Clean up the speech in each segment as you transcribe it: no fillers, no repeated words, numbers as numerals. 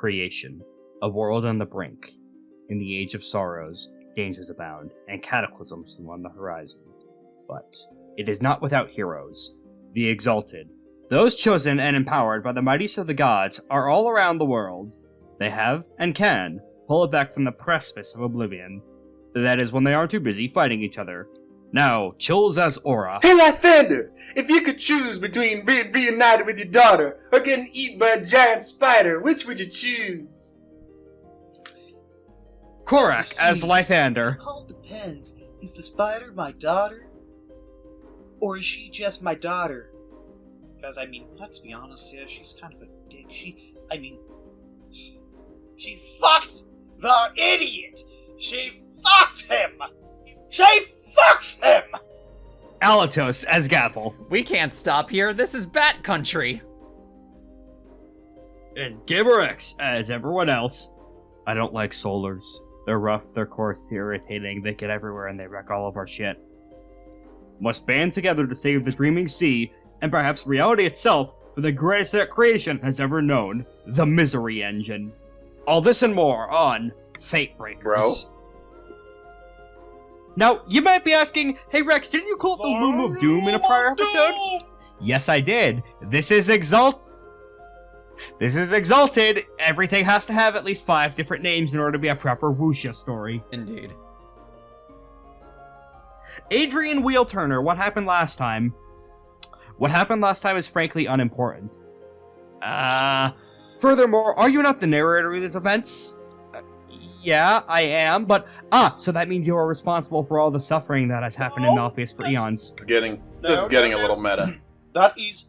Creation, a world on the brink. In the age of sorrows, dangers abound, and cataclysms on the horizon. But it is not without heroes. The Exalted, those chosen and empowered by the mightiest of the gods, are all around the world. They have, and can, pull it back from the precipice of oblivion. That is when they aren't too busy fighting each other. Now, chills as aura. Hey, Lythander! If you could choose between being reunited with your daughter or getting eaten by a giant spider, which would you choose? Korak as Lythander. It all depends. Is the spider my daughter? Or is she just my daughter? Because, I mean, let's be honest here, she's kind of a dick. She fucked the idiot! She fucked him! She fucks him! Alatos as Gavel. We can't stop here. This is Bat Country. And Giberex as everyone else. I don't like solars. They're rough, they're coarse, they're irritating, they get everywhere and they wreck all of our shit. Must band together to save the dreaming sea, and perhaps reality itself, for the greatest that creation has ever known, the Misery Engine. All this and more on FateBreakers. Bro. Now, you might be asking, hey Rex, didn't you call it the Loom of Doom in a prior episode? Yes, I did. This is Exalted. Everything has to have at least 5 different names in order to be a proper wuxia story. Indeed. Adrian Wheelturner, what happened last time? What happened last time is frankly unimportant. Furthermore, are you not the narrator of these events? Yeah, I am, but so that means you are responsible for all the suffering that has happened in Malfeas for eons. This is getting a little meta. That is...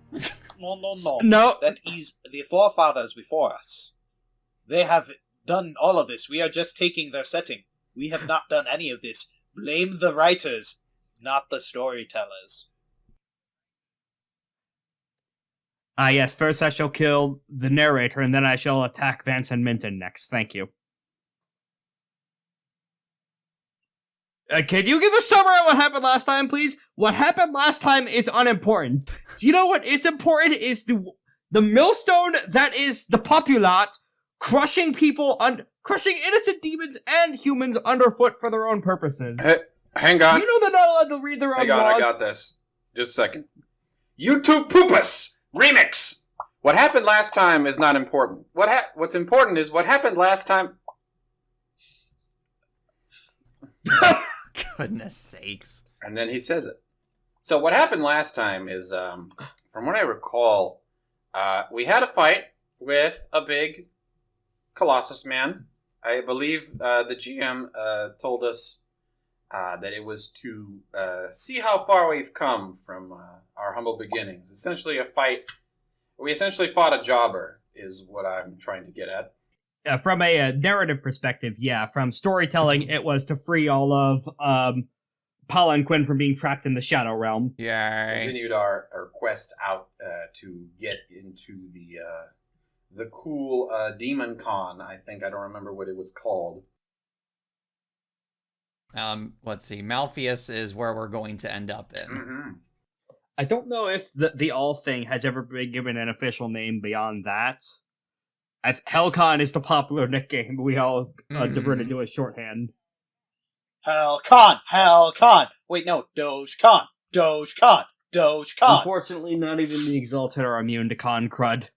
No. That is the forefathers before us. They have done all of this. We are just taking their setting. We have not done any of this. Blame the writers, not the storytellers. Yes, first I shall kill the narrator, and then I shall attack Vance and Minton next. Thank you. Can you give a summary of what happened last time, please? What happened last time is unimportant. Do you know what is important? Is the millstone that is the populate crushing people, crushing innocent demons and humans underfoot for their own purposes. Hang on. You know they're not allowed to read their own Hang on, laws. I got this. Just a second. YouTube Poopus Remix! What happened last time is not important. What's important is what happened last time... Goodness sakes. And then he says it. So what happened last time is, from what I recall, we had a fight with a big Colossus man. I believe the GM told us that it was to see how far we've come from our humble beginnings. Essentially a fight. We essentially fought a jobber, is what I'm trying to get at. From a narrative perspective, yeah. From storytelling, it was to free all of Paula and Quinn from being trapped in the Shadow Realm. Yay. Continued our quest out to get into the cool Demon Con. I don't remember what it was called. Let's see. Malfeas is where we're going to end up in. Mm-hmm. I don't know if the All thing has ever been given an official name beyond that. HellCon is the popular nickname. We all diverted to a shorthand. HellCon! Wait, no, DogeCon! Unfortunately, not even the Exalted are immune to con crud.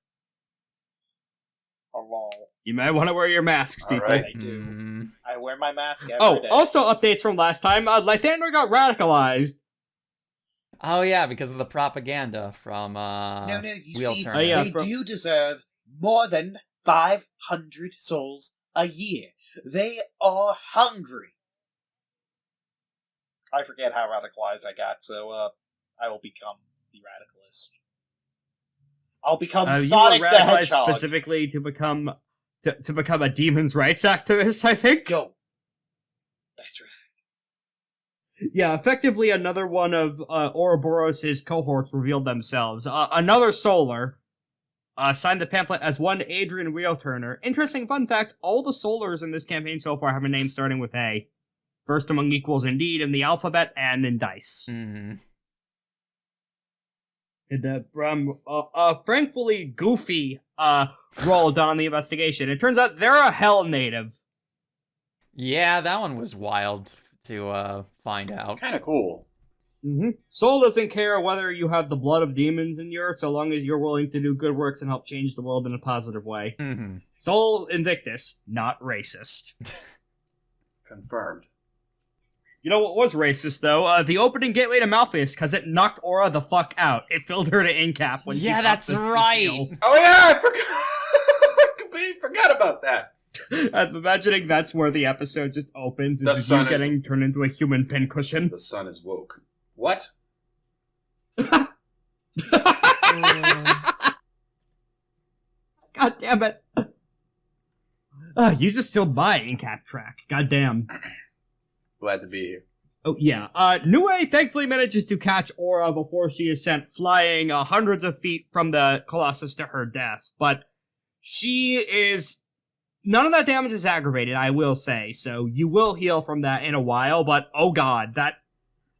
Hello. You might want to wear your masks, people. Right. I do. I wear my mask every day. Also updates from last time. Lythander got radicalized. Oh, yeah, because of the propaganda from No, you see, Wheelturner. they do deserve more than 500 souls a year. They are hungry. I forget how radicalized I got, so I will become the radicalist. I'll become Sonic you were the radicalized Hedgehog. specifically to become a demons' rights activist, I think. Go. That's right. Yeah, effectively another one of Ouroboros' cohorts revealed themselves. Another Solar signed the pamphlet as one Adrian Wheelturner. Interesting fun fact, all the Solars in this campaign so far have a name starting with A. First among equals indeed in the alphabet and in dice. Mm-hmm. the frankly goofy role done on the investigation. It turns out they're a hell native. Yeah, that one was wild to find out. Kind of cool. Mm-hmm. Soul doesn't care whether you have the blood of demons in you, so long as you're willing to do good works and help change the world in a positive way. Mm-hmm. Soul Invictus, not racist. Confirmed. You know what was racist, though? The opening gateway to Malfeas, because it knocked Aura the fuck out. It filled her to incap when she that's popped the right. seal. Oh yeah, I forgot. I completely forgot about that. I'm imagining that's where the episode just opens. The Is sun you getting turned into a human pincushion. The sun is woke. What? God damn it. You just filled my incap track. God damn. Glad to be here. Oh, yeah. Nue thankfully manages to catch Aura before she is sent flying hundreds of feet from the Colossus to her death, but she is... None of that damage is aggravated, I will say, so you will heal from that in a while, but oh god, that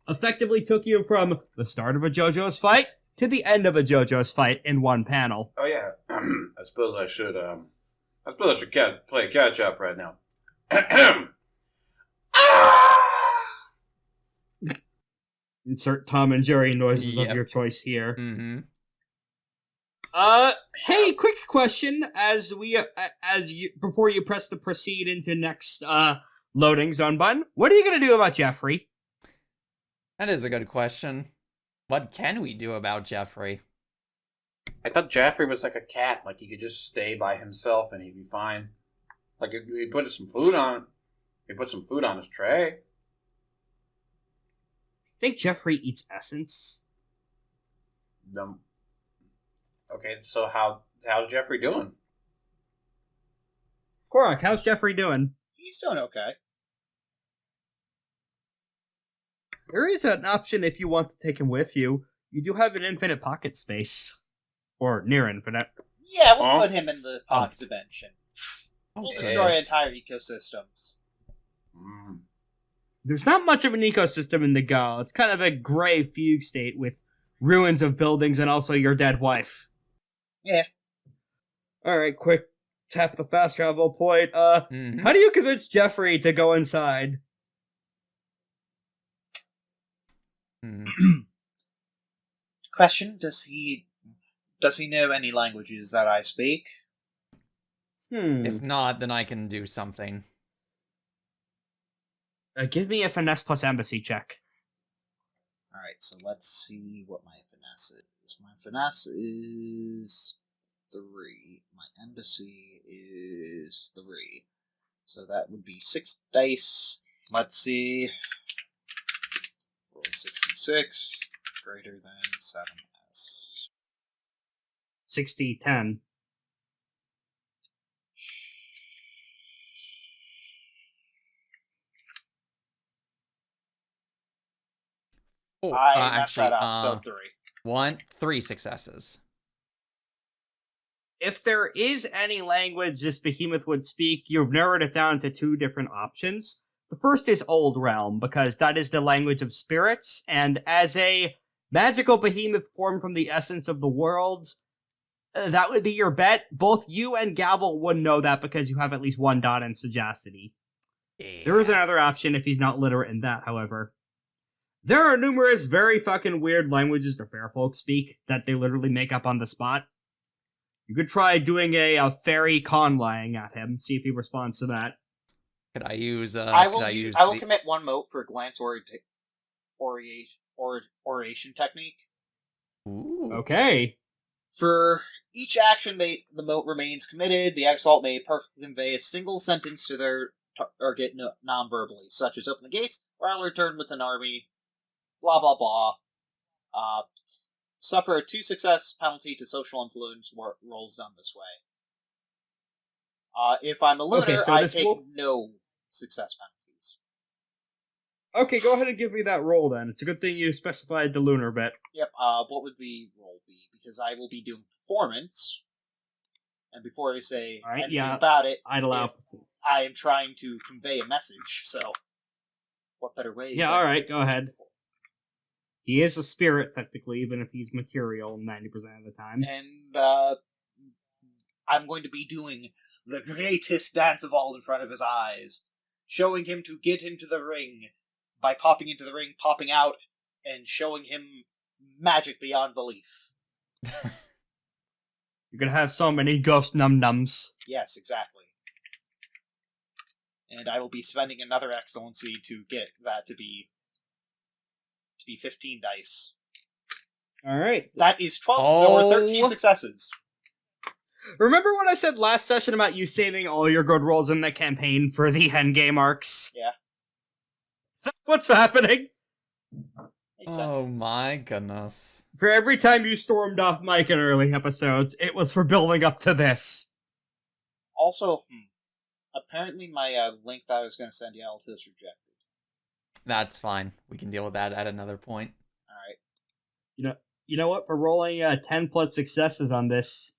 effectively took you from the start of a JoJo's fight to the end of a JoJo's fight in one panel. Oh yeah. I suppose I should play catch up right now. Insert Tom and Jerry noises of your choice here. Mm-hmm. Hey, quick question before you press the proceed into next loading zone button. What are you gonna do about Jeffrey? That is a good question. What can we do about Jeffrey? I thought Jaffrey was like a cat, like he could just stay by himself and he'd be fine. Like if he put some food on his tray. I think Jeffrey eats essence. Okay, so how's Jeffrey doing? Korok, how's Jeffrey doing? He's doing okay. There is an option if you want to take him with you. You do have an infinite pocket space. Or near infinite. Yeah, we'll put him in the pocket dimension. We'll Okay. destroy entire ecosystems. There's not much of an ecosystem in the Gaol. It's kind of a gray fugue state with ruins of buildings and also your dead wife. Yeah. Alright, quick tap the fast travel point. Mhm. How do you convince Jeffrey to go inside? Mhm. Question, does he know any languages that I speak? If not, then I can do something. Give me a finesse plus embassy check. Alright, so let's see what my finesse is. My finesse is 3. My embassy is 3. So that would be 6 dice. Let's see. Roll 66. Greater than 7s. 60-10. Oh, I messed that up, so 3. 3 successes. If there is any language this behemoth would speak, you've narrowed it down to 2 different options. The first is Old Realm, because that is the language of spirits, and as a magical behemoth formed from the essence of the worlds, that would be your bet. Both you and Gavel would know that because you have at least 1 dot in sagacity. Yeah. There is another option if he's not literate in that, however. There are numerous very fucking weird languages the fair folk speak that they literally make up on the spot. You could try doing a fairy conlang at him, see if he responds to that. Could I use? I will commit 1 moat for glance oration technique. Ooh. Okay. For each action the moat remains committed, the exalt may perfectly convey a single sentence to their target non-verbally, such as open the gates, or I'll return with an army, blah blah blah. Suffer a 2 success penalty to social influence rolls done this way. If I'm a lunar, I take no success penalties. Okay, go ahead and give me that roll then. It's a good thing you specified the lunar bit. Yep, what would the roll be? Because I will be doing performance, and before I say anything about it, I'd allow. I am trying to convey a message, so what better way? Yeah, alright, go ahead. He is a spirit, technically, even if he's material 90% of the time. And I'm going to be doing the greatest dance of all in front of his eyes, showing him to get into the ring by popping into the ring, popping out, and showing him magic beyond belief. You're gonna have so many ghost num-nums. Yes, exactly. And I will be spending another excellency to get that to be 15 dice. Alright. That is 12, there were 13 successes. Remember what I said last session about you saving all your good rolls in the campaign for the endgame arcs? Yeah. That's what's happening! Makes sense. Oh my goodness. For every time you stormed off Mike in early episodes, it was for building up to this. Also, apparently my link that I was going to send you out is rejected. That's fine. We can deal with that at another point. Alright. You know what? For rolling 10 plus successes on this,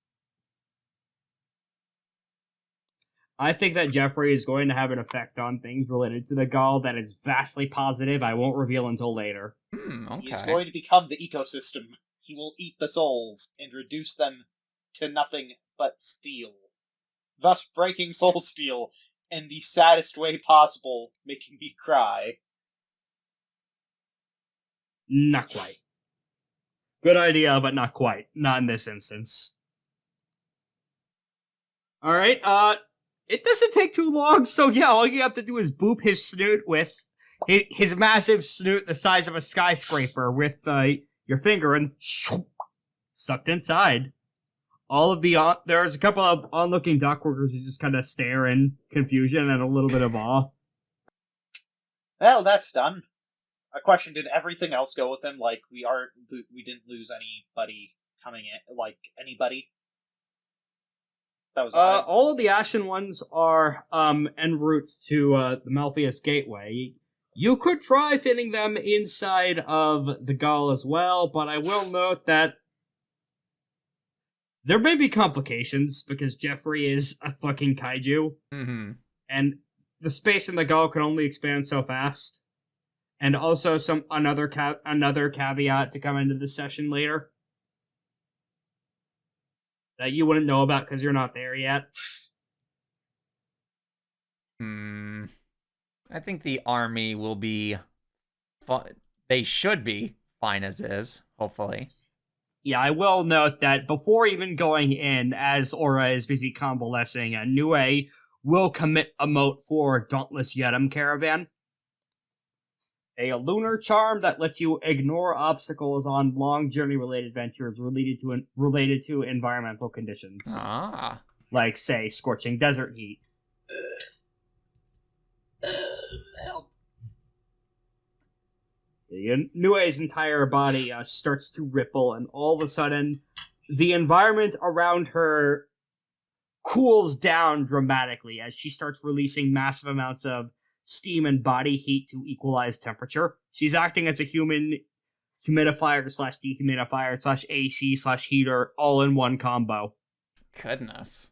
I think that Jeffrey is going to have an effect on things related to the Gaol that is vastly positive. I won't reveal until later. Okay. He is going to become the ecosystem. He will eat the souls and reduce them to nothing but steel, thus breaking soul steel in the saddest way possible, making me cry. Not quite. Good idea, but not quite. Not in this instance. Alright, it doesn't take too long, so yeah, all you have to do is boop his snoot with his massive snoot the size of a skyscraper with your finger and sucked inside. All of the there's a couple of onlooking dock workers who just kind of stare in confusion and a little bit of awe. Well, that's done. A question: did everything else go with him? Like we didn't lose anybody coming in. Like anybody. That was all of the Ashen Ones are en route to the Malfeas Gateway. You could try fitting them inside of the Gaol as well, but I will note that there may be complications because Jeffrey is a fucking kaiju, and the space in the Gaol can only expand so fast. And also another caveat to come into the session later that you wouldn't know about because you're not there yet. I think the army will be they should be fine as is, hopefully. Yeah, I will note that before even going in, as Aura is busy convalescing, Nue will commit a moat for Dauntless Yedem Caravan. A lunar charm that lets you ignore obstacles on long journey-related ventures related to environmental conditions. Like, say, scorching desert heat. Help. Nue's entire body starts to ripple, and all of a sudden, the environment around her cools down dramatically as she starts releasing massive amounts of steam and body heat to equalize temperature. She's acting as a human humidifier slash dehumidifier slash AC slash heater all in one combo. Goodness.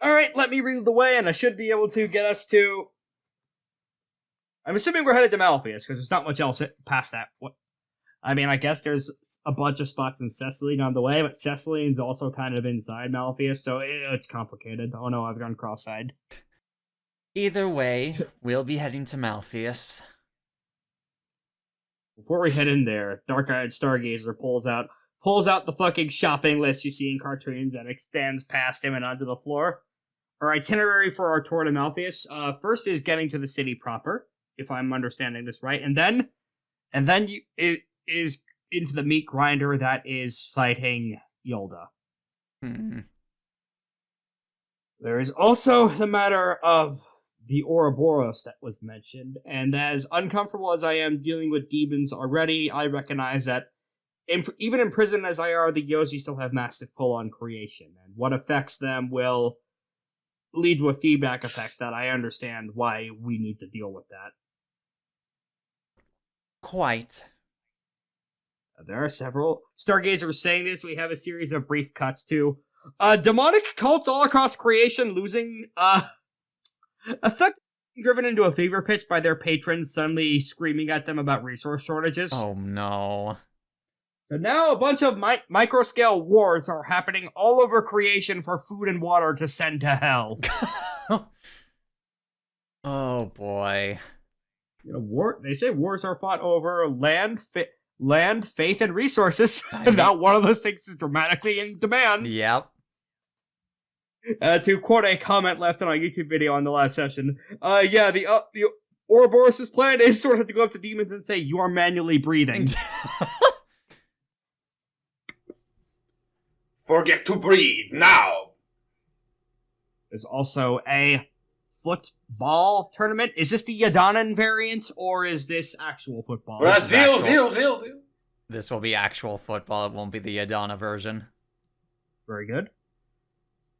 Alright, let me read the way, and I should be able to get us to... I'm assuming we're headed to Malfeas, because there's not much else past that. I mean, I guess there's a bunch of spots in Cecelyne on the way, but Cecelyne's also kind of inside Malfeas, so it's complicated. Oh no, I've gone cross-eyed. Either way, we'll be heading to Malfeas. Before we head in there, Dark-Eyed Stargazer pulls out the fucking shopping list you see in cartoons and extends past him and onto the floor. Our itinerary for our tour to Malfeas, first is getting to the city proper, if I'm understanding this right, and then it is into the meat grinder that is fighting Yolda. There is also the matter of the Ouroboros that was mentioned, and as uncomfortable as I am dealing with demons already, I recognize that even imprisoned as I are, the Yozi still have massive pull on creation, and what affects them will lead to a feedback effect that I understand why we need to deal with that. Quite. There are several. Stargazer was saying this, we have a series of brief cuts to demonic cults all across creation losing effectively driven into a fever pitch by their patrons suddenly screaming at them about resource shortages. Oh no. So now a bunch of micro-scale wars are happening all over creation for food and water to send to hell. Oh boy. They say wars are fought over land, faith, and resources. Not one of those things is dramatically in demand. Yep. To quote a comment left on a YouTube video on the last session, the Ouroboros' plan is sort of to go up to demons and say, "You are manually breathing." Forget to breathe now. There's also a football tournament. Is this the Yadanan variant, or is this actual football? Zeal. This will be actual football. It won't be the Adana version. Very good.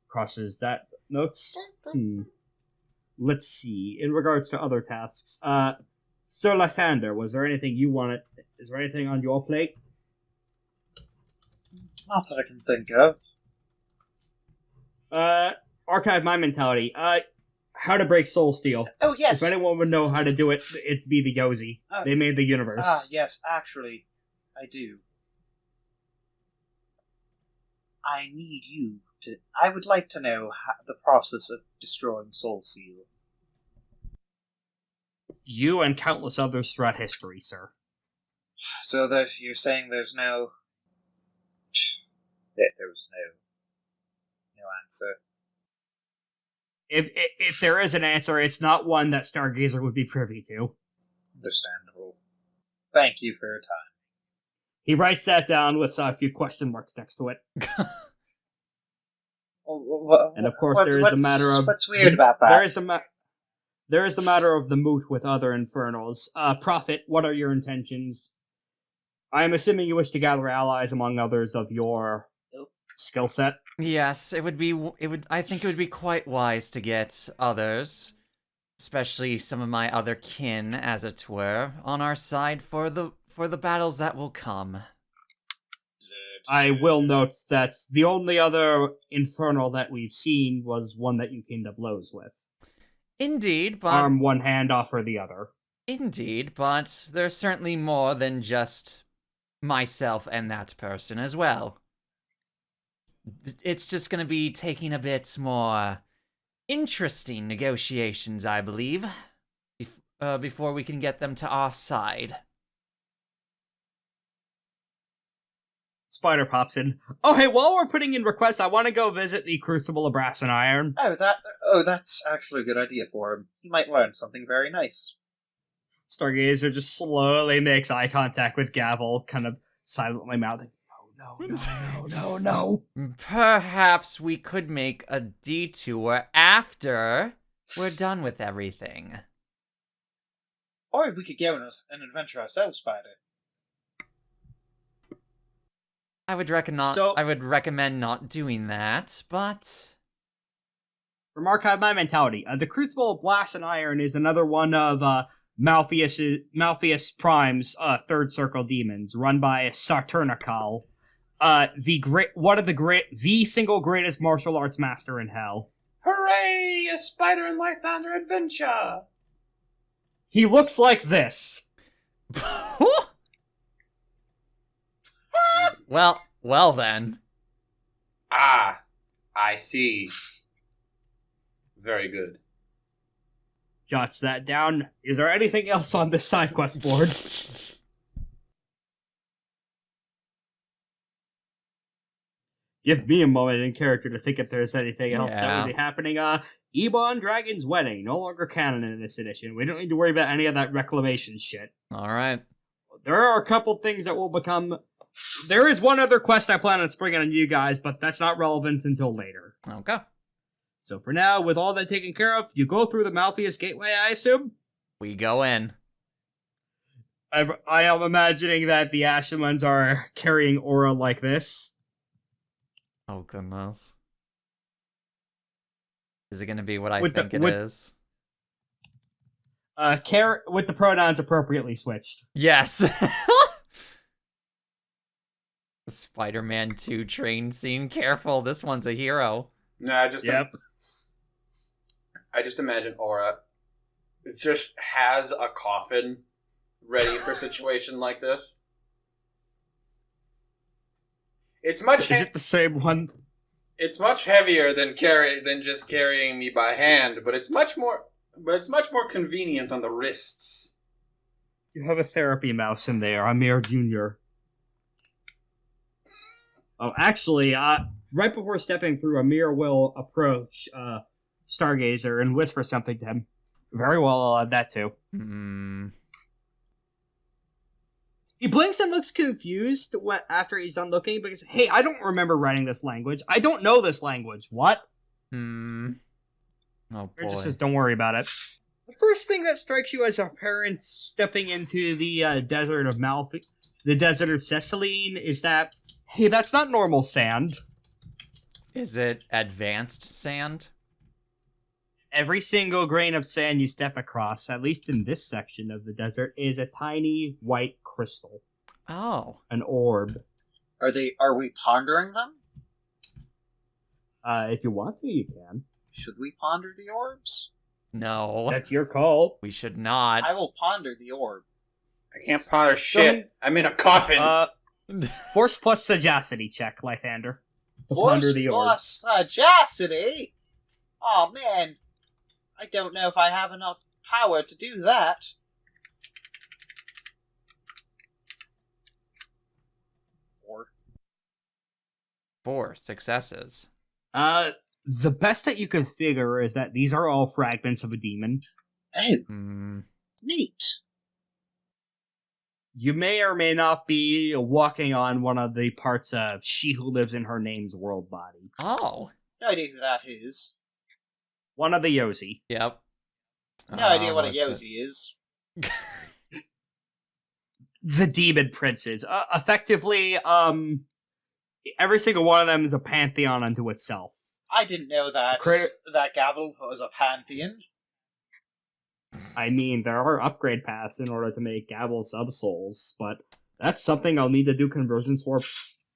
Crosses that notes. Let's see. In regards to other tasks, Sir Lythander, was there anything you wanted? Is there anything on your plate? Not that I can think of. Archive my mentality. How to break soul steel. Oh, yes! If anyone would know how to do it, it'd be the Yozi. They made the universe. Yes, actually, I do. I need you to... I would like to know the process of destroying Soul Seal. You and countless others throughout history, sir. So that you're saying there's no... There was no answer. If there is an answer, it's not one that Stargazer would be privy to. Understandable. Thank you for your time. He writes that down with a few question marks next to it. And of course, there is the matter of... What's weird about that? There is the matter of the moot with other Infernals. Prophet, what are your intentions? I am assuming you wish to gather allies among others of your skill set. Yes, I think it would be quite wise to get others, especially some of my other kin, as it were, on our side for the battles that will come. I will note that the only other Infernal that we've seen was one that you came to blows with. Indeed, but... Arm one hand, offer the other. Indeed, but there's certainly more than just myself and that person as well. It's just going to be taking a bit more interesting negotiations, I believe, before we can get them to our side. Spider pops in. Oh, hey, while we're putting in requests, I want to go visit the Crucible of Brass and Iron. That's actually a good idea for him. He might learn something very nice. Stargazer just slowly makes eye contact with Gavel, kind of silently mouthing, No. Perhaps we could make a detour after we're done with everything. Or we could go on an adventure ourselves, Spider. I would recommend not doing that, but... From Archive My Mentality, the Crucible of Brass and Iron is another one of Malfeas Prime's third circle demons, run by Saturnical, the single greatest martial arts master in hell. Hooray! A Spider and Lythander adventure! He looks like this. Well then. Ah, I see. Very good. Jots that down. Is there anything else on this side quest board? Give me a moment in character to think if there's anything else that would be happening. Ebon Dragon's Wedding, no longer canon in this edition. We don't need to worry about any of that reclamation shit. Alright. There are a couple things that will become... There is one other quest I plan on springing on you guys, but that's not relevant until later. Okay. So for now, with all that taken care of, you go through the Malfeas Gateway, I assume? We go in. I am imagining that the Ashen Ones are carrying aura like this. Oh, goodness. Is it going to be what I think it is? With the pronouns appropriately switched. Yes. The Spider-Man 2 train scene. Careful, this one's a hero. No, I just imagine Aura just has a coffin ready for a situation like this. It's much. Is it the same one? It's much heavier than just carrying me by hand, but it's much more convenient on the wrists. You have a therapy mouse in there, Amir Jr. Oh, actually, right before stepping through, Amir will approach Stargazer and whisper something to him. Very well, I'll add that too. He blinks and looks confused after he's done looking because, hey, I don't remember writing this language. I don't know this language. What? Oh, boy. It just says, don't worry about it. The first thing that strikes you as a parent stepping into the desert of the desert of Cecelyne is that, hey, that's not normal sand. Is it advanced sand? Every single grain of sand you step across, at least in this section of the desert, is a tiny white crystal. Oh. An orb. Are we pondering them? If you want to, you can. Should we ponder the orbs? No. That's your call. We should not. I will ponder the orb. I can't ponder shit. I'm in a coffin. Force plus sagacity check, Lythander. To ponder the orbs. Sagacity? Oh man, I don't know if I have enough power to do that. 4 successes. The best that you can figure is that these are all fragments of a demon. Oh, neat. You may or may not be walking on one of the parts of She Who Lives in Her Name's world body. Oh. No idea who that is. One of the Yozi. Yep. No idea what a Yozi is. The demon princes. Effectively, every single one of them is a pantheon unto itself. I didn't know that that Gavel was a pantheon. I mean, there are upgrade paths in order to make Gavel sub-souls, but that's something I'll need to do conversions for.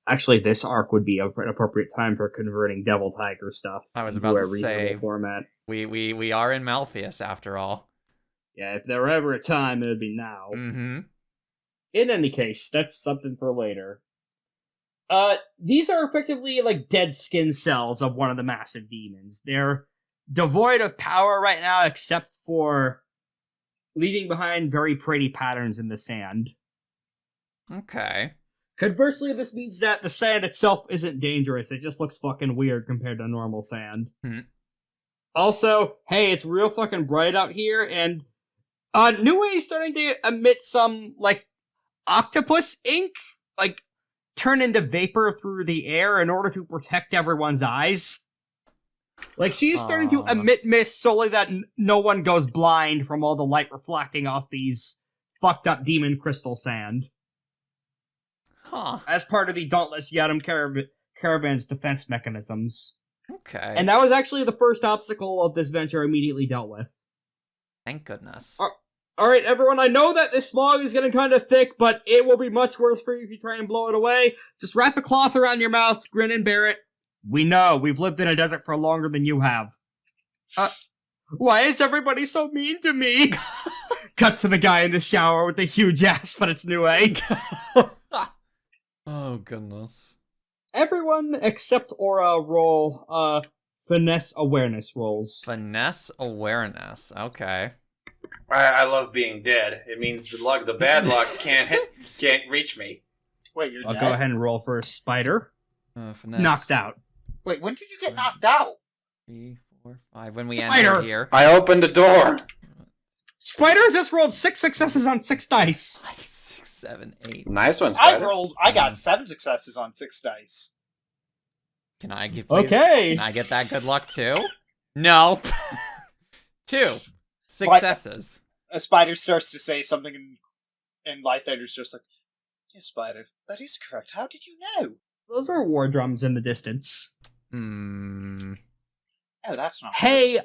Actually, this arc would be an appropriate time for converting Devil Tiger stuff. I was about to a say, reasonable format. We are in Malfeas after all. Yeah, if there were ever a time, it would be now. Mm-hmm. In any case, that's something for later. These are effectively like dead skin cells of one of the massive demons. They're devoid of power right now, except for leaving behind very pretty patterns in the sand. Okay. Conversely, this means that the sand itself isn't dangerous. It just looks fucking weird compared to normal sand. Also, hey, it's real fucking bright out here, and New Way is starting to emit some, like, octopus ink, like, turn into vapor through the air in order to protect everyone's eyes. Like, she's starting to emit mist solely that no one goes blind from all the light reflecting off these fucked up demon crystal sand. Huh. As part of the Dauntless Yadam Caravan's defense mechanisms. Okay. And that was actually the first obstacle of this venture immediately dealt with. Thank goodness. Alright, everyone, I know that this smog is getting kind of thick, but it will be much worse for you if you try and blow it away. Just wrap a cloth around your mouth, grin and bear it. We know, we've lived in a desert for longer than you have. Why is everybody so mean to me? Cut to the guy in the shower with the huge ass, but it's New Egg. Oh, goodness. Everyone except Aura roll, finesse awareness rolls. Finesse awareness. Okay. I love being dead. It means the bad luck can't reach me. Wait, you're I'll dead? go ahead and roll for a spider. Finesse. Knocked out. Wait, when did you get knocked out? 3, 4, 5. When we Spider! enter here. I opened the door. Spider just rolled 6 successes on 6 dice. 5, 6, 7, 8. Nice one, Spider. I got 7 successes on 6 dice. Can I get Okay. Can I get that good luck too? No. 2 successes. A spider starts to say something, and Lythander's just like, "Yes, Spider, that is correct. How did you know?" Those are war drums in the distance. Oh, that's not. Hey,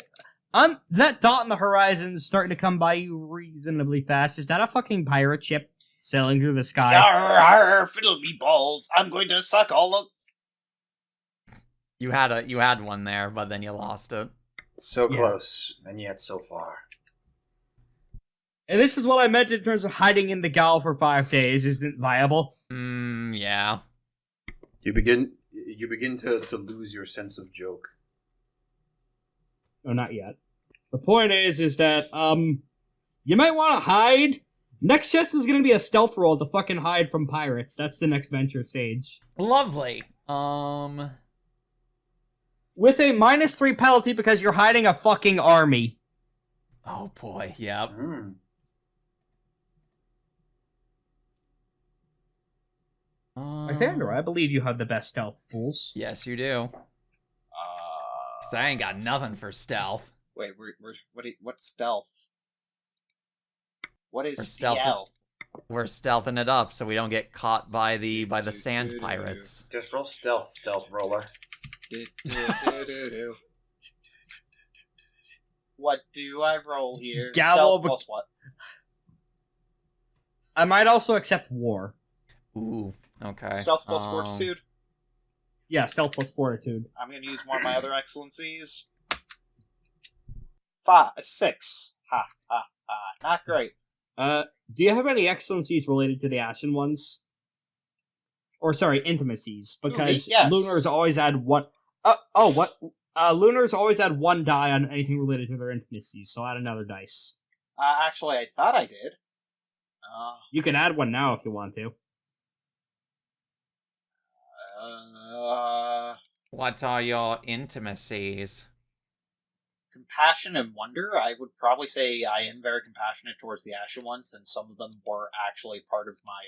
that dot on the horizon is starting to come by you reasonably fast. Is that a fucking pirate ship sailing through the sky? Yarr, fiddle me balls! I'm going to suck all of. You had one there, but then you lost it. So Yeah. close, and yet so far. And this is what I meant in terms of hiding in the Gaol for 5 days isn't viable. Yeah. You begin to lose your sense of joke. No, not yet. The point is that, you might want to hide. Next chest is going to be a stealth roll to fucking hide from pirates. That's the next venture stage. Lovely. With a -3 penalty because you're hiding a fucking army. Oh boy, yep. Lythander, I believe you have the best stealth pools. Yes, you do. 'Cause I ain't got nothing for stealth. Wait, what's stealth? What is We're stealth. stealth? We're stealthing it up so we don't get caught by the sand pirates. Just roll stealth roller. What do I roll here? Gavel Stealth plus what? I might also accept war. Ooh, okay. Stealth plus fortitude? Yeah, stealth plus fortitude. I'm going to use one of my other excellencies. 6. Ha, ha, ha. Not great. Do you have any excellencies related to the Ashen Ones? Or, sorry, intimacies. Because yes. Lunars always add one... what? Lunars always add 1 die on anything related to their intimacies, so add another dice. Actually, I thought I did. You can add 1 now if you want to. What are your intimacies? Compassion and wonder. I would probably say I am very compassionate towards the Ashen Ones, and some of them were actually part of my,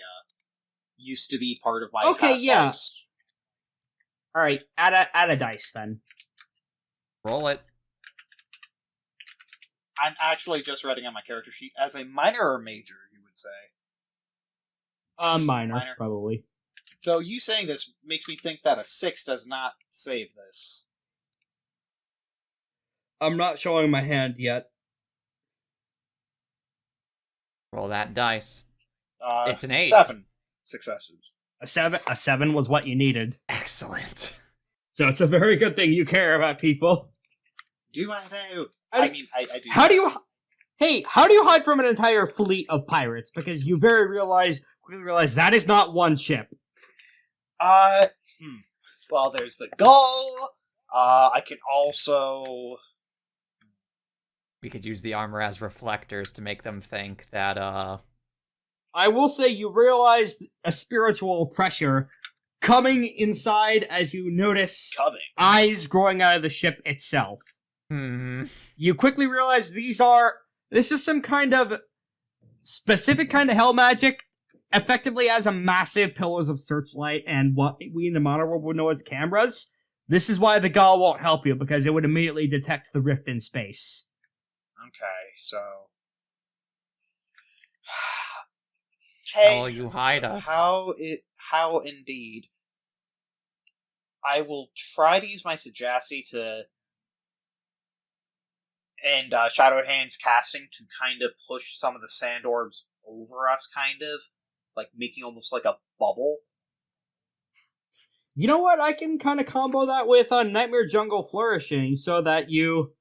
used to be part of my past lives. Alright, add a dice then. Roll it. I'm actually just writing on my character sheet as a minor or major, you would say. Minor, probably. Though you saying this makes me think that a 6 does not save this. I'm not showing my hand yet. Roll that dice. It's an 8. 7 successes. A 7 was what you needed. Excellent. So it's a very good thing you care about people. Do I though? I mean, I do. How do you hide from an entire fleet of pirates? Because you quickly realize that is not one ship. Well, there's the Gaol. I can also... We could use the armor as reflectors to make them think that, I will say you realize a spiritual pressure coming inside as you notice eyes growing out of the ship itself. You quickly realize this is some kind of specific kind of hell magic, effectively as a massive pillars of searchlight and what we in the modern world would know as cameras. This is why the Gaul won't help you, because it would immediately detect the rift in space. Okay, so... Hey, you hide us. How indeed. I will try to use my sagacity and Shadowed Hands casting to kind of push some of the sand orbs over us, kind of. Like, making almost like a bubble. You know what? I can kind of combo that with Nightmare Jungle Flourishing, so that you,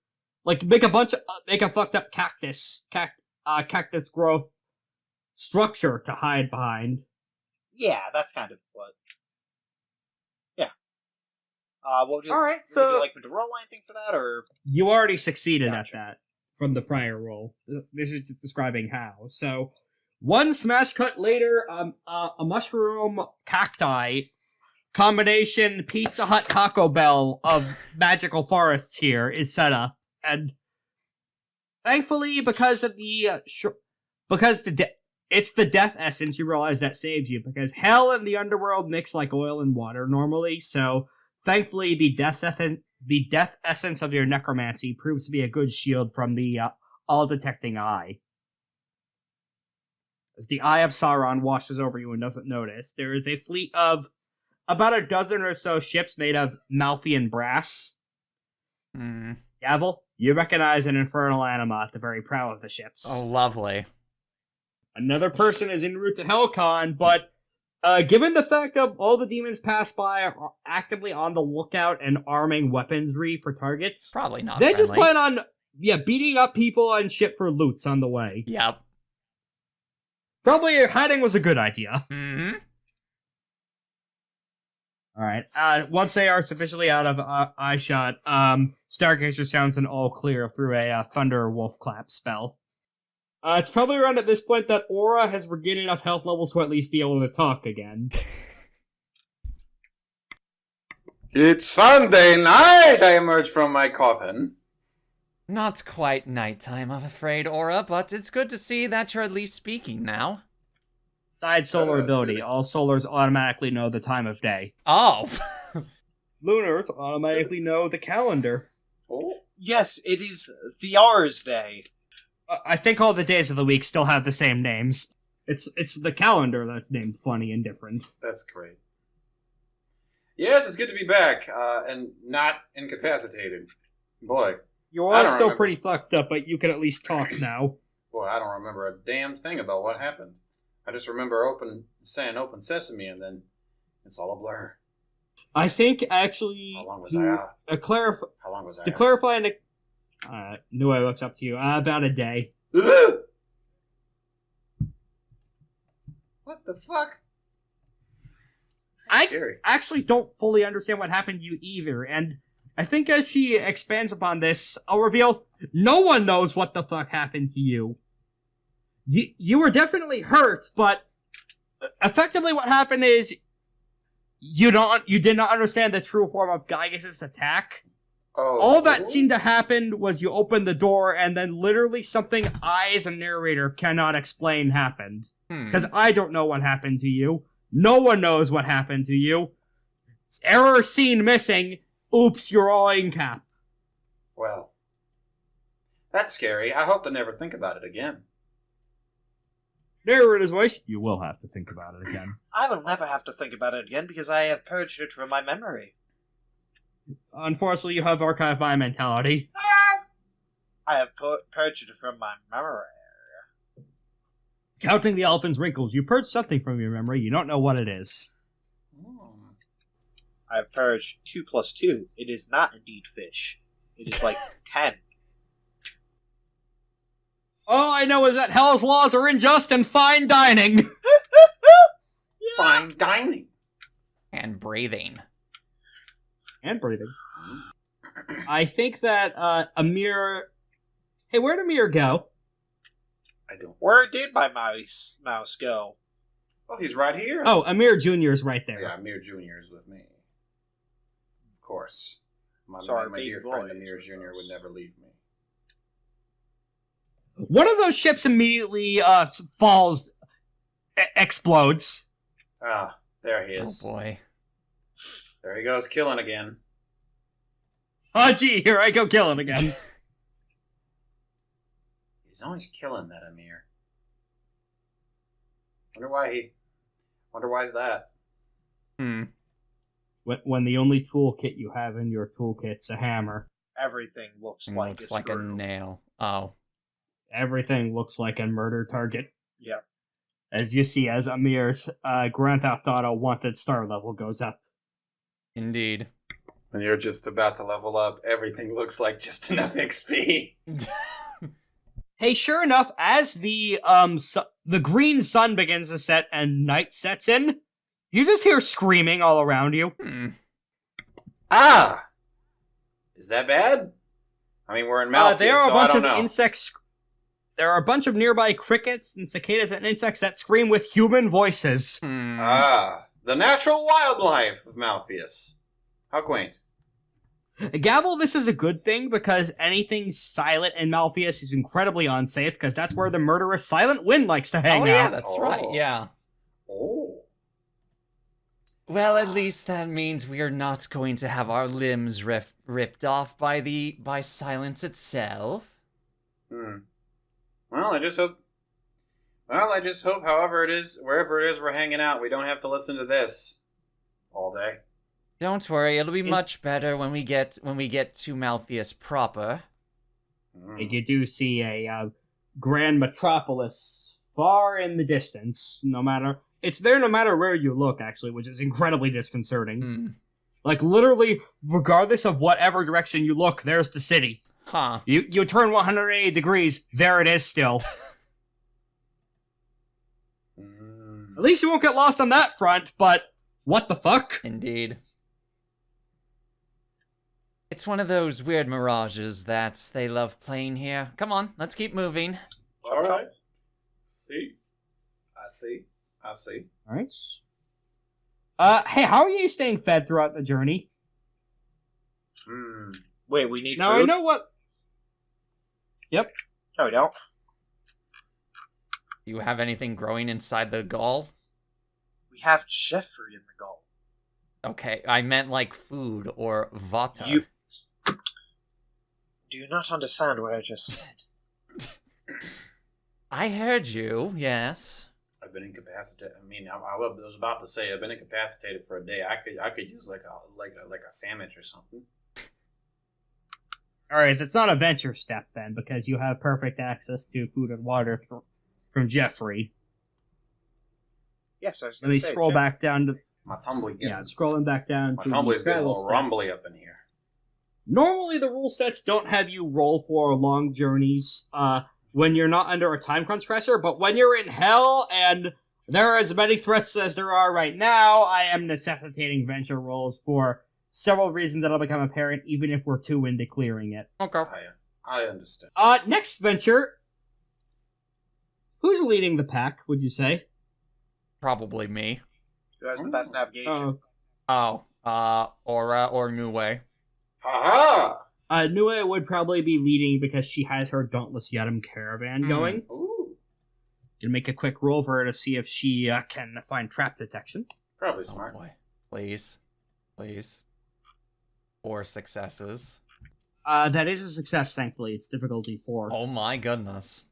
like, make a fucked up cactus growth structure to hide behind. Yeah, that's kind of what... Yeah. Would you like me to roll anything for that, or...? You already succeeded at that from the prior roll. This is just describing how. So, one smash cut later, a mushroom cacti combination Pizza Hut Taco Bell of magical forests here is set up, and thankfully, because it's the death essence, you realize that saves you, because hell and the underworld mix like oil and water normally, so thankfully the death essence of your necromancy proves to be a good shield from the all-detecting eye. As the Eye of Sauron washes over you and doesn't notice, there is a fleet of about a dozen or so ships made of Malfean brass. Gavel, you recognize an infernal anima at the very prow of the ships. Oh, lovely. Another person is en route to HellCon, but given the fact that all the demons pass by are actively on the lookout and arming weaponry for targets, probably not. They just plan on beating up people on ship for loots on the way. Yep. Probably hiding was a good idea. Mm-hmm. Alright, once they are sufficiently out of eyeshot, Stargazer sounds an all clear through a Thunder Wolf Clap spell. It's probably around at this point that Aura has regained enough health levels to at least be able to talk again. It's Sunday night! I emerge from my coffin. Not quite nighttime, I'm afraid, Aura, but it's good to see that you're at least speaking now. Side solar that's ability. good. All solars automatically know the time of day. Oh! Lunars automatically know the calendar. Oh. Yes, it is the R's day. I think all the days of the week still have the same names. It's the calendar that's named funny and different. That's great. Yes, it's good to be back, and not incapacitated. Boy, You I are don't still remember. pretty fucked up, but you can at least talk now. I don't remember a damn thing about what happened. I just remember saying open sesame, and then it's all a blur. I think actually How long was I out? to clarify, How long was I to out? clarify, knew I looked up to you. About a day. Ugh! What the fuck? I Scary. actually don't fully understand what happened to you either, and I think as she expands upon this, I'll reveal no one knows what the fuck happened to you. You were definitely hurt, but effectively what happened is you did not understand the true form of Gygas' attack. Oh. All that seemed to happen was you opened the door and then literally something I as a narrator cannot explain happened. Because I don't know what happened to you. No one knows what happened to you. Error scene missing. Oops, you're all in cap. Well, that's scary. I hope to never think about it again. Narrator's voice. You will have to think about it again. I will never have to think about it again because I have purged it from my memory. Unfortunately, you have archive my mentality. I have purged it from my memory. Counting the elephant's wrinkles, you purged something from your memory. You don't know what it is. I have purged 2 plus 2. It is not indeed fish. It is like 10. All I know is that hell's laws are unjust and fine dining. Fine dining. And breathing. And breathing. I think that Amir... Hey, where'd Amir go? I don't. Where did my mouse go? Oh, he's right here. Oh, Amir Jr. is right there. Yeah, Amir Jr. is with me. Of course. My Sorry, my big dear boy friend is Amir with Jr. us. would never leave me. One of those ships immediately falls, explodes. Ah, there he is. Oh boy. There he goes, killing again. Oh gee, here I go killing again. He's always killing that Amir. Wonder why's that? When the only toolkit you have in your toolkit's a hammer, Everything looks like Looks like a screw. nail. Oh. everything looks like a murder target. Yeah. As you see, as Amir's Grand Theft Auto wanted star level goes up. Indeed. When you're just about to level up, everything looks like just enough XP. Hey, sure enough, as the the green sun begins to set and night sets in, you just hear screaming all around you. Ah! Is that bad? I mean, we're in Malfeas, There are a so I bunch don't of know. insects. There are a bunch of nearby crickets and cicadas and insects that scream with human voices. Ah, the natural wildlife of Malfeas. How quaint. Gavel, this is a good thing because anything silent in Malfeas is incredibly unsafe because that's where the murderous Silent Wind likes to hang Oh yeah, out. that's Oh. right, yeah. Oh. Well, at least that means we are not going to have our limbs ripped off by silence itself. Well, I just hope, however it is, wherever it is we're hanging out, we don't have to listen to this all day. Don't worry, it'll be much better when we get to Malfeas proper. And you do see a grand metropolis far in the distance. It's there no matter where you look, actually, which is incredibly disconcerting. Like literally, regardless of whatever direction you look, there's the city. Huh. You turn 180 degrees, there it is still. At least you won't get lost on that front, but what the fuck? Indeed. It's one of those weird mirages that they love playing here. Come on, let's keep moving. All right. I see. Alright. Hey, how are you staying fed throughout the journey? Wait, we need Now, food? I know what... Yep. No, we don't. You have anything growing inside the Gaol? We have Jeffrey in the Gaol. Okay, I meant like food or vata. You... Do you not understand what I just said? I heard you, yes. I've been incapacitated. I mean, I was about to say I've been incapacitated for a day. I could use like a sandwich or something. Alright, it's not a venture step then, because you have perfect access to food and water from Jeffrey. Yes, I was And going they to say, scroll back down to... My tumbly gets scrolling back down my to tumbly's the getting a travel little step. rumbly up in here. Normally, the rule sets don't have you roll for long journeys when you're not under a time crunch pressure, but when you're in hell and there are as many threats as there are right now, I am necessitating venture rolls for several reasons that'll become apparent even if we're too into clearing it. Okay. I understand. Next venture. Who's leading the pack, would you say? Probably me. Who has the best navigation? Aura or Nuwe. Haha! Nue would probably be leading because she has her Dauntless Yedem caravan going. Ooh. Gonna make a quick roll for her to see if she can find trap detection. Probably Oh smart. boy. Please. 4 successes. That is a success, thankfully. It's difficulty 4. Oh my goodness.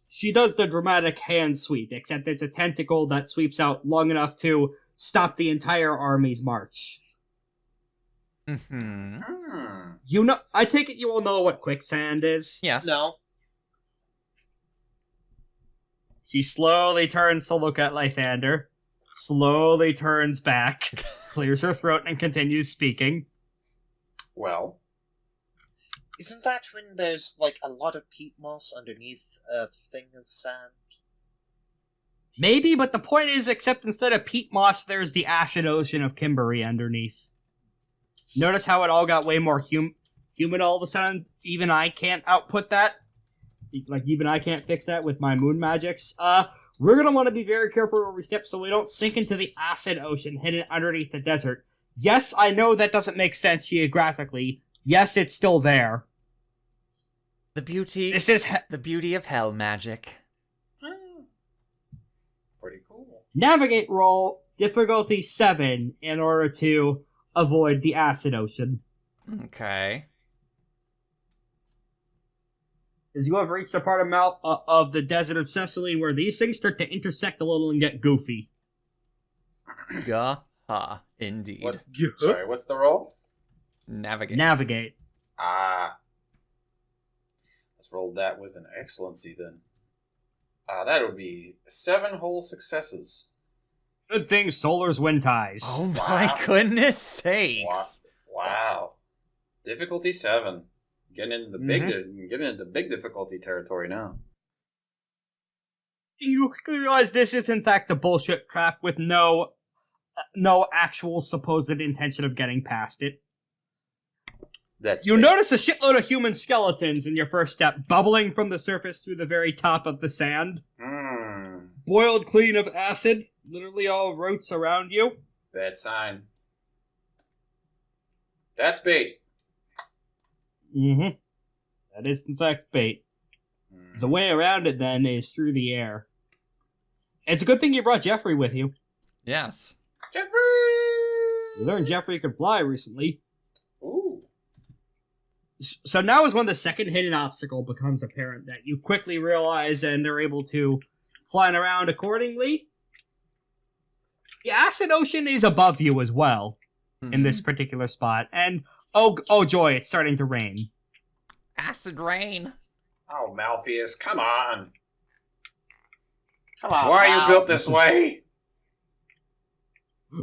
She does the dramatic hand sweep, except it's a tentacle that sweeps out long enough to stop the entire army's march. Mm-hmm. You know, I take it you all know what quicksand is? Yes. No. She slowly turns to look at Lythander, slowly turns back, clears her throat, and continues speaking. Well, Isn't that when there's, like, a lot of peat moss underneath a thing of sand? Maybe, but the point is, except instead of peat moss, there's the Ashen Ocean of Kimberly underneath. Notice how it all got way more humid all of a sudden? Even I can't output that. Like, even I can't fix that with my moon magics. We're gonna want to be very careful where we step so we don't sink into the acid ocean hidden underneath the desert. Yes, I know that doesn't make sense geographically. Yes, it's still there. The beauty the beauty of hell magic. pretty cool. Navigate roll, difficulty 7, in order to avoid the acid ocean. Okay. As you have reached a part of the desert of Cecelyne where these things start to intersect a little and get goofy. Gah-ha, indeed. What's the roll? Navigate. Navigate. Let's roll that with an excellency then. That would be 7 whole successes. Good thing Solar's wind ties. Oh my goodness sakes. Wow. Difficulty 7. Getting into the big difficulty territory now. You quickly realize this is in fact a bullshit trap with no actual supposed intention of getting past it. You notice a shitload of human skeletons in your first step, bubbling from the surface through the very top of the sand. Boiled clean of acid, literally all roots around you. Bad sign. That's bait. Mm-hmm. That is in fact bait. The way around it then is through the air. It's a good thing you brought Jeffrey with you. Yes. Jeffrey! You learned Jeffrey could fly recently. Ooh. So now is when the second hidden obstacle becomes apparent that you quickly realize and are able to plan around accordingly. The acid ocean is above you as well in this particular spot. And oh joy, it's starting to rain. Acid rain. Oh, Malfeas, come on. Come on. Why are you built this way?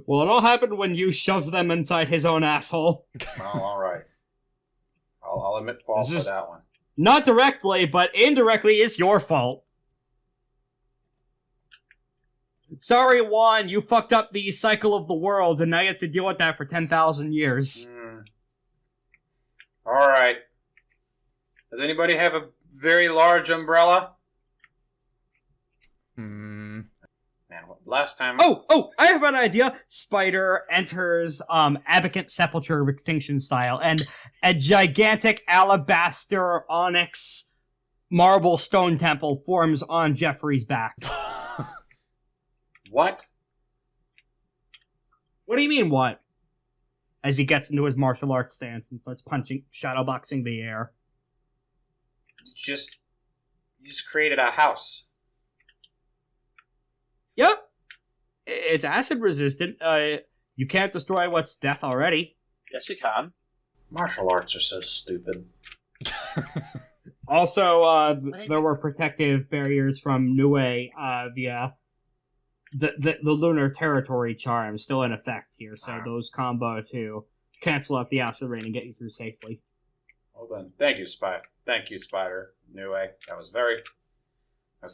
Well, it all happened when you shoved them inside his own asshole. Oh, alright. I'll admit fault for that one. Not directly, but indirectly, it's your fault. Sorry, Juan, you fucked up the cycle of the world, and now you have to deal with that for 10,000 years. Alright. Does anybody have a very large umbrella? Man, last time... Oh, I have an idea. Spider enters, Abacant Sepulchre of Extinction style, and a gigantic alabaster onyx marble stone temple forms on Jeffrey's back. What? What do you mean, what? As he gets into his martial arts stance and starts shadowboxing the air. You just created a house. Yep. It's acid resistant. You can't destroy what's death already. Yes, you can. Martial arts are so stupid. Also, there were protective barriers from Nue via the lunar territory charm still in effect here, so those combo to cancel out the acid rain and get you through safely. Well done. Thank you, Spider. Thank you, Spider. Nue. That was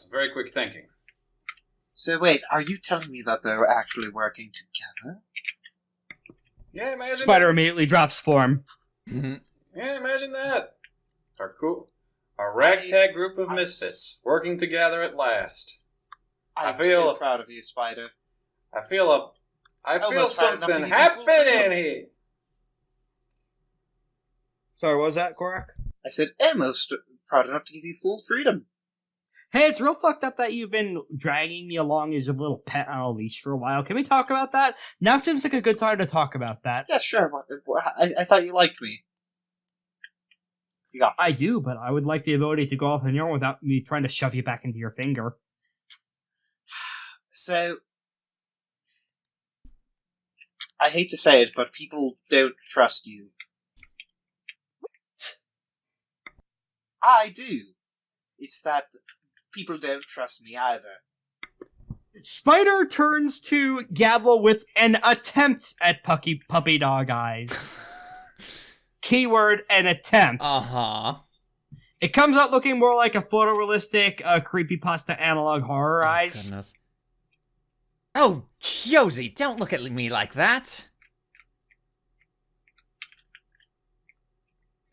some very quick thinking. So wait, are you telling me that they're actually working together? Yeah, imagine Spider that. immediately drops form. Yeah, imagine that. A ragtag group of misfits working together at last. I'm feel so proud of you, Spider. I feel something happening here. Sorry, what was that, Korak? I said almost proud enough to give you full freedom. Hey, it's real fucked up that you've been dragging me along as a little pet on a leash for a while. Can we talk about that? Now seems like a good time to talk about that. Yeah, sure. I thought you liked me. Yeah. I do, but I would like the ability to go off on your own without me trying to shove you back into your finger. So, I hate to say it, but people don't trust you. I do. It's that people don't trust me either. Spider turns to Gavel with an attempt at puppy dog eyes. Keyword, an attempt. Uh-huh. It comes out looking more like a photorealistic, creepypasta analog horror eyes. Goodness. Oh, Josie, don't look at me like that.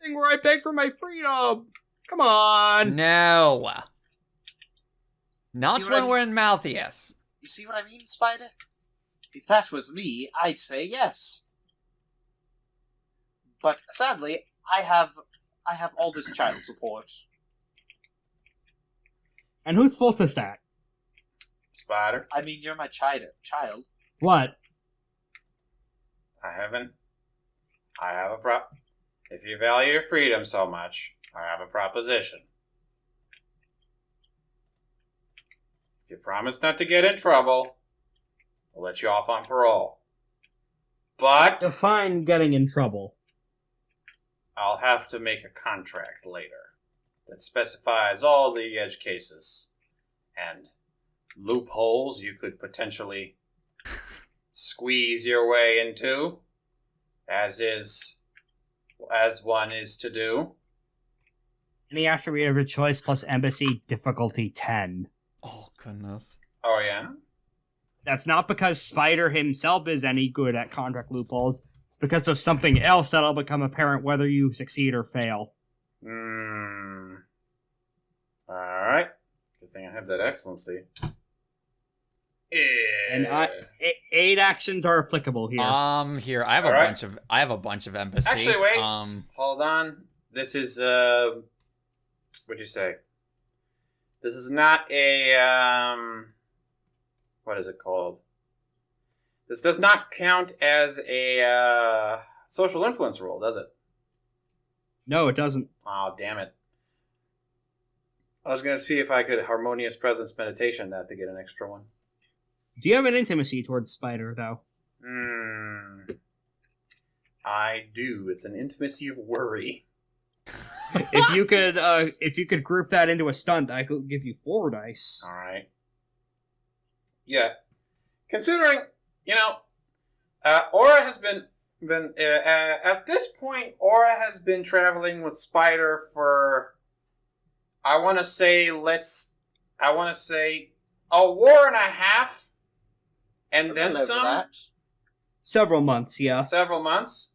Thing where I beg for my freedom. Come on. No. Not See what when we're in Malfeas. You see what I mean, Spider? If that was me, I'd say yes. But sadly, I have all this child support. And whose fault is that? Spider. I mean, you're my child. What? I have a prop. If you value your freedom so much, I have a proposition. If you promise not to get in trouble, we'll let you off on parole. But Define getting in trouble. I'll have to make a contract later that specifies all the edge cases and loopholes you could potentially squeeze your way into, as one is to do. Any attribute of your choice plus embassy difficulty 10. Oh, goodness. Oh, yeah? That's not because Spider himself is any good at contract loopholes. It's because of something else that'll become apparent whether you succeed or fail. Alright. Good thing I have that excellency. And 8 actions are applicable here. Here I have a bunch of embassy. Actually, wait. Hold on. This is what'd you say? This is not a what is it called? This does not count as a social influence rule, does it? No, it doesn't. Oh, damn it. I was gonna see if I could harmonious presence meditation that to get an extra one. Do you have an intimacy towards Spider, though? I do. It's an intimacy of worry. If you could group that into a stunt, I could give you 4 dice. All right. Yeah. Considering, Aura has been at this point. Aura has been traveling with Spider for, I want to say a war and a half. and then Live with some. that. Several months, yeah. Several months.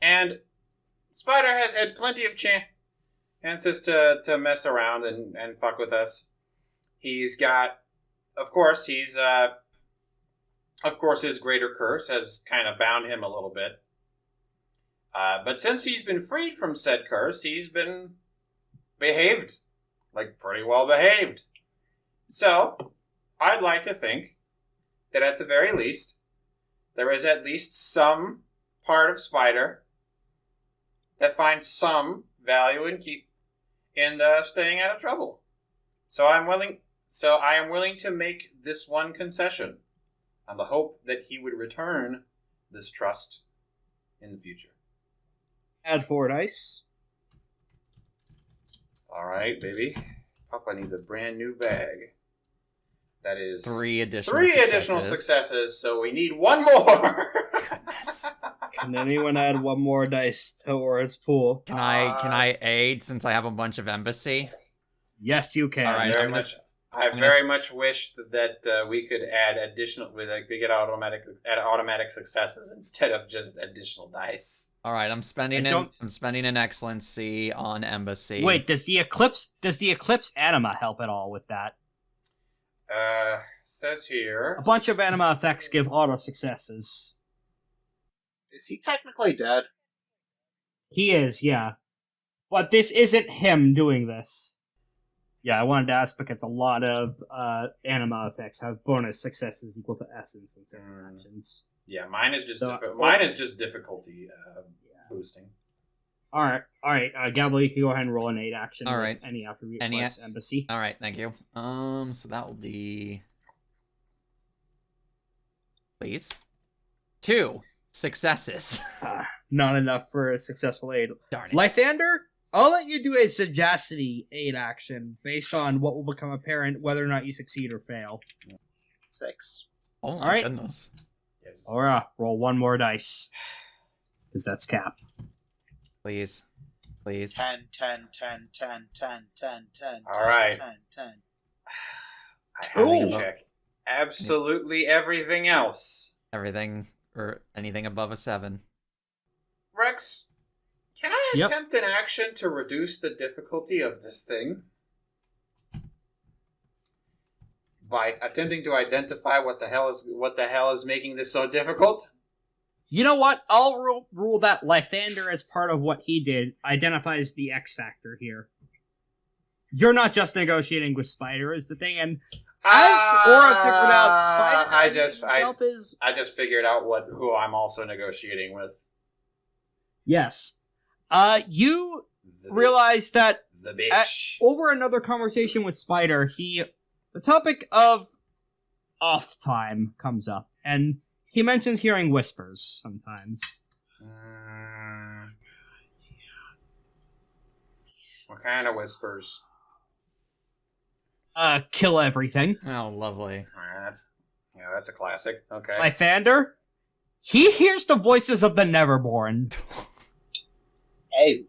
And Spider has had plenty of chances to mess around and fuck with us. He's got, of course, his greater curse has kind of bound him a little bit. But since he's been freed from said curse, he's been behaved, like pretty well behaved. So, I'd like to think that at the very least, there is at least some part of Spider that finds some value in staying out of trouble. So I am willing to make this one concession, on the hope that he would return this trust in the future. Add 4 dice. All right, baby. Papa needs a brand new bag. That is 3 additional successes, so we need one more. Goodness. Can anyone add 1 more dice to Aura's pool? Can I aid since I have a bunch of embassy? Yes, you can. All right, I very much wished that we could add additional, we get automatic successes instead of just additional dice. All right, I'm spending an excellency on embassy. Wait, does the eclipse anima help at all with that? Says here. A bunch of anima effects give auto successes. Is he technically dead? He is, yeah. But this isn't him doing this. Yeah, I wanted to ask because a lot of anima effects have bonus successes equal to essence in certain actions. Yeah, mine is just difficulty boosting. All right. Gavel, you can go ahead and roll an 8 action. All right. With any attribute plus embassy. All right, thank you. So that will be, please, 2 successes. Not enough for a successful aid. Darn it. Lythander, I'll let you do a sagacity aid action based on what will become apparent whether or not you succeed or fail. 6. Oh my All right. goodness. Aura, roll 1 more dice. Because that's cap. Please. 10, 10, 10, 10, 10, 10, 10. All right. 10, 10. I have to check absolutely everything else. Everything or anything above a 7. Rex, can I attempt an action to reduce the difficulty of this thing? By attempting to identify what the hell is making this so difficult? You know what? I'll rule that Lythander, as part of what he did, identifies the X factor here. You're not just negotiating with Spider, is the thing, and as Aura figured out, Spider I just figured out who I'm also negotiating with. Yes. You realize that the bitch. Over another conversation with Spider, the topic of off time comes up, and he mentions hearing whispers sometimes. What kind of whispers? Kill everything. Oh, lovely. That's a classic. Okay. Lythander, he hears the voices of the Neverborn. Hey.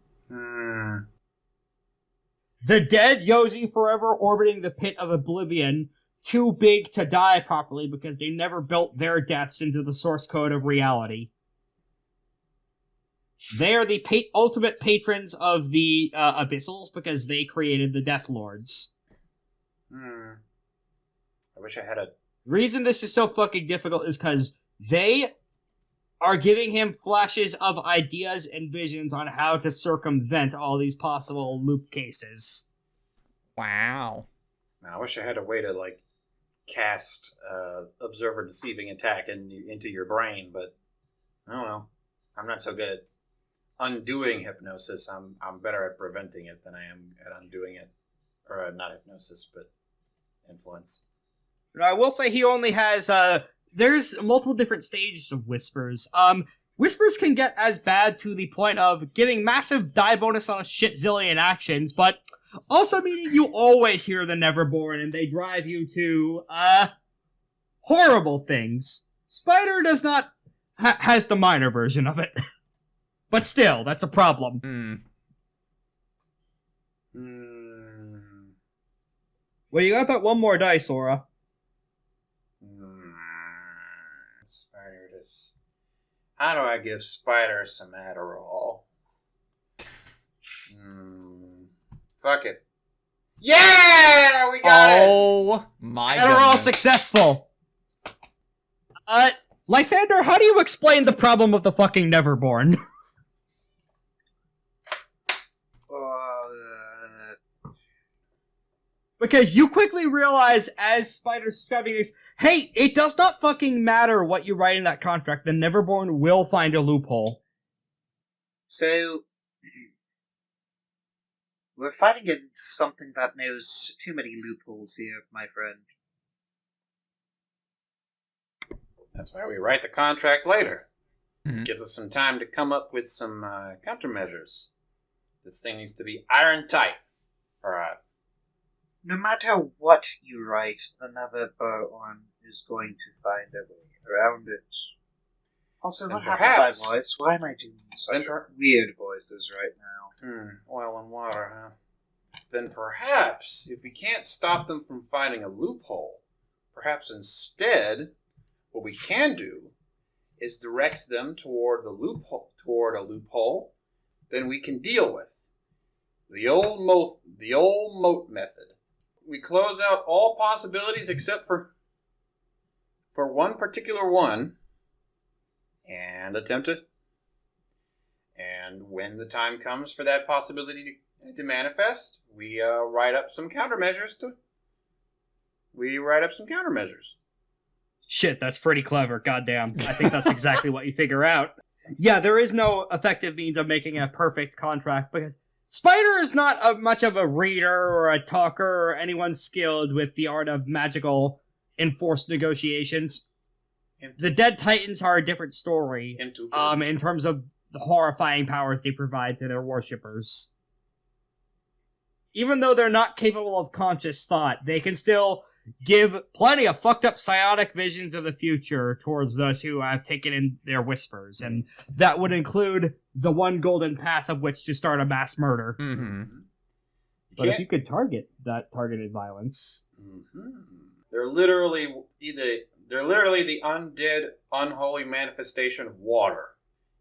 The dead Yoshi forever orbiting the pit of oblivion, too big to die properly because they never built their deaths into the source code of reality. They are the ultimate patrons of the Abyssals because they created the Death Lords. I wish I had a... The reason this is so fucking difficult is because they are giving him flashes of ideas and visions on how to circumvent all these possible loop cases. Wow. Man, I wish I had a way to, cast Observer Deceiving Attack into your brain, but I don't know. I'm not so good at undoing hypnosis. I'm better at preventing it than I am at undoing it. Or not hypnosis, but influence. I will say he only has, there's multiple different stages of whispers. Whispers can get as bad to the point of giving massive die bonus on a shit zillion actions, but also meaning you always hear the Neverborn and they drive you to, horrible things. Spider does not, has the minor version of it. But still, that's a problem. Well, you got that 1 more dice, Aura. How do I give Spider some Adderall? Fuck it. Yeah! We got it! Oh my And we're all goodness. successful! Lythander, how do you explain the problem of the fucking Neverborn? Because you quickly realize, as Spider's describing this, hey, it does not fucking matter what you write in that contract, the Neverborn will find a loophole. So, we're fighting against something that knows too many loopholes here, my friend. That's why we write the contract later. Mhm. Gives us some time to come up with some countermeasures. This thing needs to be iron tight. Alright. No matter what you write, another Burorn is going to find a way around it. Also, And what happened to perhaps- my voice? Why am I doing such Then per- weird voices right now? Oil and water, huh? Then perhaps, if we can't stop them from finding a loophole, perhaps instead, what we can do is direct them toward a loophole, then we can deal with. The old moat method. We close out all possibilities except for one particular one, and attempt it. And when the time comes for that possibility to manifest, we write up some countermeasures. Shit, that's pretty clever, goddamn. I think that's exactly what you figure out. Yeah, there is no effective means of making a perfect contract, because Spider is not much of a reader or a talker or anyone skilled with the art of magical enforced negotiations. The Dead Titans are a different story, in terms of the horrifying powers they provide to their worshippers. Even though they're not capable of conscious thought, they can still give plenty of fucked up psionic visions of the future towards those who have taken in their whispers, and that would include the one golden path of which to start a mass murder. Mm-hmm. But if you could target that targeted violence... They're literally the undead, unholy manifestation of water.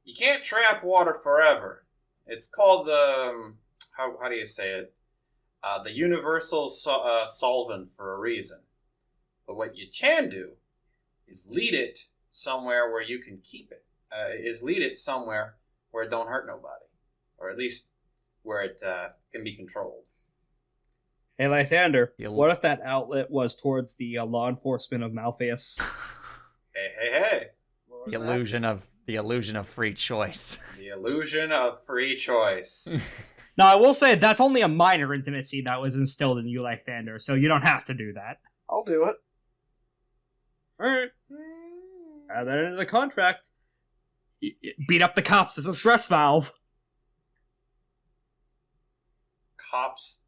You can't trap water forever. It's called the... How do you say it? The universal solvent for a reason. But what you can do is lead it somewhere where you can keep it. Lead it somewhere where it don't hurt nobody. Or at least where it can be controlled. Hey, Lythander, You'll- what if that outlet was towards the law enforcement of Malfeas? Hey. The illusion of free choice. The illusion of free choice. Now, I will say that's only a minor intimacy that was instilled in you, Lythander, so you don't have to do that. I'll do it. Alright. Add that into the contract. Beat up the cops as a stress valve. Cops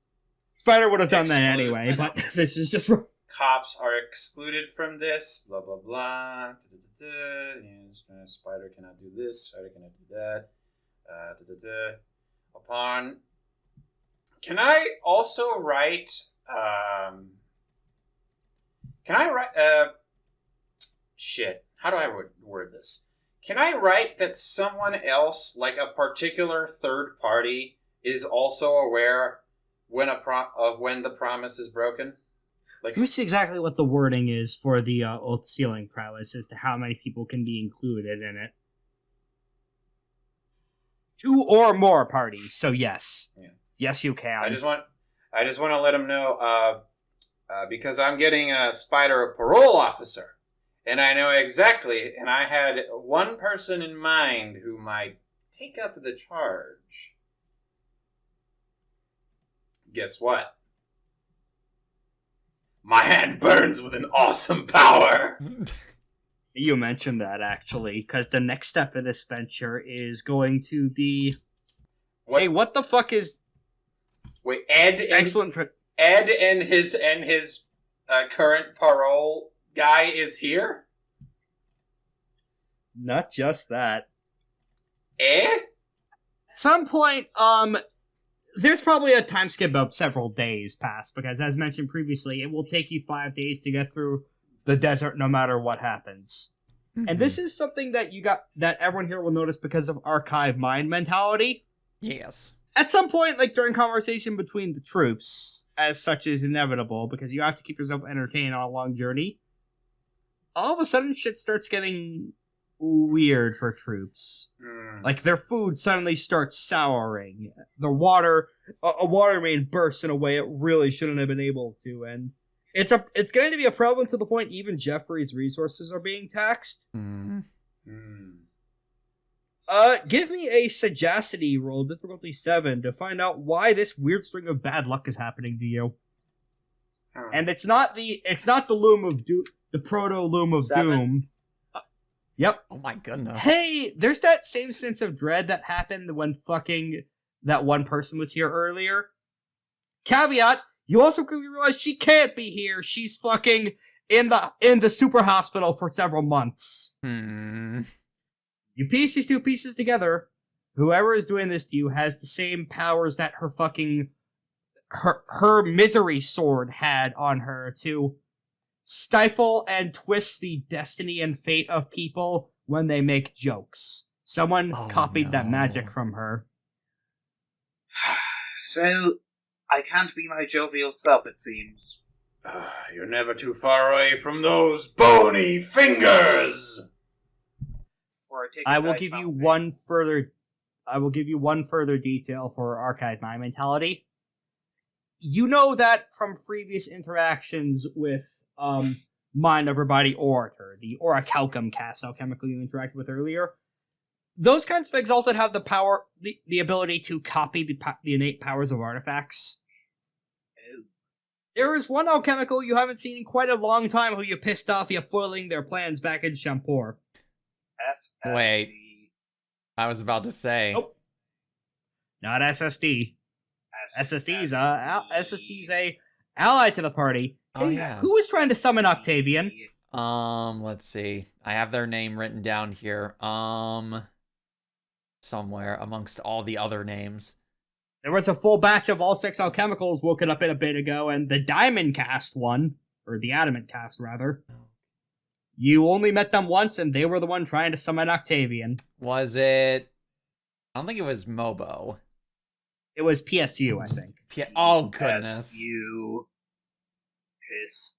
Spider would have done that Excellent. anyway, but this is just... Cops are excluded from this, blah, blah, blah. Spider cannot do this, Spider cannot do that. Upon... Can I also write... Shit. How do I word this? Can I write that someone else, like a particular third party, is also aware when the promise is broken? Like, Which is exactly what the wording is for the oath sealing prowess as to how many people can be included in it. 2 or more parties, so yes. Yeah. Yes, you can. I just want to let him know, because I'm getting a Spider a parole officer, and I know exactly, and I had one person in mind who might take up the charge. Guess what? My hand burns with an awesome power. You mentioned that, actually, because the next step in this venture is going to be... What? Hey, what the fuck is... Wait, Ed and his current parole guy is here? Not just that. Eh? At some point, there's probably a time skip of several days past, because as mentioned previously, it will take you 5 days to get through the desert no matter what happens. And this is something that that everyone here will notice because of archive mind mentality. Yes. At some point, like during conversation between the troops, as such is inevitable because you have to keep yourself entertained on a long journey, all of a sudden shit starts getting weird for troops. Like their food suddenly starts souring. The water, a water main bursts in a way it really shouldn't have been able to, and it's going to be a problem to the point even Jeffrey's resources are being taxed. Give me a sagacity roll, difficulty 7, to find out why this weird string of bad luck is happening to you. And it's not the loom of doom, the proto loom of 7. doom. Yep. Oh my goodness. Hey, there's that same sense of dread that happened when fucking that one person was here earlier. Caveat, you also quickly realize she can't be here. She's fucking in the super hospital for several months. You piece these two pieces together, whoever is doing this to you has the same powers that her fucking her misery sword had on her to stifle and twist the destiny and fate of people when they make jokes. Someone copied that magic from her. So, I can't be my jovial self, it seems. You're never too far away from those bony fingers! I will give you one further detail for archive mind mentality. You know that from previous interactions with Mind Over Body Orator, the Orichalcum cast alchemical you interacted with earlier. Those kinds of Exalted have the power, the ability to copy the innate powers of artifacts. There is one alchemical you haven't seen in quite a long time who you pissed off via foiling their plans back in Champor. SSD. Wait. I was about to say. Nope. Not SSD. SSD's a ally to the party. Oh, Hey, yeah. Who is trying to summon Octavian? Let's see. I have their name written down here. Somewhere amongst all the other names. There was a full batch of all 6 alchemicals woken up in a bit ago, and the Diamond cast one, or the Adamant cast, rather. You only met them once, and they were the one trying to summon Octavian. Was it... I don't think it was Mobo. It was PSU, I think. Oh, goodness. PSU. Piss.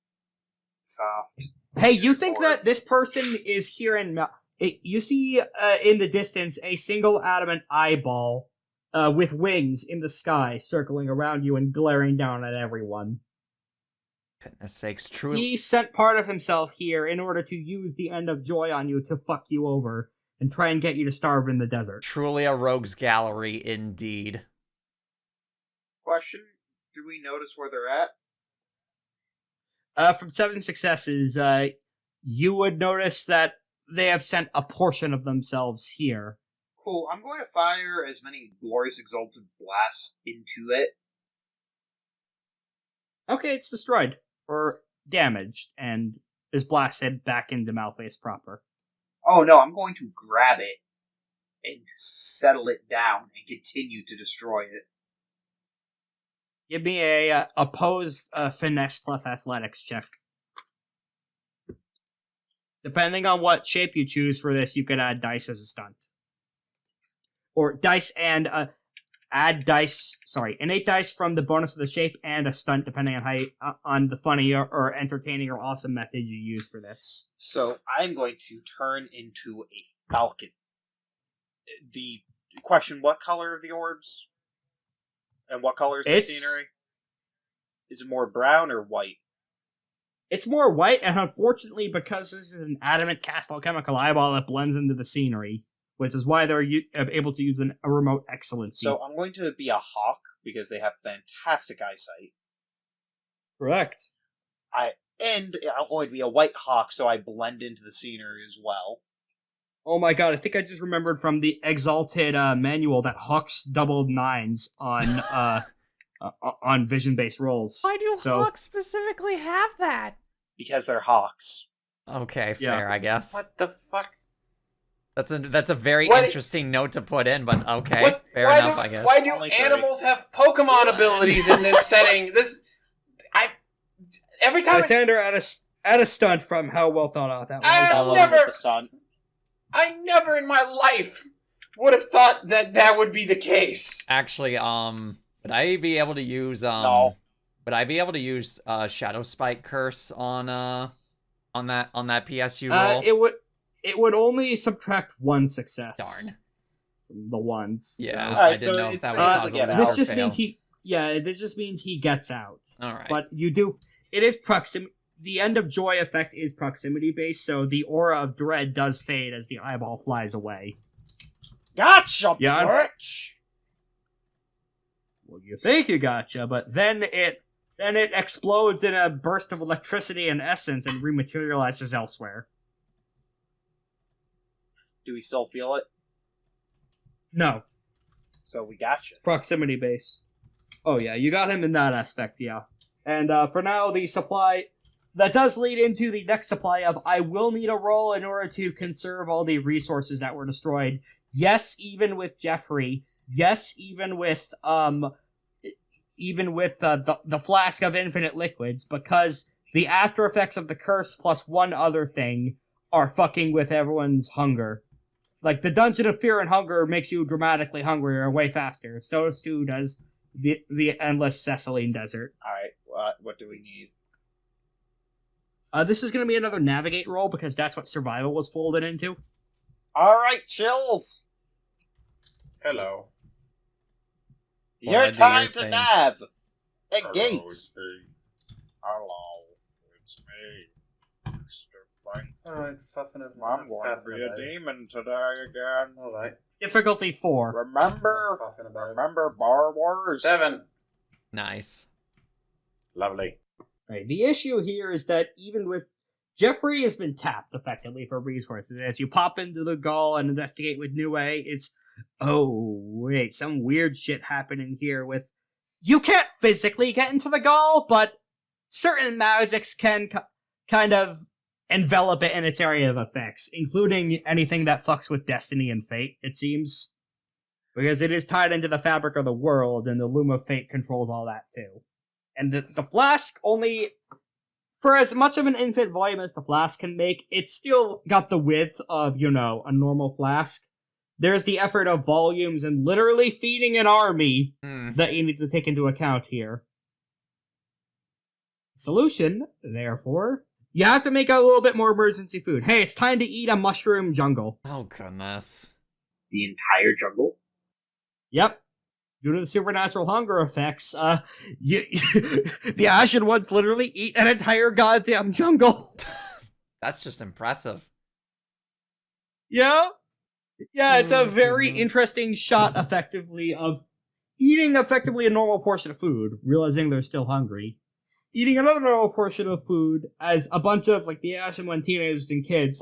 Soft. Hey, you think that this person is here in... you see in the distance a single adamant eyeball with wings in the sky circling around you and glaring down at everyone. Goodness sakes, truly. He sent part of himself here in order to use the end of joy on you to fuck you over and try and get you to starve in the desert. Truly a rogues gallery, indeed. Question, do we notice where they're at? From 7 successes, you would notice that they have sent a portion of themselves here. Cool, I'm going to fire as many glorious exalted blasts into it. Okay, it's destroyed, or damaged, and is blasted back into Malfeas proper. Oh no, I'm going to grab it and settle it down and continue to destroy it. Give me a opposed finesse plus athletics check. Depending on what shape you choose for this, you can add dice as a stunt. Or dice and innate dice from the bonus of the shape and a stunt depending on how on the funny or entertaining or awesome method you use for this. So I'm going to turn into a falcon. The question, what color are the orbs? And what color is the scenery? Is it more brown or white? It's more white, and unfortunately, because this is an adamant cast alchemical eyeball, it blends into the scenery, which is why they're able to use a remote excellency. So I'm going to be a hawk, because they have fantastic eyesight. Correct. And I'm going to be a white hawk, so I blend into the scenery as well. Oh my god, I think I just remembered from the Exalted manual that hawks doubled 9s on vision-based rolls. Why do hawks specifically have that? Because they're hawks. Okay, fair, I guess. What the fuck? That's a very What? Interesting note to put in, but okay, fair enough, I guess. Why do Only animals have Pokemon abilities in this setting? Every time. Lythander, Add a stunt from how well thought out that was. I'll Love never- the sun. I never in my life would have thought that would be the case. Actually, would I be able to use No. Would I be able to use Shadow Spike Curse on that PSU roll? It would only subtract one success. Darn. From the ones. Yeah, Alright, I didn't so know if that it's would able to cause a get win out. This or just fail. means he. Yeah, this just means he gets out. All right. But you do. It is proximity. The end of joy effect is proximity based, so the aura of dread does fade as the eyeball flies away. Gotcha, Yeah, bitch! Well, you think you gotcha, but then it explodes in a burst of electricity and essence and rematerializes elsewhere. Do we still feel it? No, So we gotcha. proximity base. Oh yeah, you got him in that aspect, yeah. And for now, the supply that does lead into the next supply of I will need a roll in order to conserve all the resources that were destroyed. Yes, even with Jeffrey. Yes, even with the flask of infinite liquids, because the after effects of the curse plus one other thing are fucking with everyone's hunger. Like, the Dungeon of Fear and Hunger makes you dramatically hungrier way faster. So too does the endless Cecelyne Desert. Alright, what do we need? This is going to be another navigate roll because that's what survival was folded into. Alright, chills! Hello. Well, Your I do time your to thing. nav! Engage! Hello, it's me. Hello, it's me, Mr. Blank. Alright, fuffing it. I'm going to be a demon today again. Alright. Difficulty 4. Remember Fuffing Bar Wars? 7. Nice. Lovely. Right. The issue here is that even with Jeffrey has been tapped effectively for resources. As you pop into the Gaol and investigate with New Way, it's wait, some weird shit happening here with you can't physically get into the Gaol, but certain magics can kind of envelop it in its area of effects, including anything that fucks with destiny and fate, it seems. Because it is tied into the fabric of the world, and the loom of fate controls all that too. And the flask only, for as much of an infinite volume as the flask can make, it's still got the width of, a normal flask. There's the effort of volumes and literally feeding an army that you need to take into account here. Solution, therefore, you have to make a little bit more emergency food. Hey, it's time to eat a mushroom jungle. Oh, goodness. The entire jungle? Yep. Due to the supernatural hunger effects, the Ashen Ones literally eat an entire goddamn jungle. That's just impressive. Yeah? Yeah, it's a very goodness. interesting shot, effectively, of eating effectively a normal portion of food, realizing they're still hungry. Eating another normal portion of food as a bunch of, the Ashen One teenagers and kids,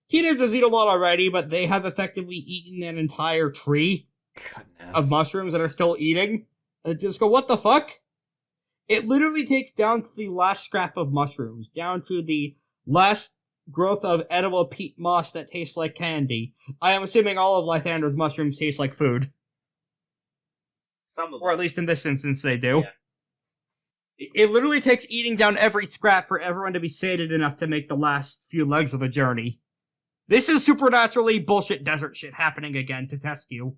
teenagers eat a lot already, but they have effectively eaten an entire tree Goodness. of mushrooms that are still eating. And just go, what the fuck? It literally takes down to the last scrap of mushrooms, down to the last growth of edible peat moss that tastes like candy. I am assuming all of Lythander's mushrooms taste like food. Some of Or at least in this instance they do. Yeah. It literally takes eating down every scrap for everyone to be sated enough to make the last few legs of the journey. This is supernaturally bullshit desert shit happening again to test you.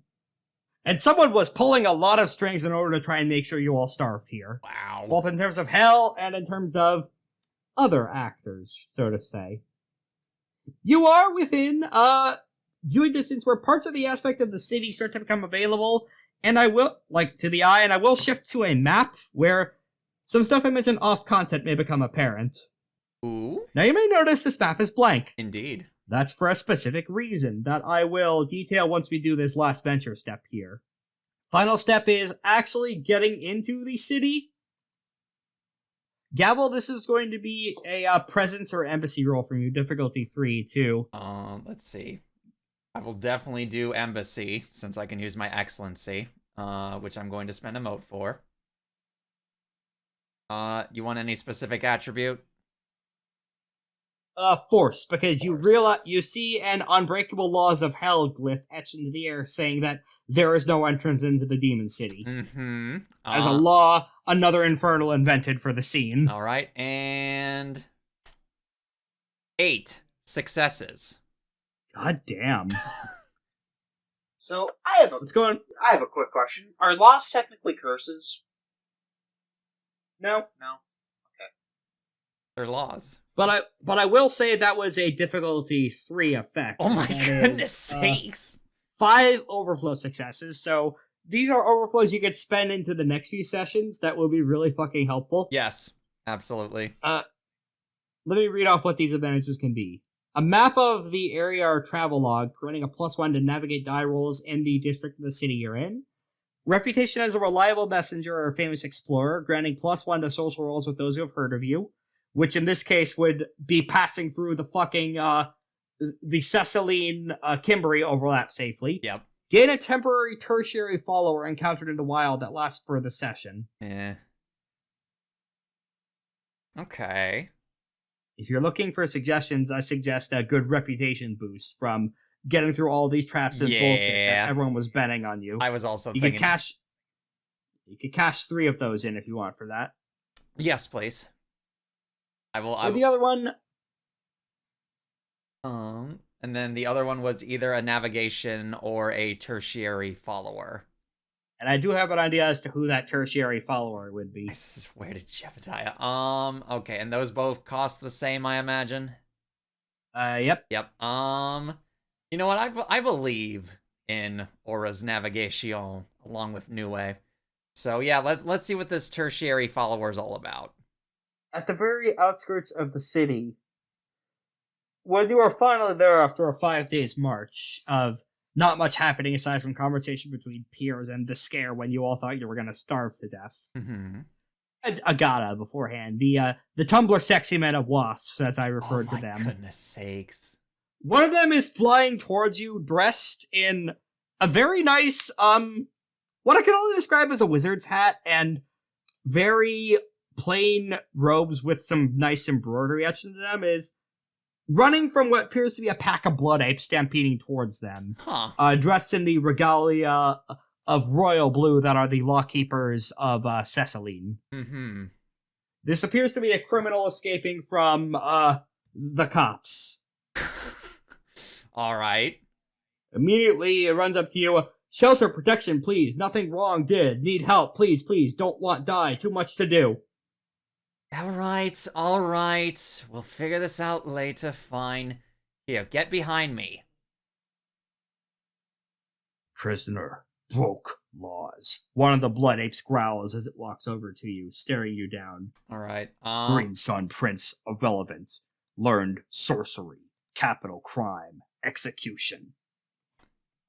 And someone was pulling a lot of strings in order to try and make sure you all starved here. Wow. Both in terms of hell and in terms of other actors, so to say. You are within, viewing distance where parts of the aspect of the city start to become available, and I will, to the eye, and I will shift to a map where some stuff I mentioned off content may become apparent. Ooh. Now you may notice this map is blank. Indeed. That's for a specific reason that I will detail once we do this last venture step here. Final step is actually getting into the city. Gavel, this is going to be a presence or embassy roll from you, difficulty 3 too. Let's see. I will definitely do embassy, since I can use my excellency, which I'm going to spend a moat for. You want any specific attribute? Force, because you Force. realize you see an unbreakable laws of hell glyph etched into the air saying that there is no entrance into the demon city. Mm-hmm. As a law, another infernal invented for the scene. Alright, and 8 successes. God damn. So I have a quick question. Are laws technically curses? No. They're laws. But I will say that was a difficulty 3 effect. Oh my That goodness is, sakes. 5 overflow successes, so these are overflows you could spend into the next few sessions. That will be really fucking helpful. Yes, absolutely. Let me read off what these advantages can be. A map of the area or travel log, granting a +1 to navigate die rolls in the district of the city you're in. Reputation as a reliable messenger or a famous explorer, granting +1 to social rolls with those who have heard of you, which in this case would be passing through the fucking, the Cecelyne, Kimberly overlap safely. Yep. Gain a temporary tertiary follower encountered in the wild that lasts for the session. Yeah. Okay. If you're looking for suggestions, I suggest a good reputation boost from getting through all these traps and bullshit that everyone was betting on you. I was also You thinking... could cash 3 of those in if you want for that. Yes, please. The other one... And then the other one was either a navigation or a tertiary follower. And I do have an idea as to who that tertiary follower would be. I swear to Jebediah. Okay, and those both cost the same, I imagine? Yep. Yep. You know what? I believe in Aura's navigation along with Nue. So yeah, let's see what this tertiary follower is all about. At the very outskirts of the city, when you are finally there after a 5 days march of not much happening aside from conversation between peers and the scare when you all thought you were going to starve to death. Mm-hmm. Agata beforehand, the Tumblr sexy men of wasps, as I referred to them. Oh my goodness sakes. One of them is flying towards you, dressed in a very nice, what I can only describe as a wizard's hat and very plain robes with some nice embroidery etched into them, is running from what appears to be a pack of blood apes stampeding towards them. Huh. Dressed in the regalia of royal blue that are the lawkeepers of Cecelyne. Mm-hmm. This appears to be a criminal escaping from the cops. All right. Immediately, it runs up to you. Shelter, protection, please. Nothing wrong did. Need help, please, please. Don't want die. Too much to do. All right. We'll figure this out later. Fine. Here, get behind me. Prisoner broke laws. One of the blood apes growls as it walks over to you, staring you down. All right. Green Sun Prince, irrelevant. Learned sorcery. Capital crime. Execution.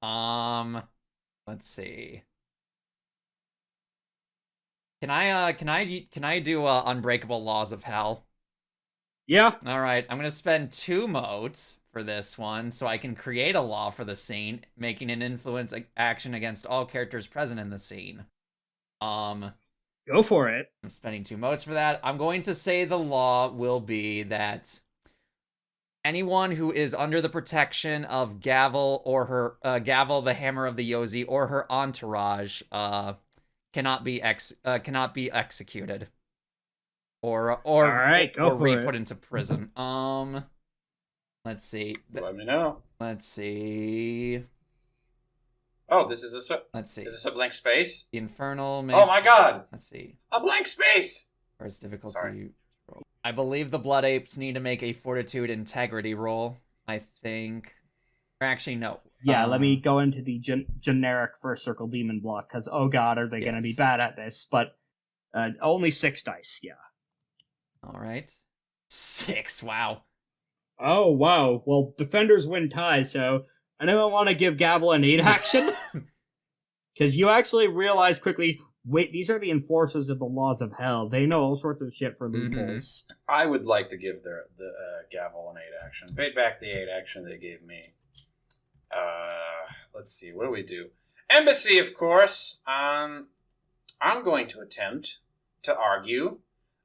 Let's see. Can I do Unbreakable Laws of Hell? Yeah. All right. I'm gonna spend 2 motes for this one, so I can create a law for the scene, making an influence action against all characters present in the scene. Go for it. I'm spending 2 motes for that. I'm going to say the law will be that anyone who is under the protection of Gavel or her Gavel, the Hammer of the Yozi, or her entourage, cannot be executed, or right, go for put it. into prison. Let's see. Let me know. Let's see. Oh, this is Let's see. Is this a blank space? The Infernal. Oh my god! Let's see. A blank space! First difficulty. Sorry. Roll. I believe the Blood Apes need to make a Fortitude Integrity roll. I think. Or actually, no. Yeah, let me go into the generic first circle demon block, because, oh god, are they going to be bad at this? But only 6 dice, yeah. Alright. 6, wow. Oh, wow. Well, defenders win ties, so anyone want to give Gavel an 8 action? Because you actually realize quickly, wait, these are the enforcers of the laws of hell. They know all sorts of shit for loopholes. I would like to give the Gavel an 8 action. Pay back the 8 action they gave me. Let's see, what do we do? Embassy, of course. I'm going to attempt to argue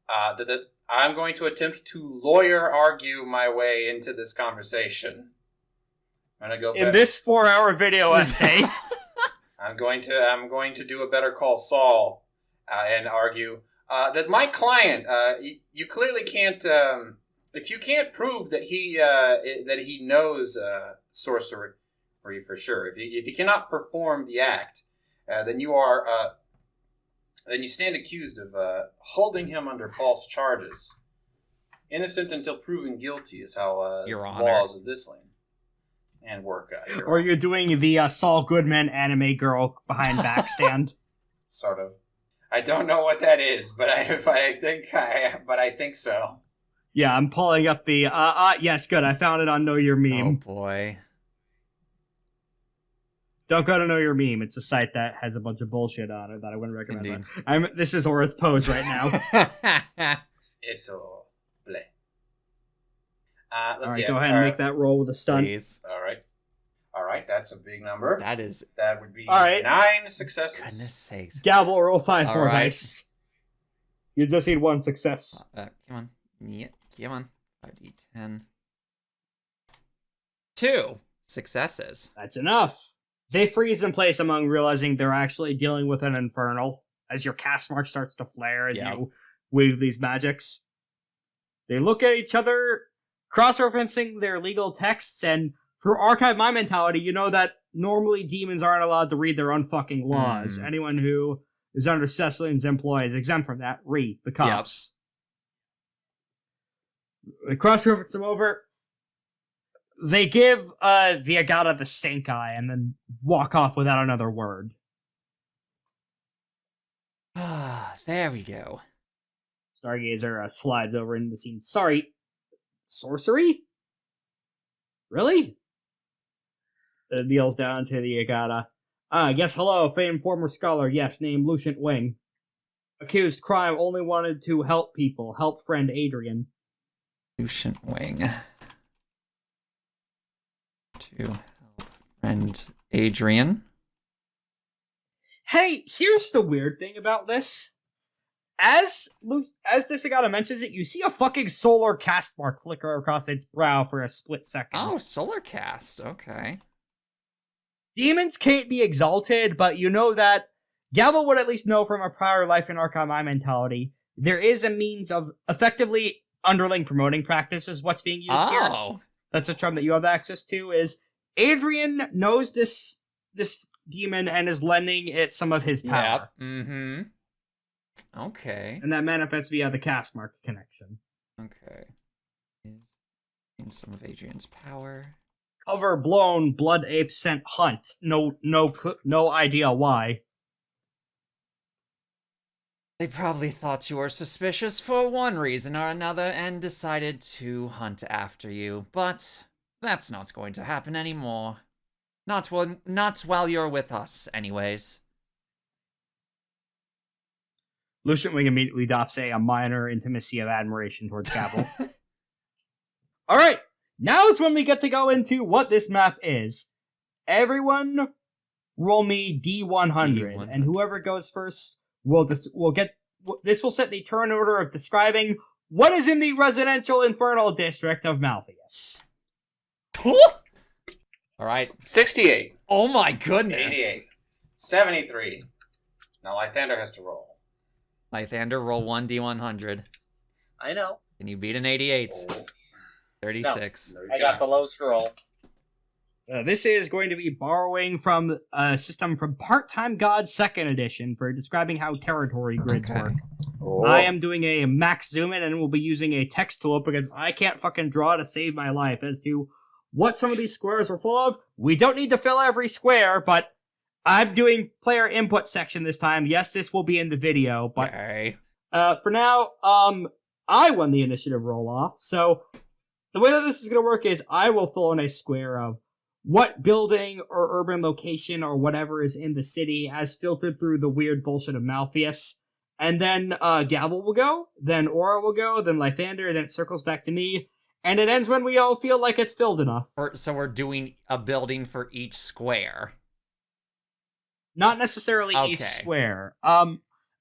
that I'm going to attempt to lawyer argue my way into this conversation. I'm gonna go In this 4-hour video essay. I'm going to do a Better Call Saul and argue that my client, you clearly can't if you can't prove that he knows sorcery for sure, if you cannot perform the act, then you are then you stand accused of holding him under false charges. Innocent until proven guilty is how Your the Honor. laws of this land and work. Or you're doing the Saul Goodman anime girl behind backstand. Sort of. I don't know what that is, but I think so. Yeah, I'm pulling up the, yes, good, I found it on Know Your Oh Meme. boy. Don't go to Know Your Meme, it's a site that has a bunch of bullshit on it that I wouldn't recommend. Indeed. This is Aura's pose right now. Eto play. Alright, go ahead and make that roll with a stun. Please. All right, that's a big number. That would be All right. 9 successes. Goodness sakes. Gavel, roll 5 All more right. dice. You just need 1 success. Come on. Yeah, come on. 5d10. 2 successes. That's enough. They freeze in place among realizing they're actually dealing with an infernal as your cast mark starts to flare as you weave these magics. They look at each other, cross-referencing their legal texts, and for Archive My Mentality, you know that normally demons aren't allowed to read their own fucking laws. Anyone who is under Cecelyne's employ is exempt from that. Read the cops. They cross-reference them over. They give the Agata the stink eye and then walk off without another word. There we go. Stargazer slides over into the scene. Sorry, sorcery? Really? Kneels down to the Agata. Yes, hello, famed former scholar. Yes, named Lucient Wing. Accused crime, only wanted to help people. Help friend Adrian. Lucient Wing. To help friend Adrian. Hey, here's the weird thing about this. As this Agata mentions it, you see a fucking solar cast mark flicker across its brow for a split second. Oh, solar cast. Okay. Demons can't be exalted, but you know that Gavel would at least know from a prior life in Archive My Mentality, there is a means of effectively underling promoting practices. What's being used here? That's a term that you have access to. Is Adrian knows this demon and is lending it some of his power. Yep. Mm-hmm. Okay. And that manifests via the cast mark connection. Okay. In some of Adrian's power. Cover blown, blood ape scent hunt. No idea why. They probably thought you were suspicious for one reason or another and decided to hunt after you. But that's not going to happen anymore. Not while you're with us, anyways. Lucient Wing immediately adopts a minor intimacy of admiration towards Gavel. Alright, now is when we get to go into what this map is. Everyone roll me D100, and whoever goes first will get... This will set the turn order of describing what is in the residential infernal district of Malfeas. Alright. 68. Oh my goodness. 88. 73. Now Lythander has to roll. Lythander, roll 1d100. I know. Can you beat an 88? Oh. 36. No, I got the lowest roll. This is going to be borrowing from a system from Part-Time God 2nd Edition for describing how territory grids work. Oh. I am doing a max zoom in and will be using a text tool because I can't fucking draw to save my life as to what some of these squares are full of. We don't need to fill every square, but I'm doing player input section this time. Yes, this will be in the video, but Okay. for now, I won the initiative roll-off, so the way that this is going to work is I will fill in a square of what building or urban location or whatever is in the city as filtered through the weird bullshit of Malfeas. And then Gavel will go, then Aura will go, then Lythander, then it circles back to me, and it ends when we all feel like it's filled enough. So we're doing a building for each square. Not necessarily each Okay. square. I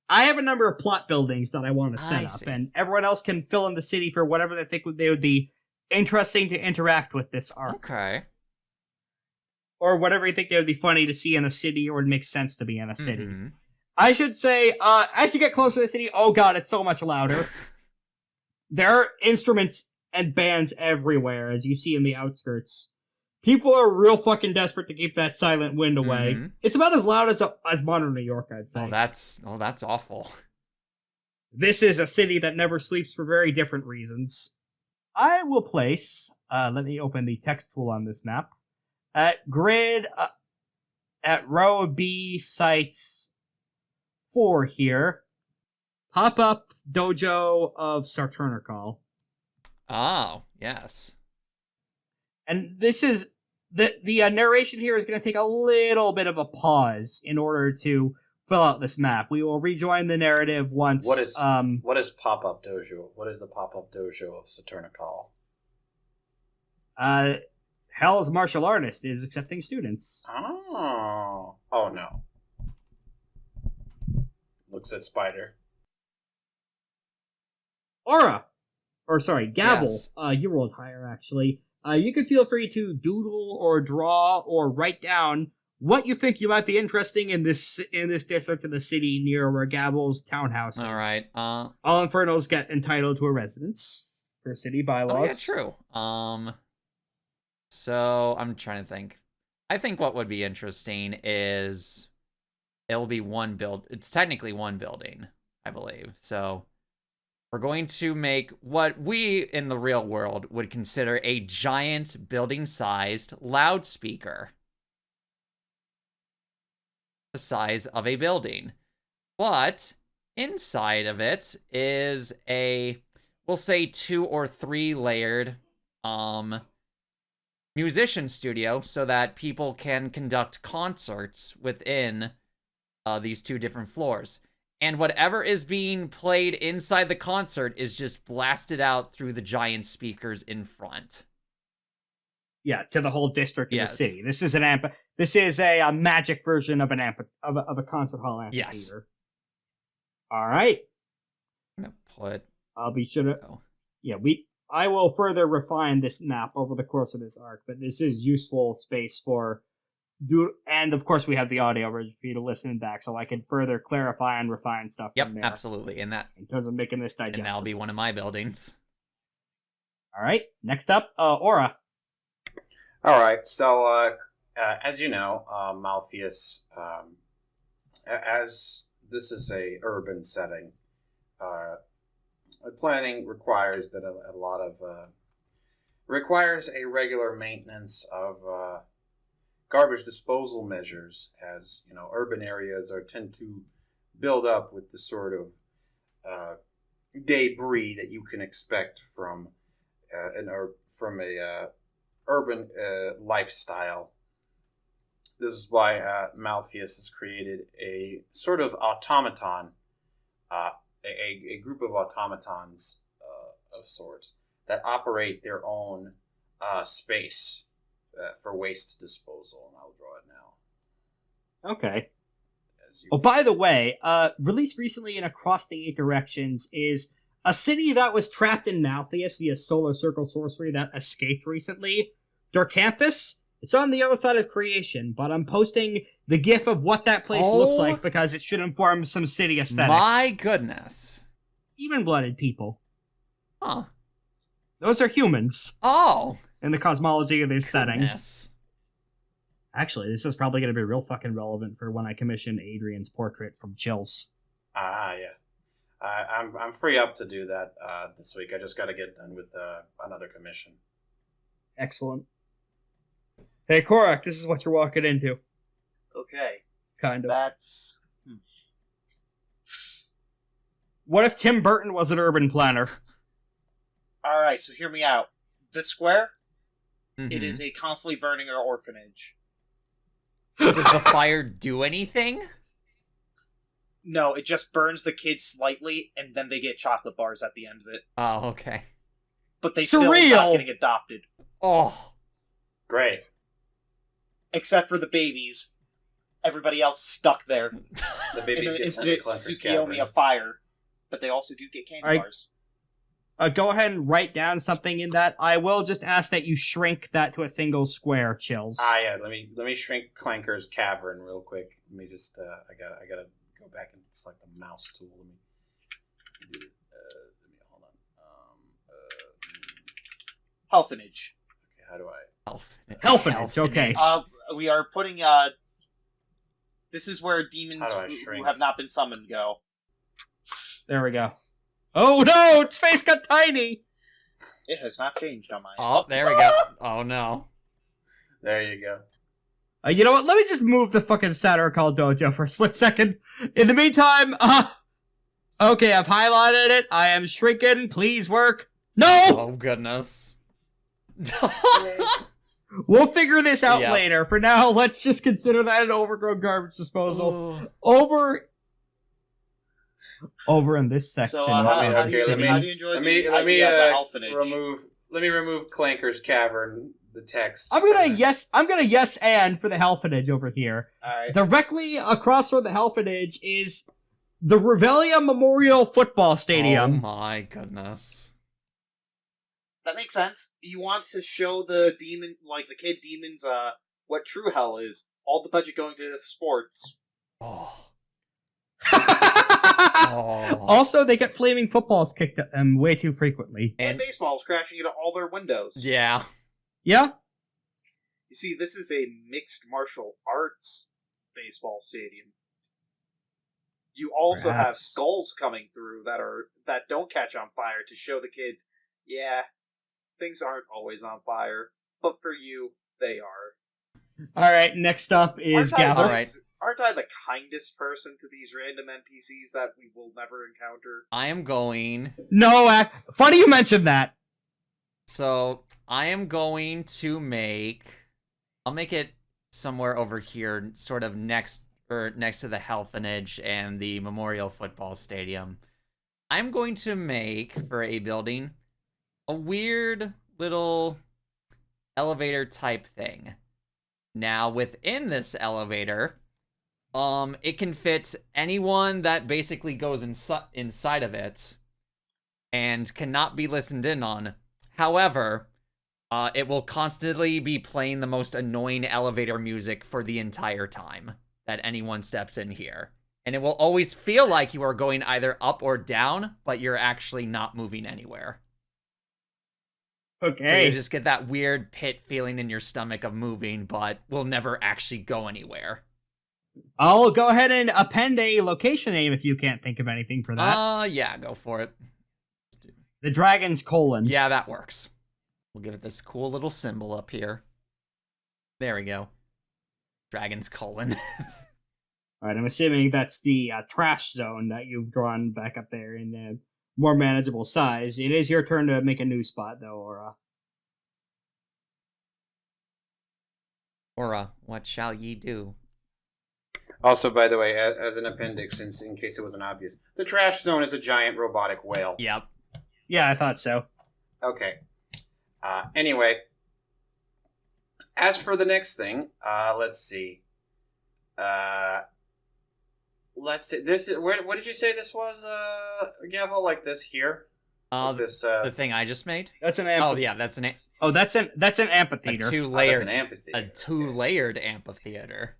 have a number of plot buildings that I want to set I up, see. and everyone else can fill in the city for whatever they think they would be interesting to interact with this arc. Okay. Or whatever you think they would be funny to see in a city or would make sense to be in a city. Mhm. I should say, as you get closer to the city, oh god, it's so much louder. There are instruments and bands everywhere, as you see in the outskirts. People are real fucking desperate to keep that silent wind away. Mhm. It's about as loud as modern New York, I'd say. That's awful. This is a city that never sleeps for very different reasons. I will place, let me open the text tool on this map, at grid, at row B, site 4 here, pop-up dojo of Sarturnical. Oh, yes. And this is, the narration here is going to take a little bit of a pause in order to fill out this map. We will rejoin the narrative once. What is pop-up dojo? What is the pop-up dojo of Saturnical? Hell's martial artist is accepting students. Oh no. Looks at Spider. Gavel. Yes. You rolled higher, actually. You can feel free to doodle or draw or write down what you think you might be interesting in this district of the city near where Gavel's townhouse is. All right. All Infernals get entitled to a residence per city bylaws. Oh, yeah, true. So I'm trying to think. I think what would be interesting is it'll be it's technically one building, I believe. So we're going to make what we in the real world would consider a giant building-sized loudspeaker. The size of a building. But inside of it is we'll say 2 or 3 layered musician studio so that people can conduct concerts within these 2 different floors. And whatever is being played inside the concert is just blasted out through the giant speakers in front. Yeah, to the whole district of Yes. the city. This is This is a magic version of a concert hall amphitheater. Yes. All right. I'm gonna put. I'll be sure to. Oh. Yeah, I will further refine this map over the course of this arc, but this is useful space for and of course we have the audio for you to listen back, so I can further clarify and refine stuff. Yep, from there absolutely. And in terms of making this digestible. that'll be one of my buildings. All right. Next up, Aura. All right. So, as you know, Malfeas, as this is a urban setting, planning requires that a lot of requires a regular maintenance of garbage disposal measures, as you know, urban areas tend to build up with the sort of debris that you can expect from a urban lifestyle. This is why Malfeas has created a sort of automaton, a group of automatons of sorts that operate their own space for waste disposal. And I'll draw it now. Okay. By the way, released recently in Across the 8 Directions is a city that was trapped in Malfeas via Solar Circle sorcery that escaped recently. Dorcanthus. It's on the other side of creation, but I'm posting the gif of what that place looks like because it should inform some city aesthetics. My goodness. Even-blooded people. Huh. Those are humans. Oh. In the cosmology of this setting. Actually, this is probably going to be real fucking relevant for when I commission Adrian's portrait from Chills. Yeah. I'm free up to do that this week. I just got to get done with another commission. Excellent. Hey, Korak, this is what you're walking into. Okay. Kind of. That's... What if Tim Burton was an urban planner? Alright, so hear me out. This square, Mm-hmm. it is a constantly burning orphanage. Does the fire do anything? No, it just burns the kids slightly, and then they get chocolate bars at the end of it. Oh, okay. But they still not getting adopted. Oh. Great. Except for the babies. Everybody else stuck there. The babies get sent to Clunker's Tsukiyomi of fire. But they also do get candy bars. Go ahead and write down something in that. I will just ask that you shrink that to a single square, Chills. Yeah. Let me shrink Clanker's cavern real quick. Let me just. I gotta go back and select the mouse tool. Let me hold on. Helphinage. Okay, how do I? Helphinage, okay. We are putting, this is where demons How do I who shrink? have not been summoned go. There we go. Oh no, its face got tiny! It has not changed on my end. Oh, there we go. Oh no. There you go. You know what, let me just move the fucking Saturn Call Dojo for a split second. In the meantime, okay, I've highlighted it. I am shrinking. Please work. No! Oh goodness. We'll figure this out Yeah. later. For now, let's just consider that an overgrown garbage disposal. Over in this section. So, of how, the how do you, let me- how do you enjoy Let the me idea of the Helphinage? Let me remove Clanker's Cavern, the text. I'm gonna yes and for the Helphinage over here. Alright. Directly across from the Helphinage is the Revelia Memorial Football Stadium. Oh my goodness. That makes sense. You want to show the demon, like the kid demons, what true hell is. All the budget going to sports. Oh. Oh. Also, they get flaming footballs kicked at them way too frequently. And baseballs crashing into all their windows. Yeah. Yeah? You see, this is a mixed martial arts baseball stadium. You also have Perhaps. skulls coming through that don't catch on fire to show the kids, yeah, things aren't always on fire, but for you, they are. Alright, next up is Aren't I Gavel. the- Alright. Aren't I the kindest person to these random NPCs that we will never encounter? I am going. No, funny you mentioned that. So I am going to make. I'll make it somewhere over here, sort of next to the Helphinage and the Memorial Football Stadium. I'm going to make for a building a weird little elevator type thing. Now within this elevator, it can fit anyone that basically goes inside of it and cannot be listened in on. However, it will constantly be playing the most annoying elevator music for the entire time that anyone steps in here. And it will always feel like you are going either up or down, but you're actually not moving anywhere. So Okay. you just get that weird pit feeling in your stomach of moving, but will never actually go anywhere. I'll go ahead and append a location name if you can't think of anything for that. Yeah, go for it. The Dragon's Colon. Yeah, that works. We'll give it this cool little symbol up here. There we go. Dragon's colon. Alright, I'm assuming that's the trash zone that you've drawn back up there in a more manageable size. It is your turn to make a new spot, though, Aura. Aura, what shall ye do? Also, by the way, as an appendix, in case it wasn't obvious, the trash zone is a giant robotic whale. Yep. Yeah, I thought so. Okay. Anyway, as for the next thing, let's see. Let's see. This is what did you say this was, Gavel? Like this here? This The thing I just made? That's an Oh yeah, that's an that's an a amphitheater. that's two-layered an amphitheater. a two-layered amphitheater.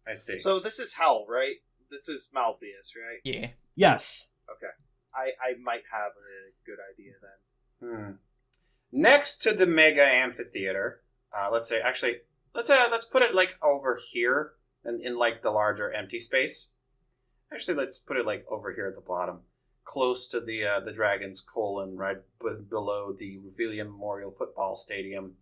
I see. So this is hell, right? This is Malfeas, right? Yeah. Yes. Okay. I might have a good idea then. Next to the mega amphitheater, let's put it like over here in like the larger empty space. Actually, let's put it like over here at the bottom, close to the Dragon's Colon, right below the Revelia Memorial Football Stadium,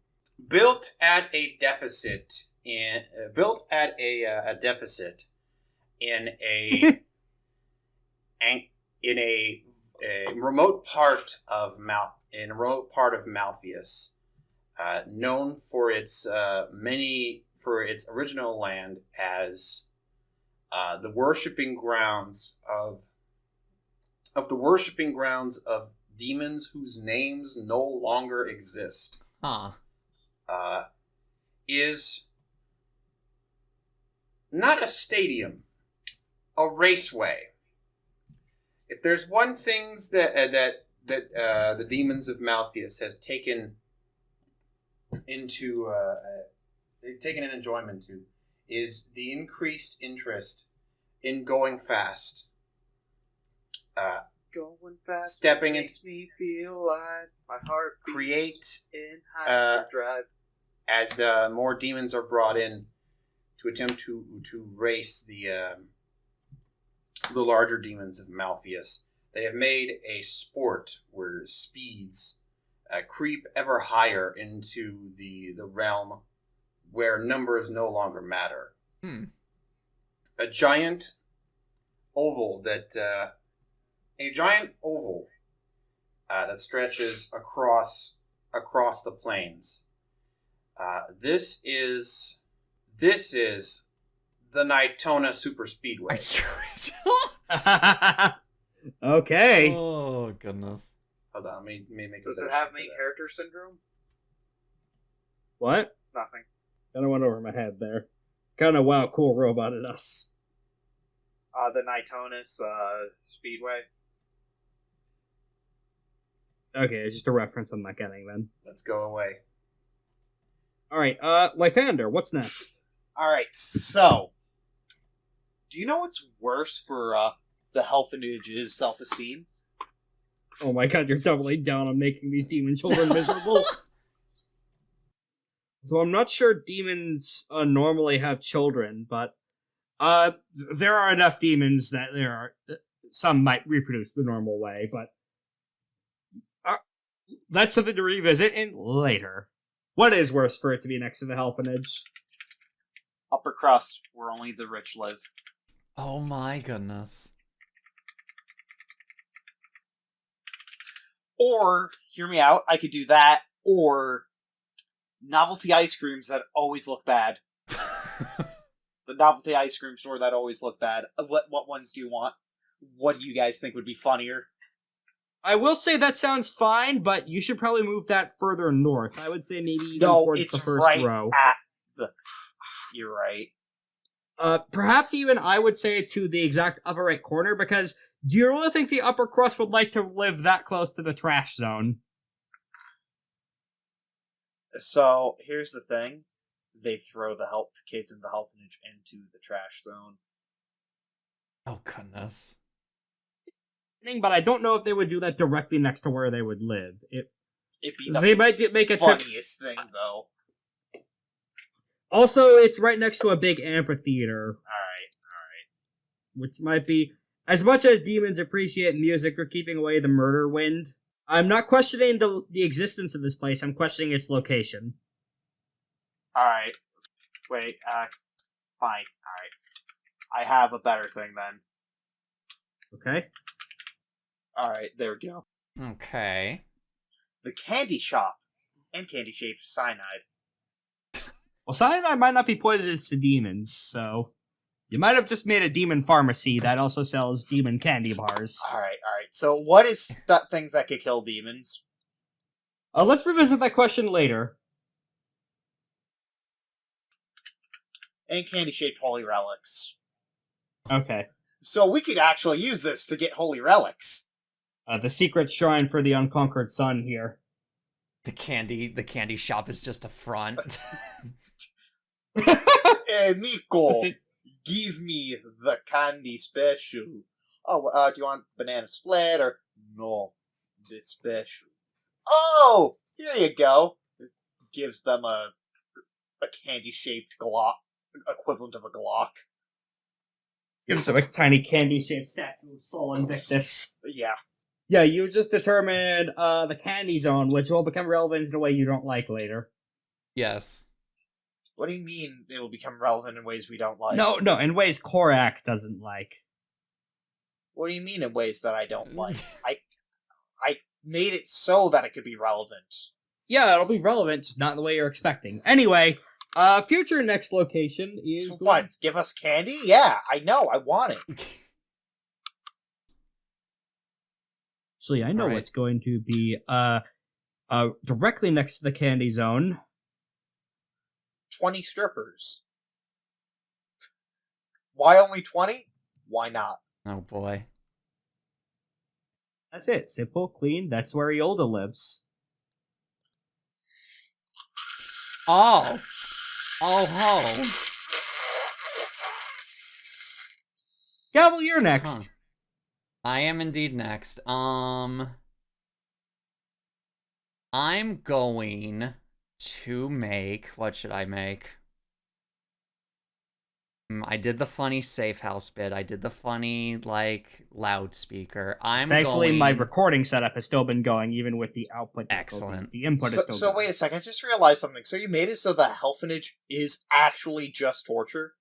built at a deficit in a remote part of Malfeas, known for its original land as the worshipping grounds of demons whose names no longer exist. Huh. Is not a stadium, a raceway. If there's one thing that the demons of Malfeas has taken an enjoyment to, is the increased interest in going fast. Going fast. Stepping makes me feel alive. My heart create beats in hyperdrive. as more demons are brought in to attempt to race the larger demons of Malfeas. They have made a sport where speeds creep ever higher into the realm where numbers no longer matter. A giant oval that stretches across the plains. This is the Nightona Super Speedway. Okay. Oh, goodness. Hold on, let me make a Does better it have shape main for that. character syndrome? What? Nothing. Kind of went over my head there. Kind of wow, cool robot at us. The Nighttonus Speedway. Okay, it's just a reference I'm not getting then. Let's go away. Alright, Lythander, what's next? Alright, so... Do you know what's worse for the Helfenage's self-esteem? Oh my god, you're doubling down on making these demon children miserable. So I'm not sure demons normally have children, but there are enough demons that some might reproduce the normal way, but that's something to revisit in later. What is worse for it to be next to the Helfenage? Upper crust, where only the rich live. Oh my goodness. Or, hear me out, I could do that, or novelty ice creams that always look bad. The novelty ice cream store that always look bad. What ones do you want? What do you guys think would be funnier? I will say that sounds fine, but you should probably move that further north. I would say maybe even No, towards it's the first right row. at the... You're right. Perhaps even I would say to the exact upper right corner, because do you really think the upper crust would like to live that close to the trash zone? So, here's the thing. They throw the kids in the Helfenage into the trash zone. Oh, goodness. But I don't know if they would do that directly next to where they would live. It'd be the They might make a trip. funniest thing, though. Also, it's right next to a big amphitheater, Alright. which might be... As much as demons appreciate music for keeping away the murder wind, I'm not questioning the existence of this place, I'm questioning its location. Alright. Wait, fine. Alright. I have a better thing then. Okay? Alright, there we go. Okay. The candy shop and candy-shaped cyanide. Well, cyanide might not be poisonous to demons, so... You might have just made a demon pharmacy that also sells demon candy bars. Alright. So what is things that could kill demons? Let's revisit that question later. And candy-shaped holy relics. Okay. So we could actually use this to get holy relics. The secret shrine for the unconquered sun here. The candy shop is just a front. Nico, give me the candy special. Oh, do you want banana split or no? The special. Oh, here you go. It gives them a candy-shaped Glock, equivalent of a Glock. Gives him a tiny candy-shaped statue of Sol Invictus. Yeah. Yeah, you just determined the candy zone, which will become relevant in a way you don't like later. Yes. What do you mean it will become relevant in ways we don't like? No, in ways Korak doesn't like. What do you mean in ways that I don't like? I made it so that it could be relevant. Yeah, it'll be relevant, just not in the way you're expecting. Anyway, future next location is... What? Give us candy? Yeah, I know, I want it. Actually, I know Alright. what's going to be directly next to the candy zone. 20 strippers. Why only 20? Why not? Oh boy. That's it. Simple, clean. That's where Iolda lives. Oh ho. Gavel, you're next. I am indeed next. I'm going to make... What should I make? I did the funny safe house bit. I did the funny, loudspeaker. Thankfully, my recording setup has still been going, even with the output. Excellent. The input is still So going. wait a second, I just realized something. So you made it so the Helphinage is actually just torture?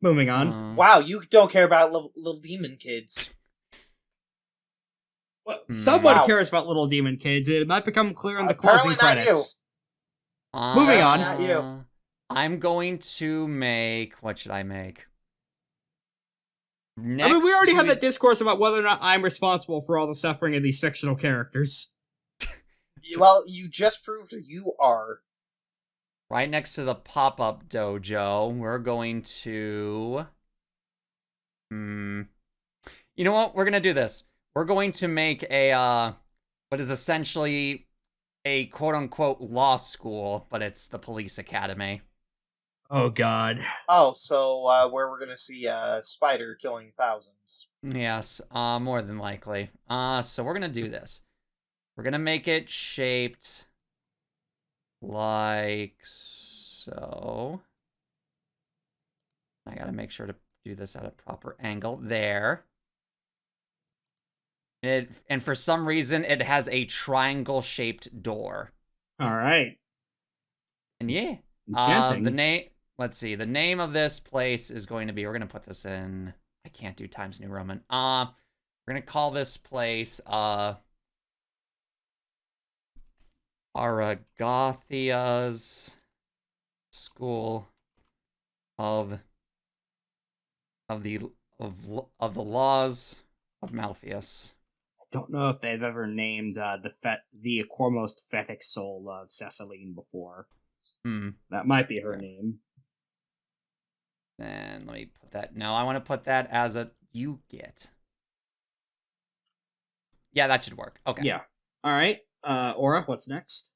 Moving on. Wow, you don't care about little demon kids. Well, someone Wow. cares about little demon kids. It might become clear in the Apparently closing not credits. Moving on. Not you. I'm going to make... What should I make? I mean, we already had that discourse about whether or not I'm responsible for all the suffering of these fictional characters. Well, you just proved that you are. Right next to the pop-up dojo, we're going to... You know what? We're going to do this. We're going to make a, what is essentially a quote-unquote law school, but it's the police academy. Oh, God. Oh, so where we're gonna see Spider killing thousands. Yes, more than likely. So we're going to do this. We're going to make it shaped like so. I got to make sure to do this at a proper angle. There. And for some reason, it has a triangle-shaped door. All right. And yeah. Enchanting. Let's see. The name of this place is going to be... We're going to put this in... I can't do Times New Roman. We're going to call this place, Aragathia's School of the Laws of Malfeas. I don't know if they've ever named the foremost fetic soul of Cecelyne before. That might be her name. Then let me put that... No, I want to put that as a... You get. Yeah, that should work. Okay. Yeah. All right. Aura, what's next?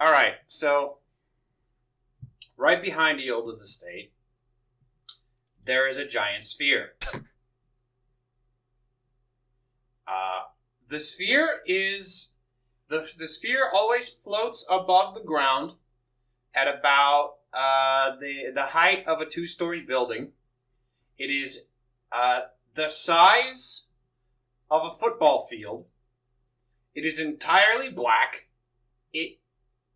All right, so right behind Eolda's estate, there is a giant sphere. The sphere is the sphere always floats above the ground at about the height of a 2-story building. It is the size of a football field. It is entirely black. It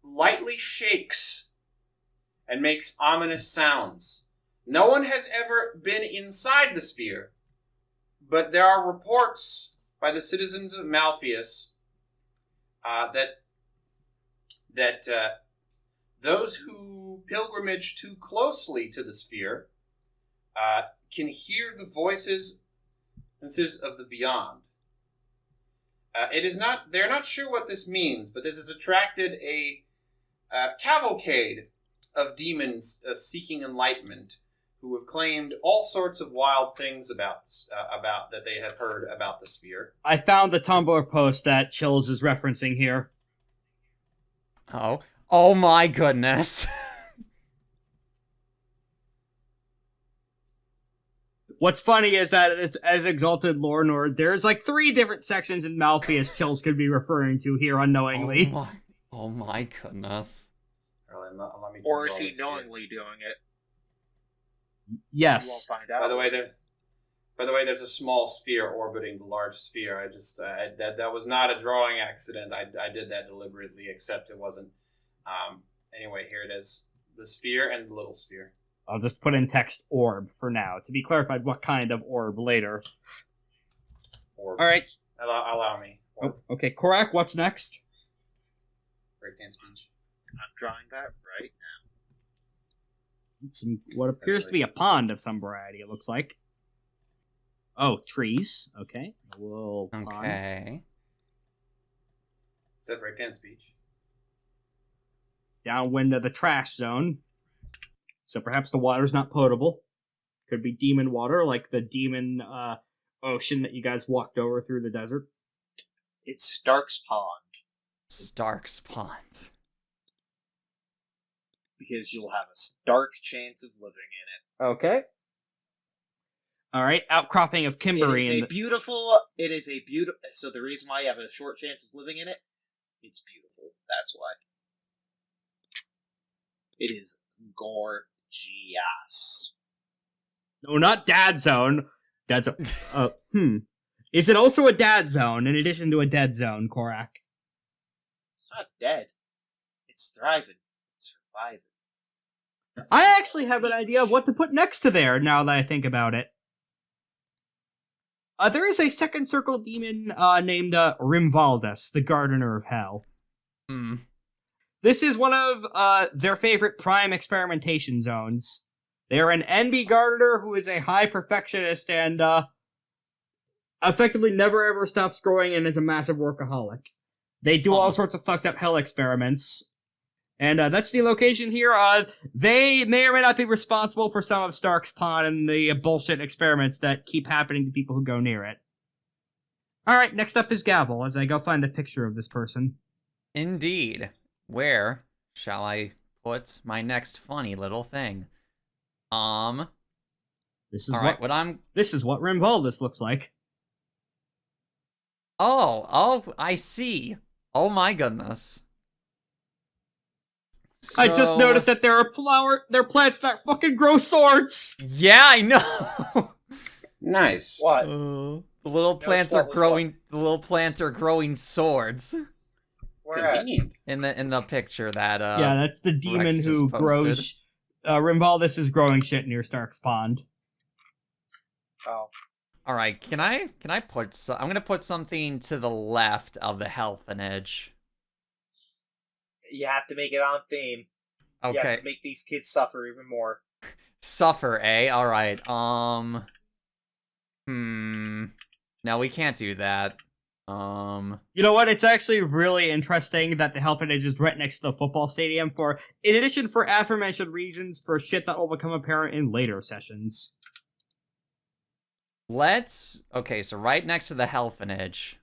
lightly shakes and makes ominous sounds. No one has ever been inside the sphere, but there are reports by the citizens of Malfeas that those who pilgrimage too closely to the sphere can hear the voices of the beyond. They're not sure what this means, but this has attracted a cavalcade of demons seeking enlightenment, who have claimed all sorts of wild things about that they have heard about the sphere. I found the Tumblr post that Chills is referencing here. Oh my goodness. What's funny is that it's as Exalted Lore Nord, there's like 3 different sections in Malfeas Chills could be referring to here unknowingly. Oh my goodness. Or is he knowingly doing it? Yes. You won't find out. By the way, there's a small sphere orbiting the large sphere. That was not a drawing accident. I did that deliberately, except it wasn't. Anyway, here it is: the sphere and the little sphere. I'll just put in text orb for now, to be clarified what kind of orb later. Orb. All right. Allow me. Oh, okay, Korak, what's next? Breakdance punch. I'm drawing that right now. What appears to be a pond of some variety, it looks like. Oh, trees. Okay. A little pond. Okay. Is that breakdance beach? Downwind of the trash zone. So perhaps the water's not potable. Could be demon water, like the demon ocean that you guys walked over through the desert. It's Stark's Pond. Stark's Pond. Because you'll have a stark chance of living in it. Okay. All right, outcropping of Kimberly. It is a beautiful. So the reason why you have a short chance of living in it, it's beautiful. That's why. It is gorgeous. No, not Dad Zone. Dad Zone. Is it also a Dad Zone in addition to a Dead Zone, Korak? It's not dead. It's thriving. It's surviving. I actually have an idea of what to put next to there now that I think about it. There is a second circle demon named Rimvaldus, the Gardener of Hell. This is one of their favorite prime experimentation zones. They are an NB Gardener who is a high perfectionist and effectively never ever stops growing and is a massive workaholic. They do all sorts of fucked up hell experiments. And that's the location here. They may or may not be responsible for some of Stark's Pond and the bullshit experiments that keep happening to people who go near it. Alright, next up is Gavel, as I go find a picture of this person. Indeed. Where shall I put my next funny little thing? This is This is what Rimvaldus looks like. Oh, I see. Oh my goodness. I just noticed that there are plants that fucking grow swords! Yeah, I know! Nice. What? The little plants are growing. The little plants are growing swords. Where Convenient. In the picture that yeah, that's the demon Rex who just grows. Rimvaldus is growing shit near Stark's Pond. Oh. All right, can I put? I'm gonna put something to the left of the Helphenage. You have to make it on theme. Okay. You have to make these kids suffer even more. Suffer, eh? All right. No, we can't do that. You know what? It's actually really interesting that the Helphenage is right next to the football stadium in addition for aforementioned reasons for shit that will become apparent in later sessions. Okay, so right next to the Helphenage.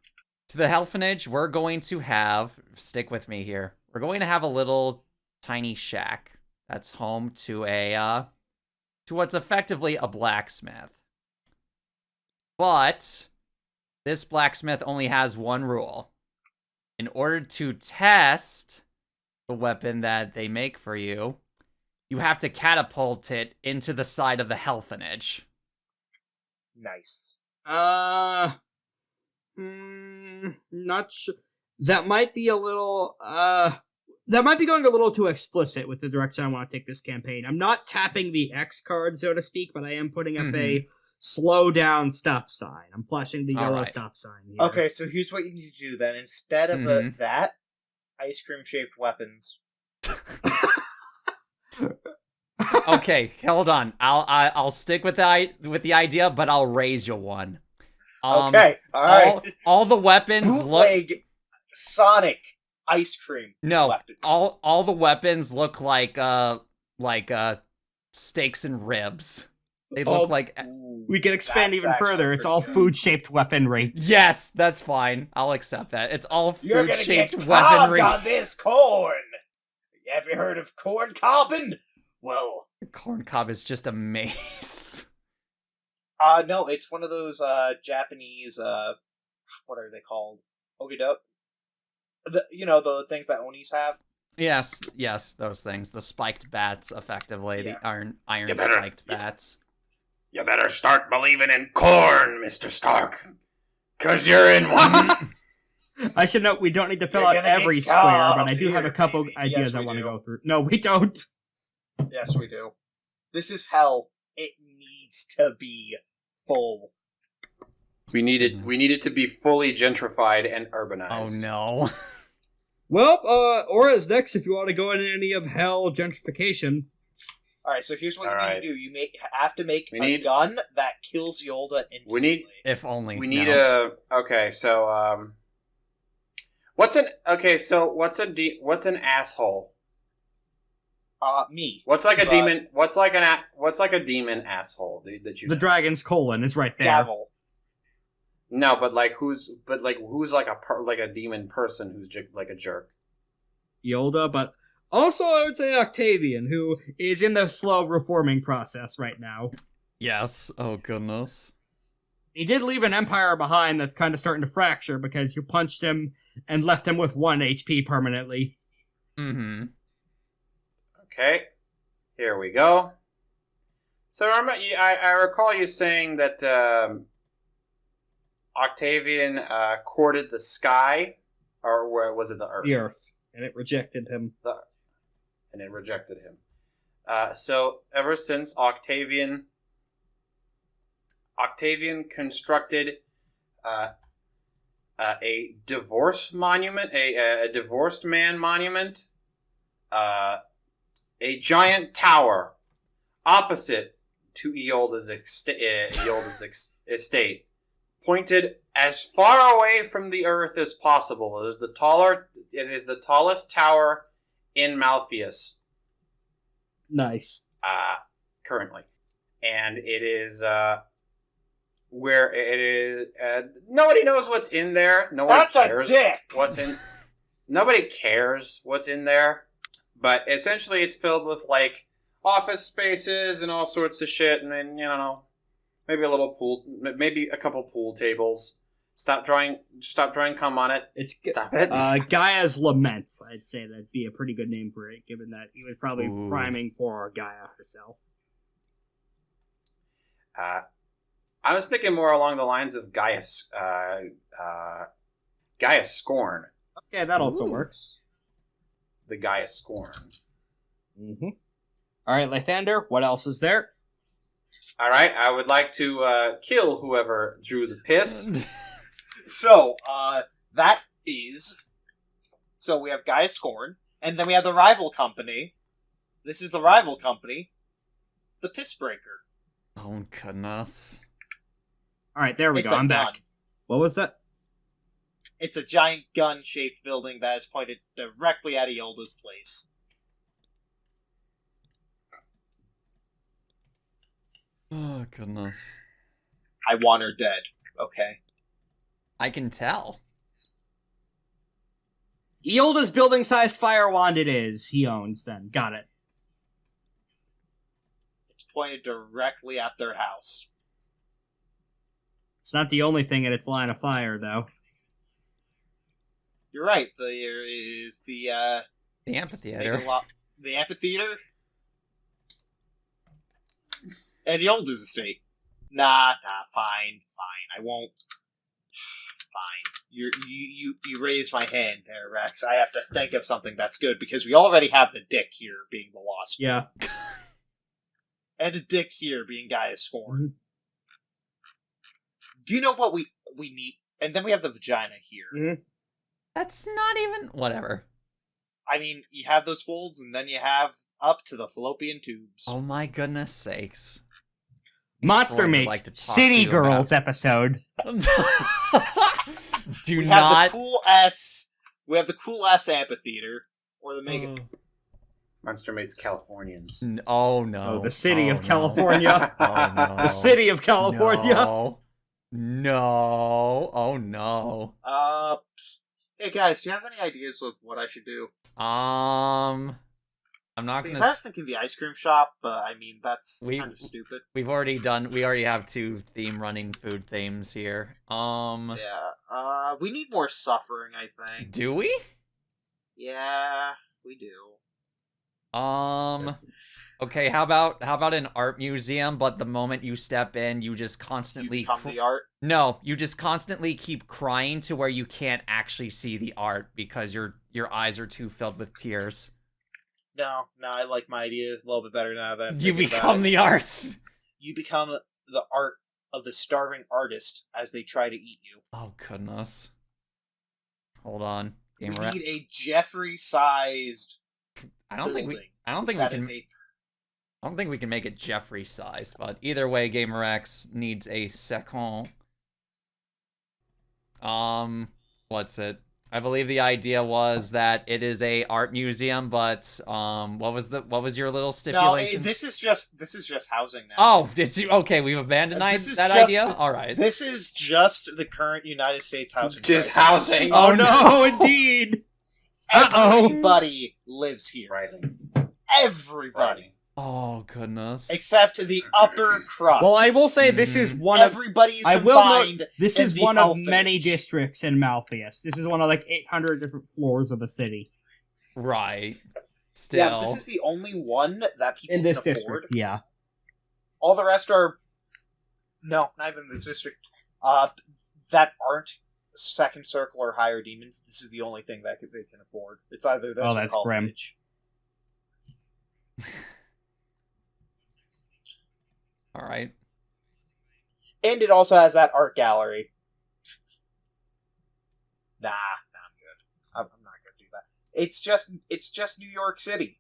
To the Helphenage, we're going to have, stick with me here, we're going to have a little tiny shack that's home to to what's effectively a blacksmith. But this blacksmith only has one rule. In order to test the weapon that they make for you, you have to catapult it into the side of the Helphenage. Nice. Not sure. That might be a little, that might be going a little too explicit with the direction I want to take this campaign. I'm not tapping the X card, so to speak, but I am putting up a slow down stop sign. I'm flashing the yellow stop sign here. Okay, so here's what you need to do then. Instead of that, ice cream shaped weapons. Okay, hold on. I'll stick with the idea, but I'll raise you one. Okay, all right. All the weapons Bootleg Sonic ice cream. No, weapons. all the weapons look like steaks and ribs. They look like. We can expand even further. It's all food-shaped weaponry. Yes, that's fine. I'll accept that. It's all You're gonna food-shaped get weaponry. on this corn. Have you heard of corn cobbing? Well, Corn cob is just a mace. No, it's one of those Japanese what are they called? Ogido. The things that Onis have. Yes, those things. The spiked bats, effectively. Yeah. The iron better- spiked bats. You better start believing in corn, Mr. Stark. 'Cause you're in one. I should note we don't need to fill You're out gonna every get square, but cobbed I do have a here, couple baby. ideas Yes, I we want to do. go through. No, we don't. Yes, we do. This is hell. It needs to be full. We need it to be fully gentrified and urbanized. Oh no. Well, Aura's next if you want to go into any of hell gentrification. Alright, so here's what All you right. need to do. You have to make We a need- gun that kills Yolda instantly. If only. We need no. okay, so what's an asshole? Me. What's like a So, demon? What's like a demon asshole that you? The dragon's colon is right there. Gavel. No, but who's like a demon person who's like a jerk? Yolda, but also I would say Octavian, who is in the slow reforming process right now. Yes. Oh, goodness. He did leave an empire behind that's kind of starting to fracture because you punched him and left him with 1 HP permanently. Mm-hmm. Okay, here we go. So I recall you saying that Octavian courted the sky, or where was it the earth? The earth. And it rejected him. And it rejected him. So ever since Octavian constructed a divorce monument, a divorced man monument, a giant tower opposite to Eolda's estate, pointed as far away from the earth as possible. It is the tallest tower in Malfeas. Nice. Currently. And it is where it is. Nobody knows what's in there. Nobody cares what's in. Nobody cares what's in there. But essentially, it's filled with like office spaces and all sorts of shit, and then maybe a little pool, maybe a couple pool tables. Stop drawing cum on it. Stop it. Gaia's Lament. I'd say that'd be a pretty good name for it, given that he was probably priming for Gaia herself. I was thinking more along the lines of Gaia's Scorn. Yeah, that also works. The Gaia Scorn. Mm-hmm. All right, Lythander, what else is there? All right, I would like to kill whoever drew the piss. So, that is... So we have Gaia Scorn, and then we have the rival company. This is the rival company, the Pissbreaker. Oh, goodness. All right, there we go. I'm back. What was that? It's a giant gun-shaped building that is pointed directly at Eolda's place. Oh, goodness. I want her dead, okay? I can tell. Eolda's building-sized fire wand it is. He owns, then. Got it. It's pointed directly at their house. It's not the only thing in its line of fire, though. You're right. There is the amphitheater. The amphitheater? And Eolda's estate. Nah, fine. I won't. Fine. You raised my hand there, Rex. I have to think of something that's good, because we already have the dick here being the Lost. Yeah. And a dick here being Gaia's Scorn. Mm-hmm. Do you know what we need? And then we have the vagina here. Mm-hmm. That's not even... Whatever. I mean, you have those folds, and then you have up to the fallopian tubes. Oh my goodness sakes. Monster Troy would Mates like to talk City to you Girls about- episode. Do we not... have the cool ass... We have the cool ass amphitheater, or the mega... Monster Mates Californians. Oh no. Oh, the city of no. California. Oh no. The city of California. No. Oh no. Hey guys, do you have any ideas of what I should do? I'm not Because gonna. I was thinking the ice cream shop, but I mean, that's We- kind of stupid. We already have 2 running food themes here. Yeah, we need more suffering, I think. Do we? Yeah, we do. Okay, how about an art museum, but the moment you step in, you just constantly You become the art? No, you just constantly keep crying to where you can't actually see the art because your eyes are too filled with tears. No, I like my idea a little bit better now. You become the art. You become the art of the starving artist as they try to eat you. Oh goodness. Hold on. We need a Jeffrey-sized I don't think we can make it Jeffrey sized, but either way, Gamer X needs a second. What's it? I believe the idea was that it is a art museum, but what was your little stipulation? No, this is just housing now. Oh, okay? We've abandoned that idea. All right. This is just the current United States housing. It's just crisis. housing. Oh no, indeed. Uh-oh. Everybody lives here. Right. Everybody. Oh, goodness. Except the upper crust. Well, I will say this is one of... Everybody's I will note, combined. this in is the one of many Elfin. districts in Malfeas. This is one of like 800 different floors of a city. Right. Still. Yeah, this is the only one that people In this can district, afford. yeah. All the rest are... No, not even this district. That aren't second circle or higher demons. This is the only thing that they can afford. It's either this Oh, or that's grim. Hellish. All right. And it also has that art gallery. Nah, I'm good. I'm not gonna do that. It's just New York City,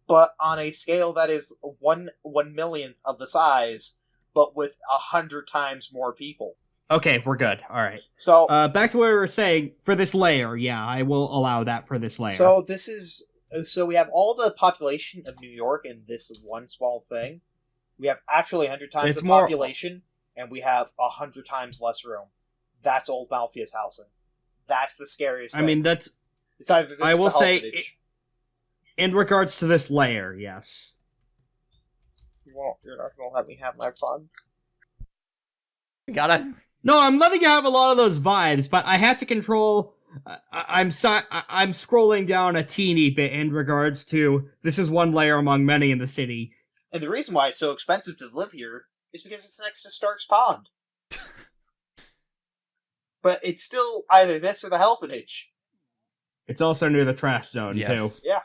but on a scale that is 1/1,000,000th of the size, but with 100 times more people. Okay, we're good. All right. So, Back to what we were saying. For this layer, yeah, I will allow that for this layer. so this is so we have all the population of New York in this one small thing. We have actually 100 times It's the more- population, and we have 100 times less room. That's old Malfeas housing. That's the scariest I thing. mean, that's It's either this I or will the say Hellish. in regards to this layer, yes. You're not gonna let me have my fun. We gotta... No, I'm letting you have a lot of those vibes, but I have to control. I'm scrolling down a teeny bit in regards to this is one layer among many in the city. And the reason why it's so expensive to live here is because it's next to Stark's Pond. But it's still either this or the Helpinage. It's also near the trash zone Yes. too. Yeah.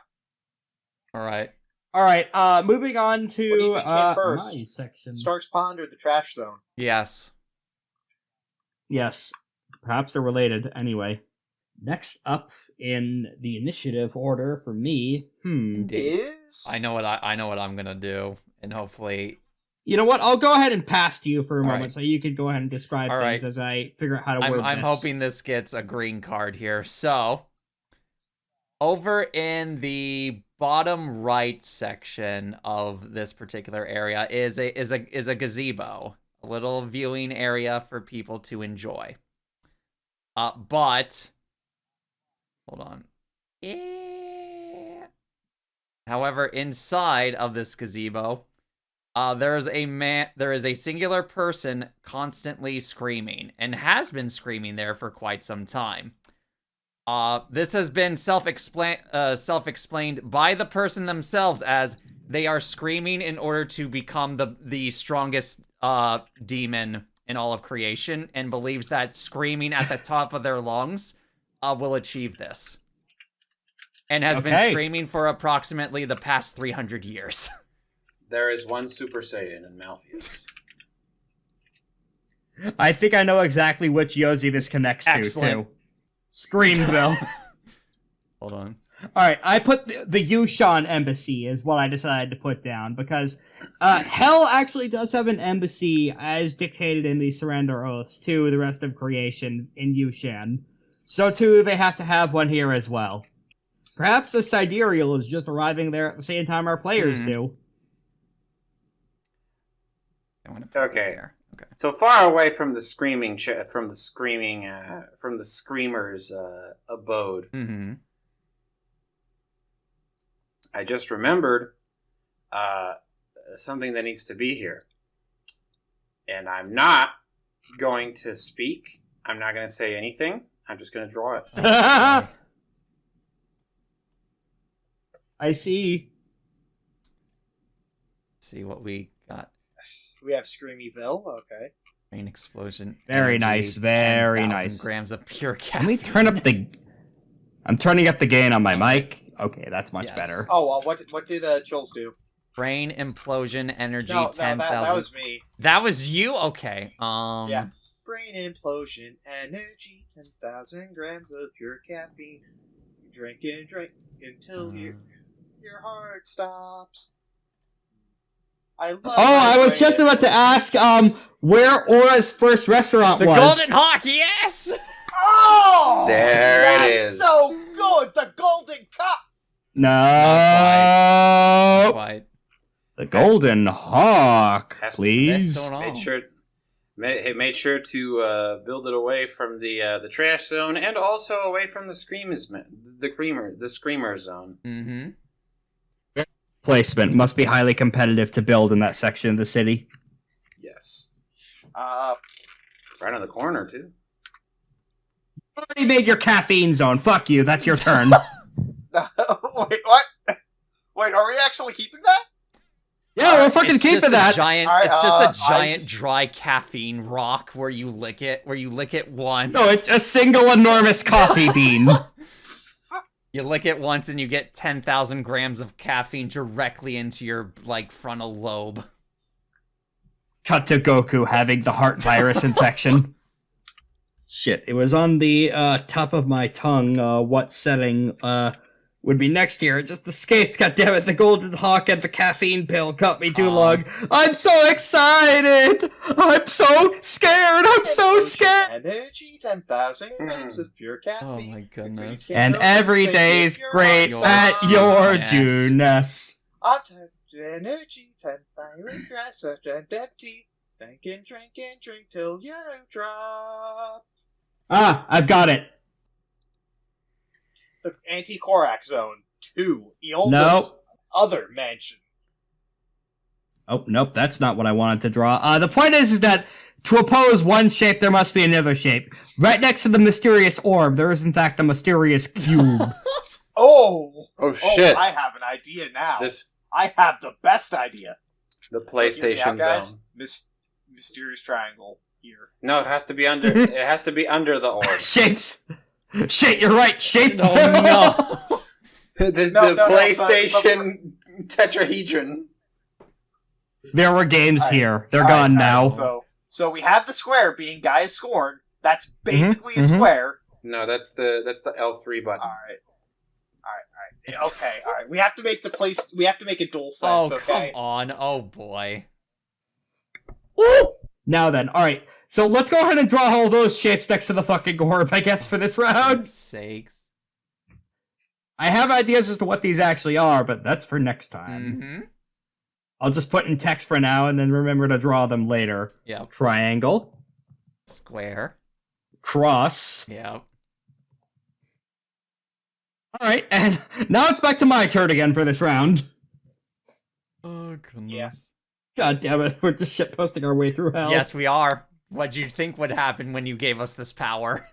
All right. All right, moving on What do you to think came first? my section. Stark's Pond or the trash zone? Yes. Yes, perhaps they're related. Anyway, next up in the initiative order for me, Is I know what I'm gonna do, and hopefully... You know what? I'll go ahead and pass to you for a All moment, right. so you could go ahead and describe All things right. as I figure out how to word I'm this. hoping this gets a green card here. So, over in the bottom right section of this particular area is a gazebo, a little viewing area for people to enjoy. But hold on. However, inside of this gazebo, there is a singular person constantly screaming, and has been screaming there for quite some time. This has been self-explained by the person themselves, as they are screaming in order to become the strongest demon in all of creation, and believes that screaming at the top of their lungs will achieve this. And has been Okay. screaming for approximately the past 300 years. There is one Super Saiyan in Malfeas. I think I know exactly which Yoji this connects to, Excellent. too. Screamville. Hold on. Alright, I put the Yushan Embassy is what I decided to put down, because Hell actually does have an embassy, as dictated in the Surrender Oaths, to the rest of creation in Yushan. So too, they have to have one here as well. Perhaps the Sidereal is just arriving there at the same time our players do. I want to put it Okay. there. Okay. So far away from the screamers' abode, Mm-hmm. I just remembered something that needs to be here. And I'm not going to speak. I'm not going to say anything. I'm just going to draw it. I see. See what we got. we have Screamyville. Okay. Rain explosion. Very energy, nice, very 10,000 nice. grams of pure Let caffeine. me turn up the... I'm turning up the gain on my mic. Okay, that's much Yes. better. Oh, well, what did Jules do? Brain implosion energy, No, 10,000. that was me. That was you? Okay. Yeah. Brain implosion energy, 10,000 grams of pure caffeine. You drink and drink until your heart stops. I love. Oh, I was just about to ask, where Aura's first restaurant The was. Golden Hawk, yes! Oh, There it that's is. so good. The Golden Cup. No! Quite. The Golden Hawk, Has to- please. That's so Made sure to build it away from the trash zone, and also away from the screamer zone. Mm-hmm. placement. Must be highly competitive to build in that section of the city. Yes. Right on the corner, too. Already made your caffeine zone. Fuck you. That's your turn. Wait, what? Wait, are we actually keeping that? Yeah, we're fucking It's just keeping a that. Giant, Alright, it's just a I giant just- dry caffeine rock where you lick it once. No, it's a single enormous coffee bean. You lick it once and you get 10,000 grams of caffeine directly into your, like, frontal lobe. Cut to Goku having the heart virus infection. Shit, it was on the top of my tongue. What setting would be next here? It just escaped. God damn it! The golden hawk and the caffeine pill cut me too long. I'm so excited. I'm so scared. I'm so scared. Energy, 10,000 grams of pure caffeine. Oh my goodness. And every day's great Your at your Junes. Junes. I'm tired of energy, 10,000 grass and empty. Drink and drink and drink till you drop. Ah, I've got it. The anti-Korak zone 2. Eolda's Nope. other mansion. Oh, nope, that's not what I wanted to draw. The point is that to oppose one shape, there must be another shape. Right next to the mysterious orb, there is in fact a mysterious cube. Oh! Oh, shit. I have an idea now. This I have the best idea. the Hear me out, PlayStation guys. zone. Mysterious triangle here. No, it has to be under. It has to be under the orb. Shapes! Shit, you're right, shape! Oh no! the No, PlayStation tetrahedron. There were games Alright, here. They're Alright, gone now. alright, So we have the square being Gaia's Scorn. That's basically a mhm. square. No, that's the L3 button. Alright. Okay, alright. We have to make the place. We have to make a dual sense. Oh, Okay. come on. Oh, boy. Now then, alright. So let's go ahead and draw all those shapes next to the fucking orb, I guess, for this round. God's sakes. I have ideas as to what these actually are, but that's for next time. Mm-hmm. I'll just put in text for now and then remember to draw them later. Yep. Triangle. Square. Cross. Yep. Alright, and now it's back to my turn again for this round. Oh, goodness. Yeah. God damn it, we're just shitposting our way through hell. Yes, we are. What'd you think would happen when you gave us this power?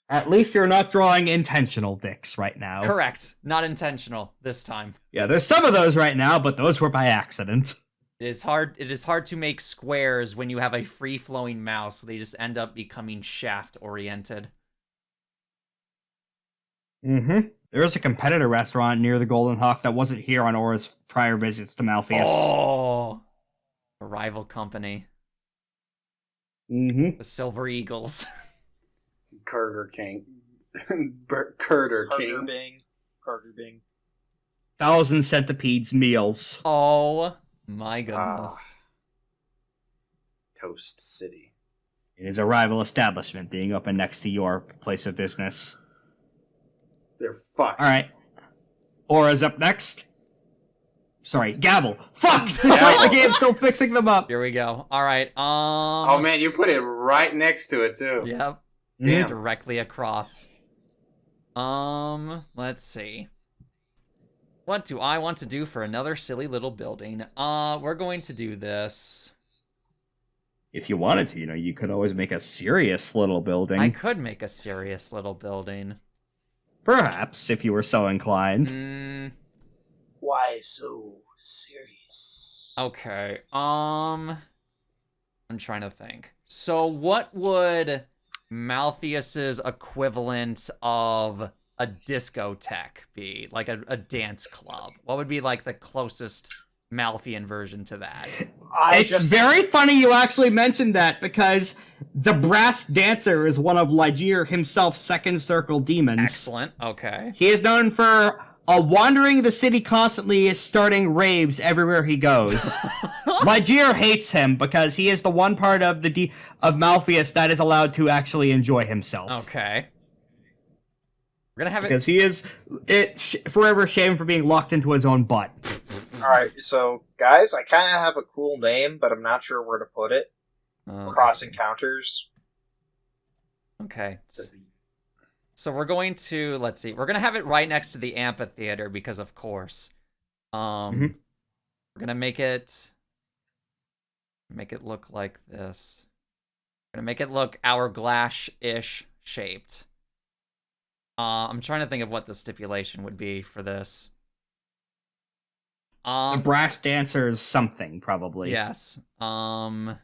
At least you're not drawing intentional dicks right now. Correct. Not intentional this time. Yeah, there's some of those right now, but those were by accident. It is hard to make squares when you have a free-flowing mouse, so they just end up becoming shaft-oriented. Mm-hmm. There was a competitor restaurant near the Golden Hawk that wasn't here on Aura's prior visits to Malfeas. Oh! A rival company. Mm-hmm. The Silver Eagles. Carter King. Carter King. Carter Bing. 1,000 centipedes meals. Oh my goodness. Toast City. It is a rival establishment being open next to your place of business. They're fucked. Alright. Aura's up next. Sorry, Gavel. Fuck! This late in the game, still fixing them up. Here we go. Alright, Oh man, you put it right next to it too. Yep. Damn. Directly across. Let's see. What do I want to do for another silly little building? We're going to do this. If you wanted to, you could always make a serious little building. I could make a serious little building. Perhaps, if you were so inclined. Why so serious? Okay. I'm trying to think. So what would Malfeas's equivalent of a discotheque be? Like a dance club? What would be like the closest Malfean version to that? It's very funny you actually mentioned that, because the brass dancer is one of Lygear himself's second circle demons. Excellent. Okay. He is known for wandering the city constantly, starting raves everywhere he goes. Lygear hates him because he is the one part of of Malfeas that is allowed to actually enjoy himself. Okay. We're gonna have Because he is forever shamed for being locked into his own butt. Alright, so, guys, I kind of have a cool name, but I'm not sure where to put it. Cross Encounters. Okay. So we're going to, let's see, we're going to have it right next to the amphitheater because, of course. We're gonna make it look like this. We're gonna make it look hourglass-ish shaped. I'm trying to think of what the stipulation would be for this. The brass dancers something, probably. Yes. Let's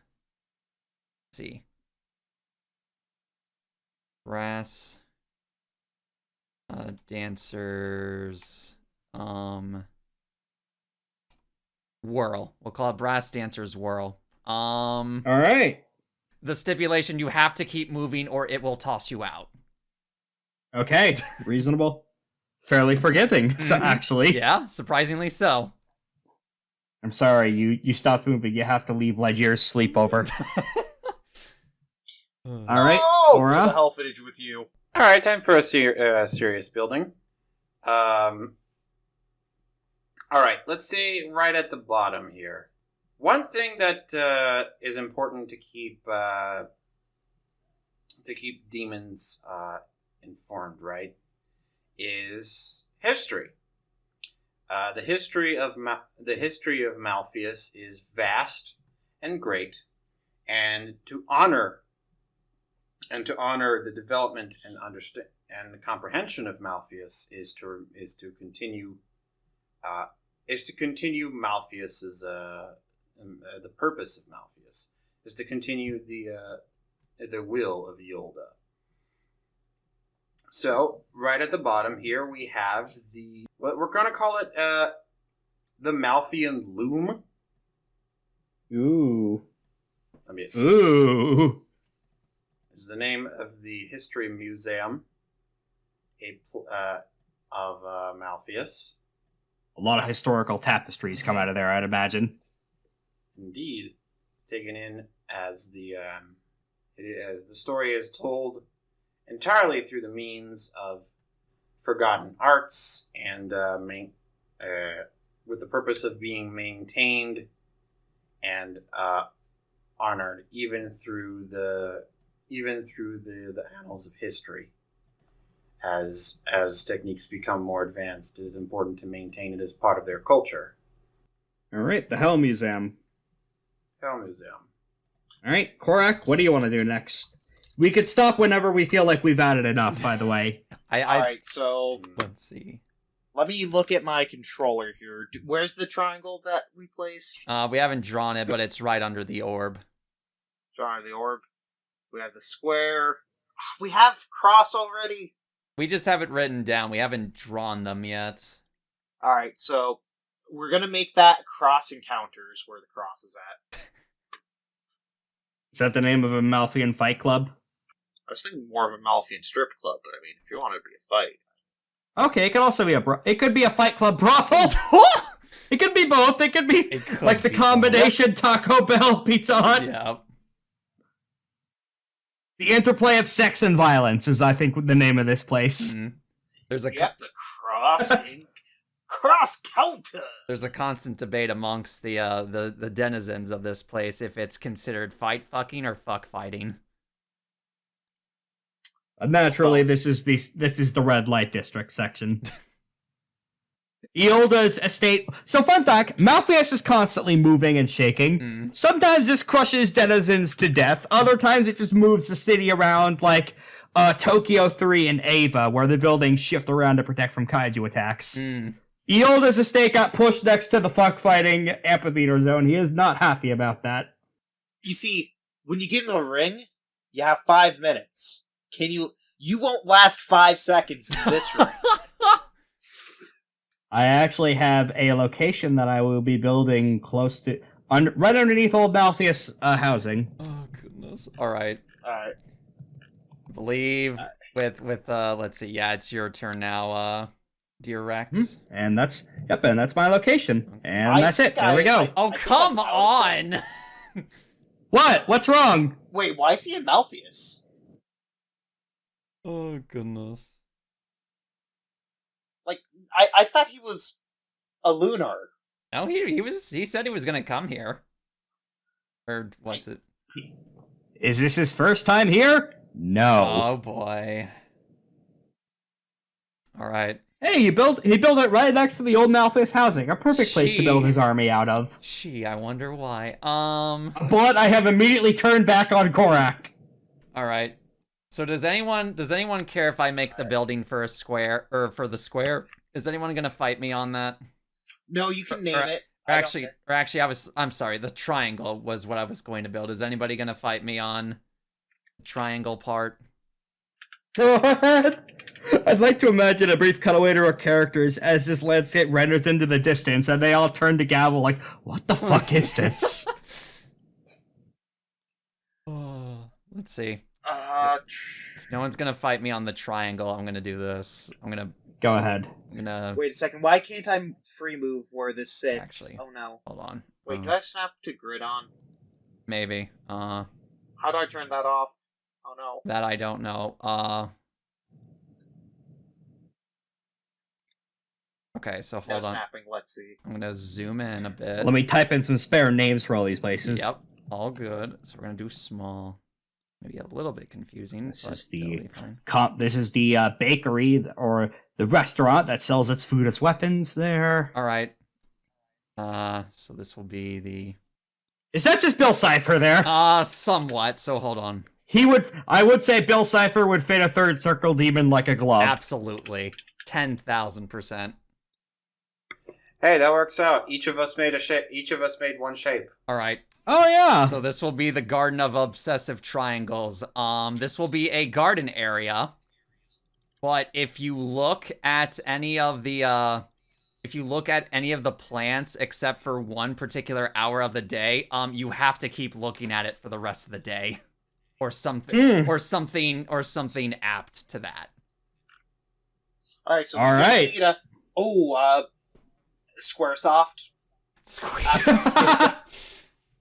see. Brass dancers whirl. We'll call it brass dancers whirl. All right. The stipulation, you have to keep moving or it will toss you out. Okay, reasonable. Fairly forgiving, so actually. Yeah, surprisingly so. I'm sorry, you stopped moving. You have to leave Legier's sleepover. All right, There's a Aura. hell footage with you. All right, time for a serious building. All right, let's see right at the bottom here. One thing that is important to keep demons informed, right, is history. The history of Malfeas is vast and great, and to honor the development and understand and the comprehension of Malfeas is to continue Malfeas's the purpose of Malfeas is to continue the will of Yolda. So right at the bottom here we have what we're going to call it the Malfean Loom. Ooh. This Ooh. is the name of the history museum of Malfeas. A lot of historical tapestries come out of there, I'd imagine. Indeed, taken in as the story is told entirely through the means of forgotten arts and with the purpose of being maintained and honored even through the annals of history. As techniques become more advanced, it is important to maintain it as part of their culture. All right, the Hell Museum. Hell Museum. All right, Korak, what do you want to do next? We could stop whenever we feel like we've added enough, by the way. Alright, so Let's see. let me look at my controller here. Where's the triangle that we placed? We haven't drawn it, but it's right under the orb. Drawing the orb. We have the square. We have cross already. We just have it written down. We haven't drawn them yet. Alright, so we're gonna make that cross encounters where the cross is at. Is that the name of a Malfian fight club? I was thinking more of a Malfean strip club, but I mean, if you want it to be a fight. Okay, it could also be it could be a fight club brothel. It could be both. It could be like the combination Taco Bell, Pizza Hut. Yeah. The interplay of sex and violence is, I think, the name of this place. Mm-hmm. There's a Yep, the cross counter. There's a constant debate amongst the denizens of this place if it's considered fight fucking or fuck fighting. Naturally, this is the red light district section. Eolda's estate. So, fun fact: Malfeas is constantly moving and shaking. Sometimes this crushes denizens to death. Other times, it just moves the city around, like Tokyo 3 and Ava, where the buildings shift around to protect from kaiju attacks. Eolda's estate got pushed next to the fuck fighting amphitheater zone. He is not happy about that. You see, when you get in the ring, you have 5 minutes. You won't last 5 seconds in this ring. I actually have a location that I will be building close to, right underneath old Malfeas housing. Oh goodness! All right. Alright. Believe with let's see. Yeah, it's your turn now, dear Rex. And that's my location. And that's it. There we go. Oh come on! What's wrong? Wait, why is he in Malfeas? Oh goodness! Like, I thought he was a lunar. No, he said he was gonna come here. Or what's it? Is this his first time here? No. Oh boy. All right. Hey, he built it right next to the old Malfeas housing. A perfect place to build his army out of. Gee, I wonder why. But I have immediately turned back on Korak. Alright. So does anyone care if I make the building for a square, or for the square? Is anyone gonna fight me on that? No, you can name it. I'm sorry, the triangle was what I was going to build. Is anybody gonna fight me on the triangle part? I'd like to imagine a brief cutaway to our characters as this landscape renders into the distance, and they all turn to Gavel like, what the fuck is this? Let's see. If no one's gonna fight me on the triangle, I'm gonna do this. Go ahead. Wait a second, why can't I free move where this sits? Actually, oh no. Hold on. Wait, do I snap to grid on? Maybe. How do I turn that off? Oh no. That I don't know. Okay, so hold on. Snapping, let's see. I'm gonna zoom in a bit. Let me type in some spare names for all these places. Yep, all good. So we're gonna do small. Maybe a little bit confusing. This but is it'll the be fine. this is the bakery or the restaurant that sells its food as weapons there. All right. So this will be the. Is that just Bill Cipher there? Somewhat. So hold on. I would say Bill Cipher would fit a third circle demon like a glove. Absolutely. 10,000%. Hey, that works out. Each of us made a shape. Each of us made one shape. All right. Oh yeah. So this will be the Garden of Obsessive Triangles. This will be a garden area. But if you look at any of the plants except for one particular hour of the day, you have to keep looking at it for the rest of the day. Or something or something apt to that. Alright, so we just need Squaresoft. Squaresoft.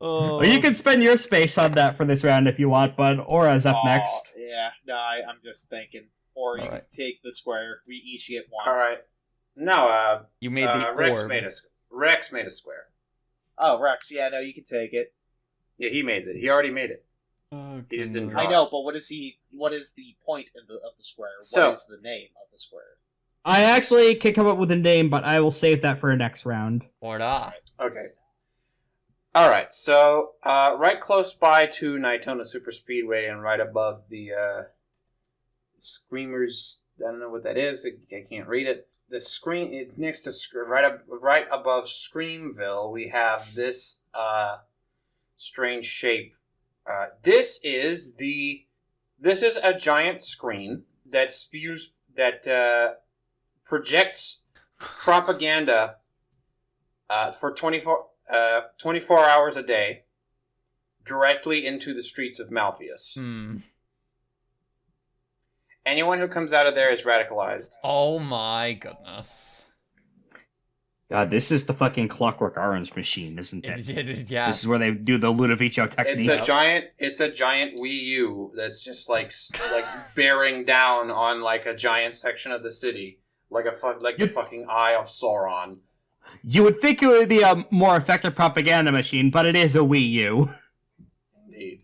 Oh. You can spend your space on that for this round if you want, but Aura's up next. Yeah, no, I'm just thinking. Or you can take the square. We each get one. Alright. No, you made the Rex orb. Rex made a square. Oh, Rex, yeah, no, you can take it. Yeah, he made it. He already made it. He just didn't draw I know, but what is the point of the square? So, what is the name of the square? I actually can come up with a name, but I will save that for a next round. Or not. Okay. Alright, so right close by to Nightona Super Speedway and right above the Screamers, I don't know what that is, I can't read it. The screen, next to, right above Screamville, we have this strange shape. This is a giant screen that projects propaganda for 24 hours a day directly into the streets of Malfeas. Anyone who comes out of there is radicalized. Oh my goodness. God, this is the fucking Clockwork Orange machine, isn't it? Yeah. This is where they do the Ludovico technique. It's a giant Wii U that's just like bearing down on like a giant section of the city, like the fucking Eye of Sauron. You would think it would be a more effective propaganda machine, but it is a Wii U. Indeed.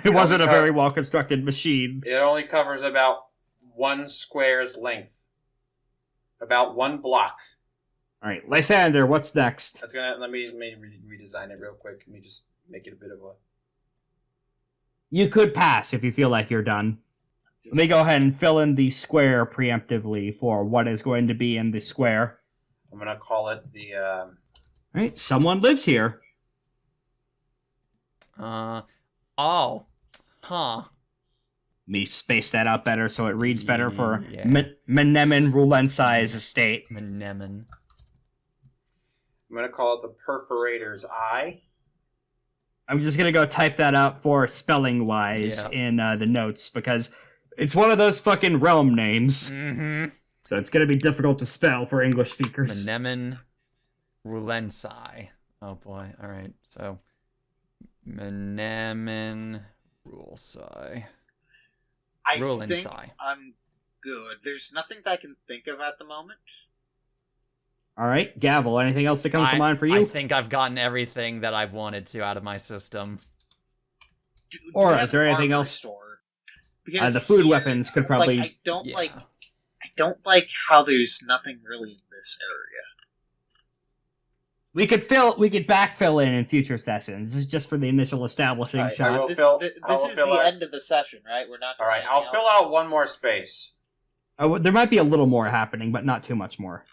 It wasn't a very well constructed machine. It only covers about 1 square's length, about 1 block. All right, Lythander, what's next? That's gonna let me redesign it real quick. Let me just make it a bit of a. You could pass if you feel like you're done. Let me go ahead and fill in the square preemptively for what is going to be in the square. I'm gonna call it the. All right, someone lives here. Oh. Huh. Let me space that out better so it reads better for Menemen Rulensai's estate. Menemen. I'm gonna call it the Perforator's Eye. I'm just gonna go type that out for spelling wise in the notes because it's one of those fucking realm names. Mm-hmm. So it's gonna be difficult to spell for English speakers. Menemen Rulensai. Oh boy. All right. So Menemen Rulensai. I think I'm good. There's nothing that I can think of at the moment. All right, Gavel, anything else that comes to mind for you? I think I've gotten everything that I've wanted to out of my system. Or is there anything else? Because the food weapons could probably... I don't I don't like how there's nothing really in this area. We could backfill in future sessions. This is just for the initial establishing Alright, shot. will This fill- is I will the fill out- end of the session, right? We're not. All right, doing I'll anything fill else? out one more space. There might be a little more happening, but not too much more.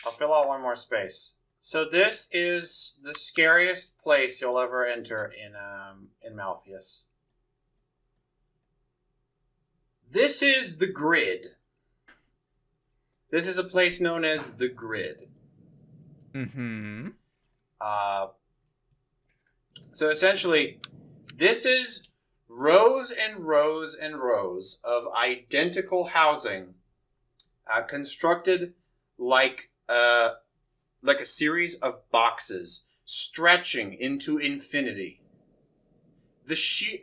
I'll fill out one more space. So this is the scariest place you'll ever enter in Malfeas. This is the grid. This is a place known as the grid. Mm-hmm. So essentially, this is rows and rows and rows of identical housing, constructed like a series of boxes stretching into infinity. This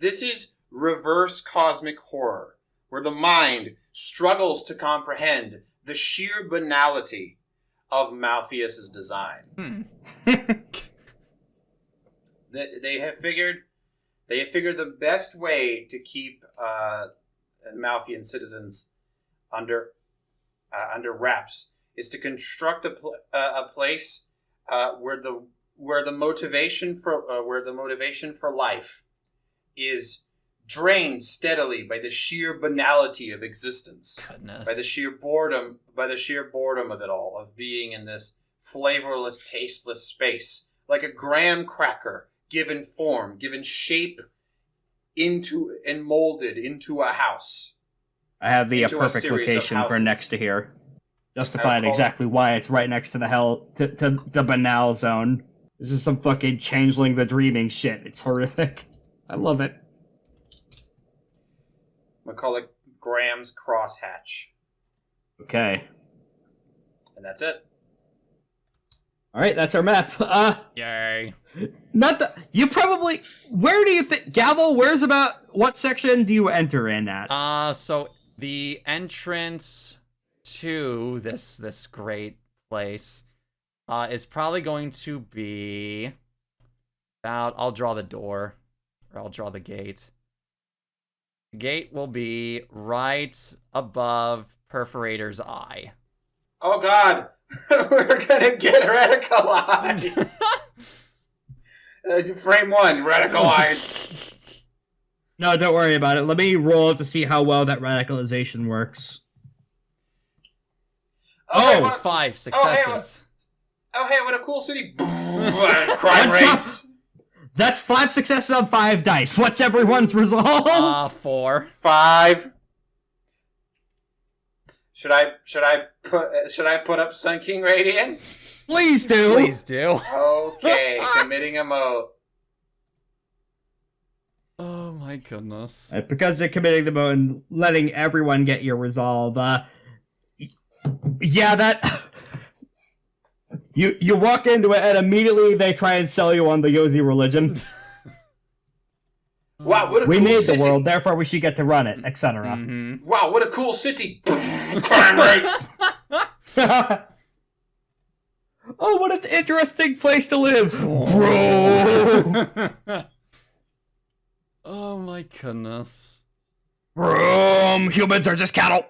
is reverse cosmic horror, where the mind struggles to comprehend the sheer banality of Malfeas' design. They have figured the best way to keep Malfean citizens under wraps is to construct a place where the motivation for life is drained steadily by the sheer banality of existence. Goodness. By the sheer boredom of it all, of being in this flavorless, tasteless space, like a graham cracker given form, given shape into and molded into a house. I have the Into a perfect series of location for houses. next to here. Justified I'll call exactly why it's right next to to the banal zone. This is some fucking Changeling the Dreaming shit. It's horrific. I love it. I'm gonna call it Graham's Crosshatch. Okay. And that's it. Alright, that's our map. Yay. You probably... Where do you think... Gavel, what section do you enter in at? So the entrance to this great place is probably going to be about... I'll draw the door. Or I'll draw the gate. The gate will be right above Perforator's eye. Oh god! We're gonna get radicalized! Frame 1, radicalized. No, don't worry about it. Let me roll to see how well that radicalization works. Okay, Oh! what- 5 successes. Oh hey, what a cool city! Crime rates! That's 5 successes on 5 dice. What's everyone's resolve? 4. 5. Should I put up Sun King Radiance? Please do. Please do. Okay, committing a moat. Oh my goodness. Because they're committing the vote and letting everyone get your resolve. Yeah, that... You walk into it and immediately they try and sell you on the Yozi religion. Wow, what a We cool made city! the world, therefore we should get to run it, etc. Mm-hmm. Wow, what a cool city! Crime rates! Oh, what an interesting place to live, bro! Oh my goodness. Humans are just cattle.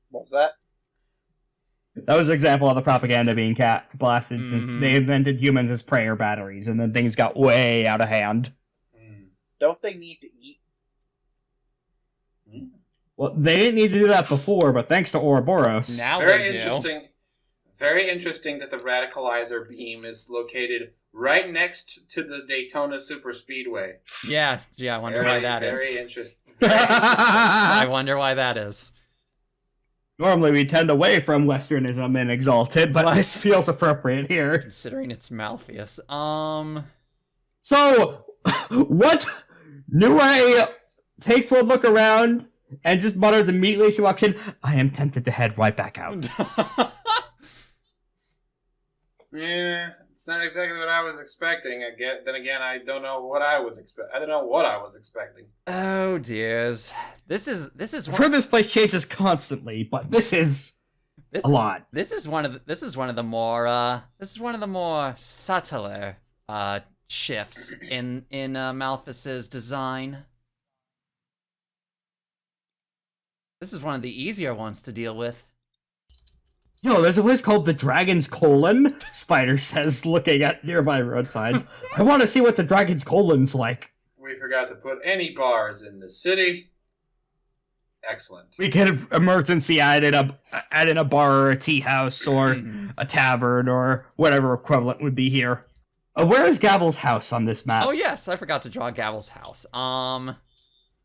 What was that? That was an example of the propaganda being blasted since they invented humans as prayer batteries, and then things got way out of hand. Don't they need to eat? Well, they didn't need to do that before, but thanks to Ouroboros. Now Very they do. interesting. Very interesting that the radicalizer beam is located right next to the Daytona Superspeedway. Yeah, I wonder why that is. Very interesting. I wonder why that is. Normally we tend away from Westernism in Exalted, but this feels appropriate here. Considering it's Malfeas. So, what? Nue takes one look around and just mutters immediately as she walks in, I am tempted to head right back out. Yeah, it's not exactly what I was expecting. Then again, I don't know what I was expecting. I don't know what I was expecting. Oh dears. This is I've heard this place chases constantly, but this is a lot. This is one of the more subtler shifts in Malfeas's design. This is one of the easier ones to deal with. Yo, there's a place called the Dragon's Colon, Spider says, looking at nearby roadsides. I want to see what the Dragon's Colon's like. We forgot to put any bars in the city. Excellent. We could emergency add in a bar or a tea house or a tavern or whatever equivalent would be here. Where is Gavel's house on this map? Oh yes, I forgot to draw Gavel's house.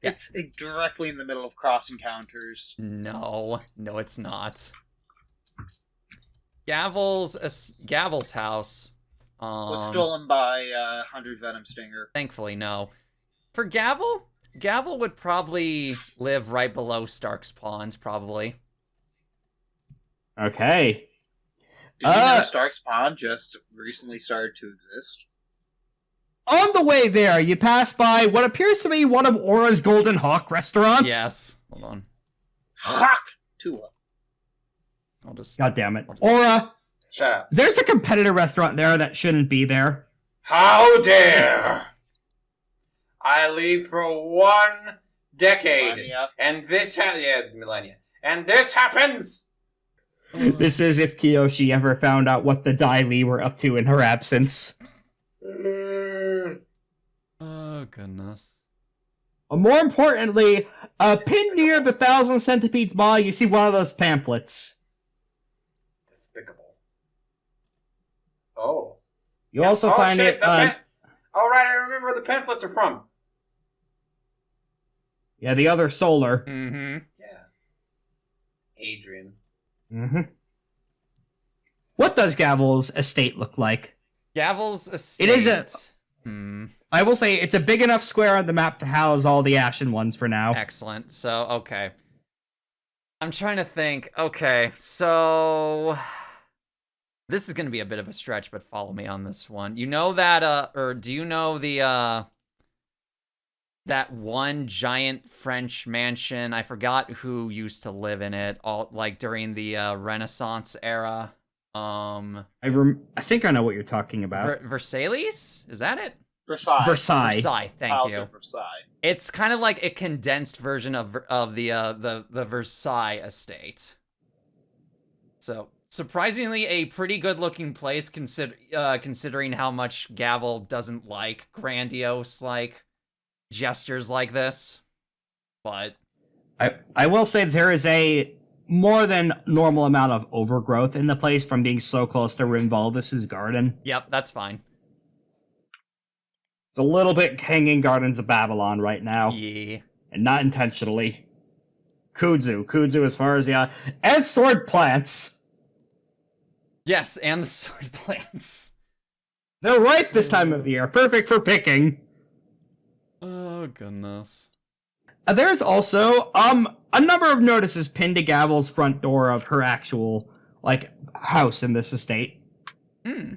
It's directly in the middle of cross encounters. No, it's not. Gavel's house Was stolen by 100 Venom Stinger. Thankfully, no. For Gavel would probably live right below Stark's Pond, probably. Okay. Did you know Stark's Pond just recently started to exist? On the way there, you pass by what appears to be one of Aura's Golden Hawk restaurants. Yes. Hold on. Hawk! Tua. I'll just... God damn it. Aura, Shut up. there's a competitor restaurant there that shouldn't be there. How dare! I leave for 1 decade, Millennia. and this millennia, and this happens. This is if Kiyoshi ever found out what the Dai Li were up to in her absence. Oh, goodness. More importantly, pinned near the Thousand Centipedes Mall, you see one of those pamphlets. Despicable. Oh. You also find shit, it. All right, I remember where the pamphlets are from. Yeah, the other solar. Mm-hmm. Yeah. Adrian. Mm-hmm. What does Gavel's estate look like? Gavel's estate. It is a. Hmm. I will say it's a big enough square on the map to house all the Ashen Ones for now. Excellent. So, okay. I'm trying to think. Okay, so... This is going to be a bit of a stretch, but follow me on this one. You know that, or do you know the, that one giant French mansion? I forgot who used to live in it, like, during the, Renaissance era. I think I know what you're talking about. Versailles? Is that it? Versailles. Thank House you. of Versailles. It's kind of like a condensed version of the Versailles estate. So surprisingly, a pretty good-looking place considering how much Gavel doesn't like grandiose gestures like this. But I will say there is a more than normal amount of overgrowth in the place from being so close to Rinvaldis' garden. Yep, that's fine. It's a little bit Hanging Gardens of Babylon right now. Yeah. And not intentionally. Kudzu as far as and sword plants. Yes, and the sword plants. They're ripe this time of year, perfect for picking. Oh goodness. There's also a number of notices pinned to Gavel's front door of her actual house in this estate. Hmm.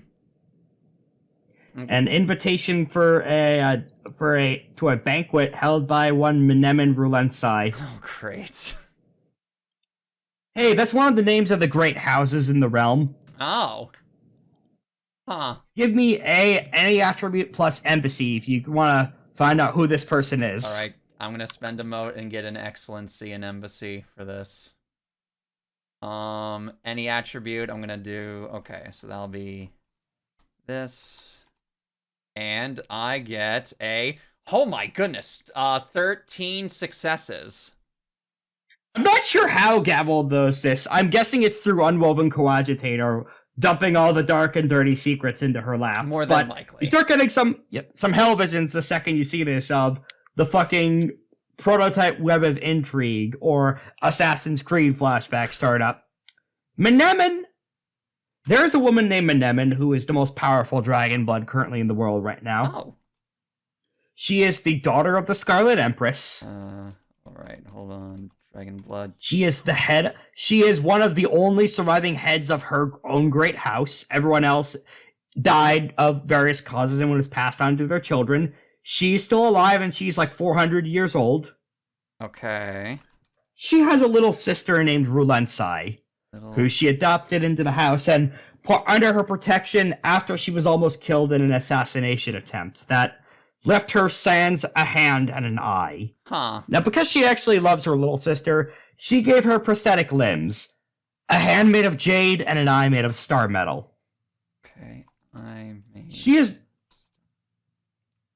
An invitation to a banquet held by one Menemen Rulensai. Oh, great. Hey, that's one of the names of the great houses in the realm. Oh. Huh. Give me any attribute plus embassy if you want to find out who this person is. All right, I'm gonna spend a mote and get an excellency and embassy for this. Any attribute I'm gonna do. Okay, so that'll be this. And I get oh my goodness, 13 successes. I'm not sure how Gavel does this. I'm guessing it's through Unwoven Coagitator, dumping all the dark and dirty secrets into her lap. More than likely. You start getting some hell visions the second you see this of the fucking prototype Web of Intrigue or Assassin's Creed flashback startup. Menemen! There's a woman named Menemen who is the most powerful dragon blood currently in the world right now. Oh. She is the daughter of the Scarlet Empress. Alright, hold on. Dragon blood. She is the head. She is one of the only surviving heads of her own great house. Everyone else died of various causes and was passed on to their children. She's still alive and she's 400 years old. Okay. She has a little sister named Rulensai, who she adopted into the house and put under her protection after she was almost killed in an assassination attempt that left her sans a hand and an eye. Huh. Now, because she actually loves her little sister, she gave her prosthetic limbs, a hand made of jade and an eye made of star metal. Okay, I made. She is,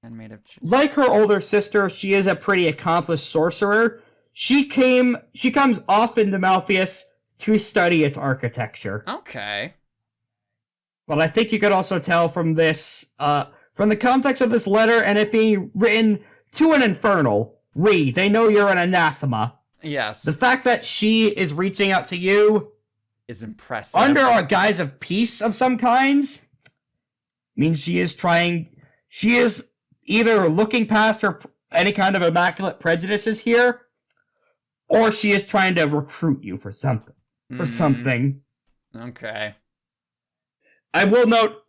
And made of. like her older sister, she is a pretty accomplished sorcerer. She comes often to Malfeas to study its architecture. Okay. But I think you could also tell from this, from the context of this letter and it being written to an Infernal, they know you're an anathema. Yes. The fact that she is reaching out to you is impressive. under a guise of peace of some kinds means she is either looking past her any kind of immaculate prejudices here, or she is trying to recruit you for something. Okay. I will note,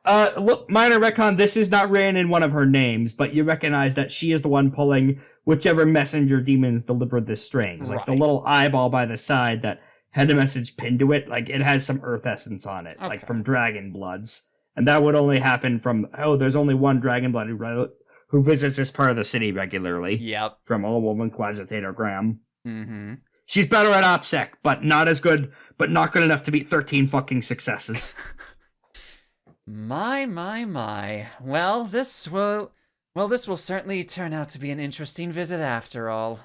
minor retcon, this is not written in one of her names, but you recognize that she is the one pulling whichever messenger demons delivered this strings. Like the Right. little eyeball by the side that had a message pinned to it, like it has some earth essence on it, like Okay. from dragon bloods. And that would only happen from, there's only one dragon blood who visits this part of the city regularly. Yep. From Old Woman Quasitator Graham. Mm-hmm. She's better at OPSEC, but not as good, but not good enough to beat 13 fucking successes. My. Well, this will certainly turn out to be an interesting visit after all.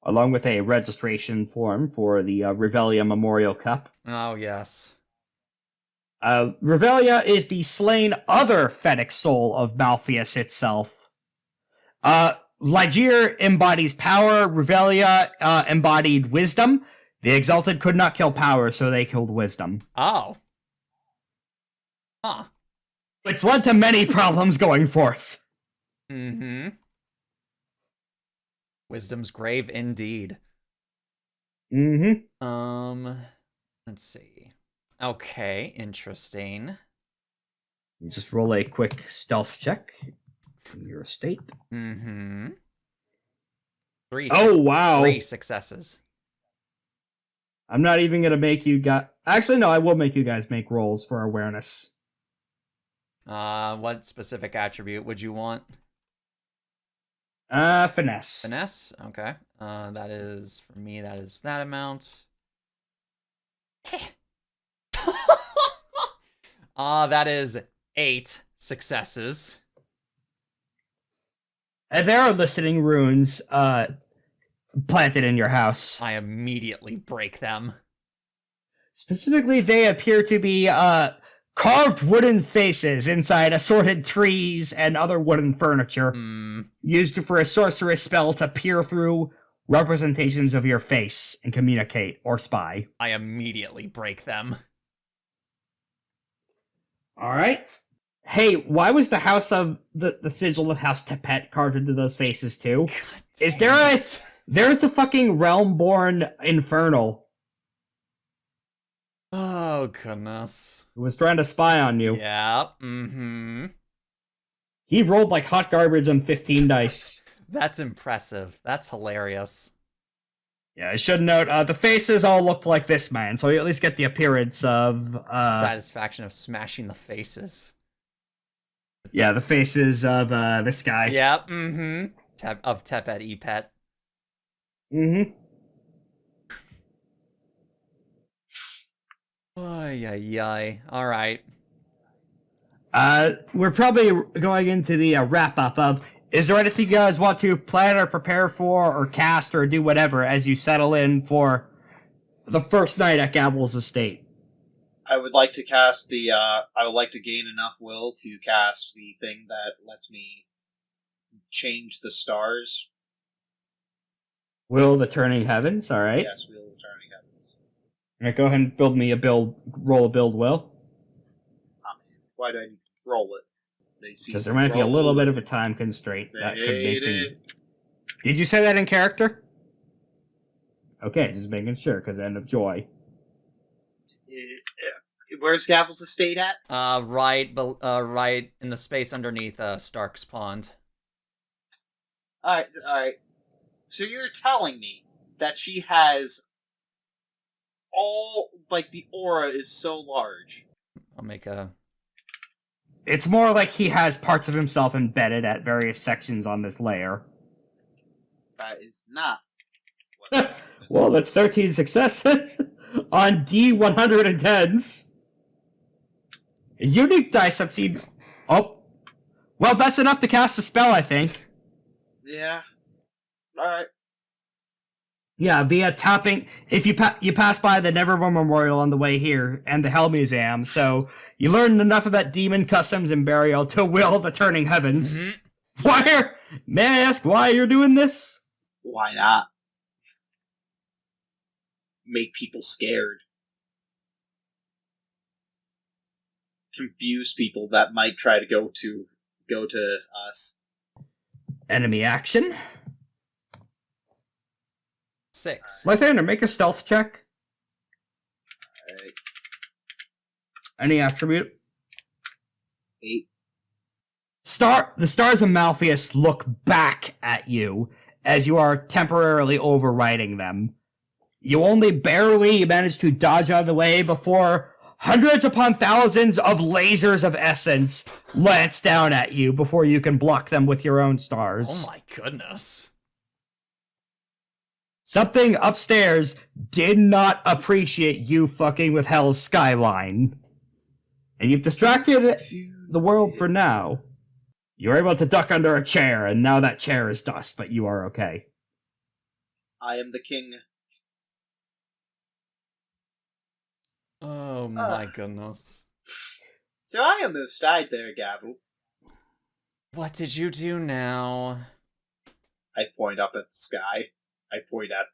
Along with a registration form for the Revelia Memorial Cup. Oh, yes. Revelia is the slain other Fennec soul of Malfeas itself. Ligeir embodies power, Revelia embodied wisdom. The Exalted could not kill power, so they killed wisdom. Oh. Huh. Which led to many problems going forth. Mm-hmm. Wisdom's grave indeed. Mm-hmm. Let's see. Okay, interesting. Just roll a quick stealth check in your estate. Mm-hmm. Oh, wow. 3 successes. I'm not even going to make you guys... Actually, no, I will make you guys make rolls for awareness. What specific attribute would you want? Finesse. Finesse? Okay. That is, for me, that is that amount. That is 8 successes. There are listening runes, planted in your house. I immediately break them. Specifically, they appear to be, carved wooden faces inside assorted trees and other wooden furniture, used for a sorceress spell to peer through representations of your face and communicate or spy. I immediately break them. Alright. Hey, why was the house of the sigil of House Tepet carved into those faces too? Is there's a fucking realm-born Infernal Oh, goodness. who was trying to spy on you. Yeah, mm-hmm. He rolled like hot garbage on 15 dice. That's impressive. That's hilarious. Yeah, I should note, the faces all looked like this man, so you at least get the appearance of, Satisfaction of smashing the faces. yeah, the faces of, this guy. Yeah, mm-hmm. Of Tepet Epet. Mm-hmm. Ay. Alright. We're probably going into the wrap-up of, is there anything you guys want to plan or prepare for, or cast, or do whatever as you settle in for the first night at Gavel's estate? I would like to cast I would like to gain enough will to cast the thing that lets me change the stars. Will the Turning Heavens, alright. Yes, Wheel of the Turning Heavens. Alright, go ahead and roll a build, Will. Why do I need to roll it? Because there might be a little bit of a time constraint that could make things... Did you say that in character? Okay, just making sure, because end of joy. Where's Gavel's estate at? Right in the space underneath Stark's Pond. Alright. So you're telling me that she has all, like, the aura is so large. I'll make a... It's more like he has parts of himself embedded at various sections on this layer. That is not Well, that's 13 successes on D110s. Unique dice I've seen. Oh, well, that's enough to cast a spell, I think. Yeah. Alright. Yeah, via tapping. If you pass by the Nevermore Memorial on the way here and the Hell Museum, so you learned enough about demon customs and burial to will the turning heavens. Mm-hmm. May I ask why you're doing this? Why not? Make people scared. Confuse people that might try to go to us. Enemy action. 6. Lythander, make a stealth check. Alright. Any attribute. 8. The stars of Malfeas look back at you as you are temporarily overriding them. You only barely manage to dodge out of the way before hundreds upon thousands of lasers of essence lance down at you before you can block them with your own stars. Oh my goodness. Something upstairs did not appreciate you fucking with Hell's skyline. And you've distracted the world for now. You were able to duck under a chair, and now that chair is dust, but you are okay. I am the king. Oh my goodness. So I almost died there, Gavel. What did you do now? I point up at the sky. I point at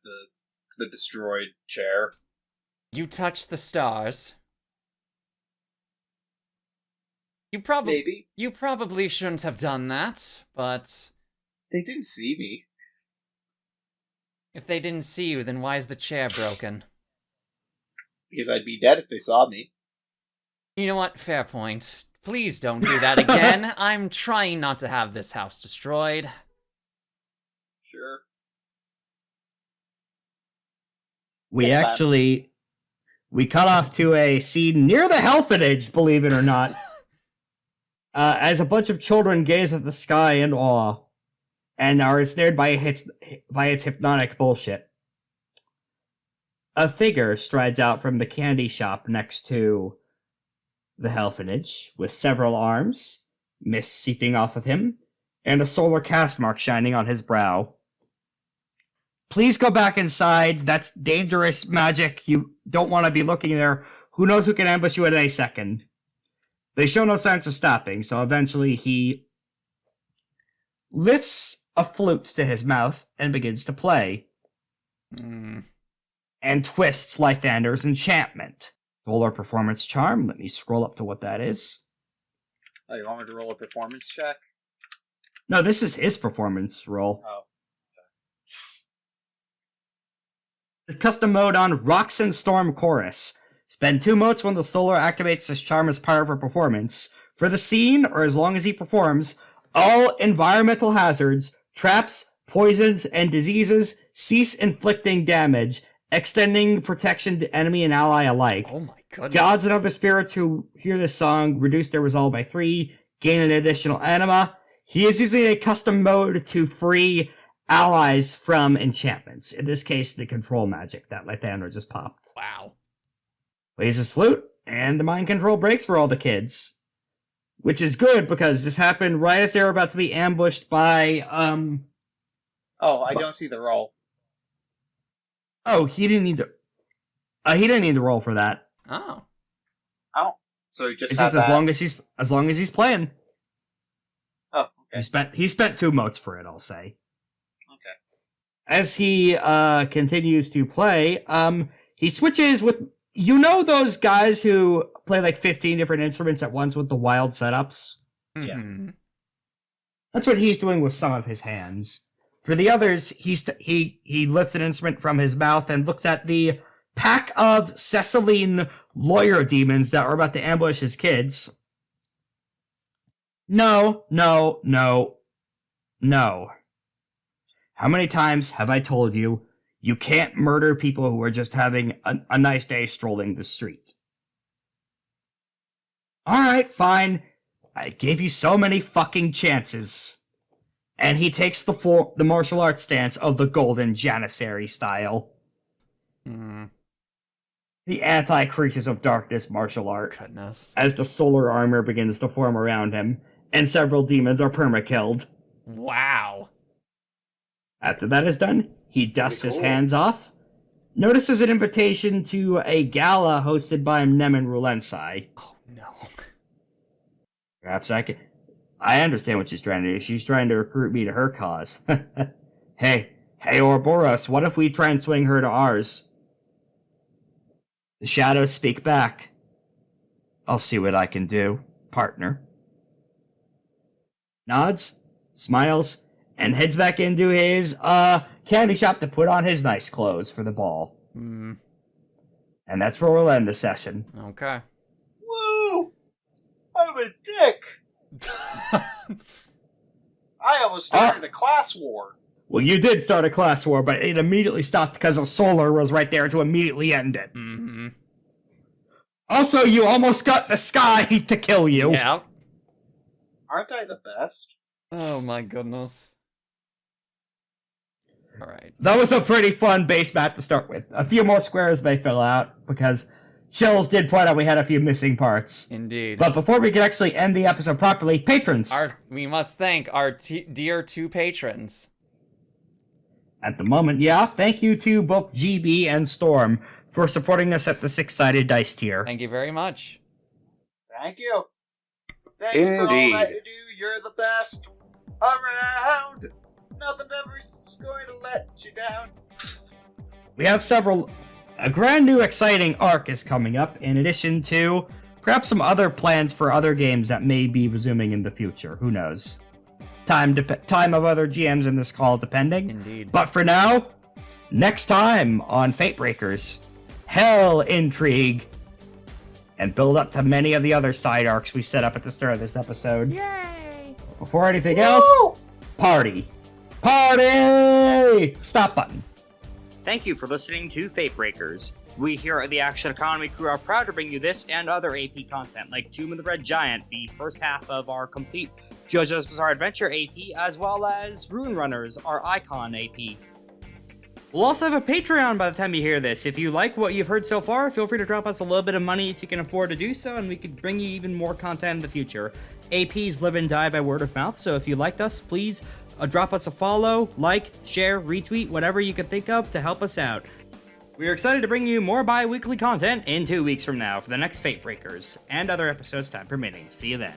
the destroyed chair. You touched the stars. You probably shouldn't have done that, but They didn't see me. if they didn't see you, then why is the chair broken? Because I'd be dead if they saw me. You know what? Fair point. Please don't do that again. I'm trying not to have this house destroyed. Sure. We cut off to a scene near the Helphinage, believe it or not. As a bunch of children gaze at the sky in awe and are ensnared by its hypnotic bullshit. A figure strides out from the candy shop next to the Helphinage with several arms, mist seeping off of him, and a solar cast mark shining on his brow. Please go back inside. That's dangerous magic. You don't want to be looking there. Who knows who can ambush you at any second. They show no signs of stopping, so eventually he lifts a flute to his mouth and begins to play. And twists Lythander's enchantment. Roll our performance charm. Let me scroll up to what that is. Oh, you want me to roll a performance check? No, this is his performance roll. Oh. The custom mode on Rocks and Storm Chorus. Spend 2 motes when the solar activates this charm as part of her performance. For the scene, or as long as he performs, all environmental hazards, traps, poisons, and diseases cease inflicting damage, extending protection to enemy and ally alike. Oh my goodness. Gods and other spirits who hear this song reduce their resolve by 3, gain an additional anima. He is using a custom mode to free allies from enchantments. In this case, the control magic that Lythander just popped. Wow. Plays his flute, and the mind control breaks for all the kids. Which is good, because this happened right as they were about to be ambushed by, Oh, I don't see the roll. Oh, he didn't need to roll for that. Oh. Oh. So he just It's had just that. as long as he's playing. Oh, okay. He spent 2 motes for it, I'll say. Okay. As he continues to play, he switches with, you know, those guys who play like 15 different instruments at once with the wild setups? Yeah. Mm-hmm. That's what he's doing with some of his hands. For the others, he lifts an instrument from his mouth and looks at the pack of Cecelyne lawyer demons that were about to ambush his kids. No. How many times have I told you, you can't murder people who are just having a nice day strolling the street? Alright, fine. I gave you so many fucking chances. and he takes the martial arts stance of the golden janissary style. The anti-creatures of darkness martial art. Goodness. As the solar armor begins to form around him, and several demons are perma-killed. Wow. After that is done, he dusts his cool. hands off, notices an invitation to a gala hosted by Nemen Rulensai. Oh no. Perhaps I understand what she's trying to do. She's trying to recruit me to her cause. Hey, Ouroboros, what if we try and swing her to ours? The shadows speak back. I'll see what I can do, partner. Nods, smiles, and heads back into his, candy shop to put on his nice clothes for the ball. And that's where we'll end the session. Okay. Woo! I'm a dick! I almost started a class war. Well, you did start a class war, but it immediately stopped because of Solar was right there to immediately end it. Mm-hmm. Also, you almost got the sky to kill you. Yeah. Aren't I the best? Oh my goodness. Alright. That was a pretty fun base map to start with. A few more squares may fill out, because Chills did point out we had a few missing parts. Indeed. But before we can actually end the episode properly, patrons! We must thank our dear 2 patrons. At the moment, yeah, thank you to both GB and Storm for supporting us at the 6-sided dice tier. Thank you very much. Thank you. Thank you for all Indeed. that you do. You're the best around. Nothing ever is going to let you down. We have a brand new exciting arc is coming up, in addition to perhaps some other plans for other games that may be resuming in the future. Who knows? Time of other GMs in this call, depending. Indeed. But for now, next time on FateBreakers, Hell Intrigue, and build up to many of the other side arcs we set up at the start of this episode. Yay! Before anything else, party! Party! Stop button. Thank you for listening to FateBreakers. We here at the Action Economy crew are proud to bring you this and other AP content like Tomb of the Red Giant, the first half of our complete JoJo's Bizarre Adventure AP, as well as Rune Runners, our Icon AP. We'll also have a Patreon by the time you hear this. If you like what you've heard so far, feel free to drop us a little bit of money if you can afford to do so, and we could bring you even more content in the future. APs live and die by word of mouth, so if you liked us, please drop us a follow, like, share, retweet, whatever you can think of to help us out. We are excited to bring you more bi-weekly content in 2 weeks from now for the next FateBreakers, and other episodes time permitting. See you then.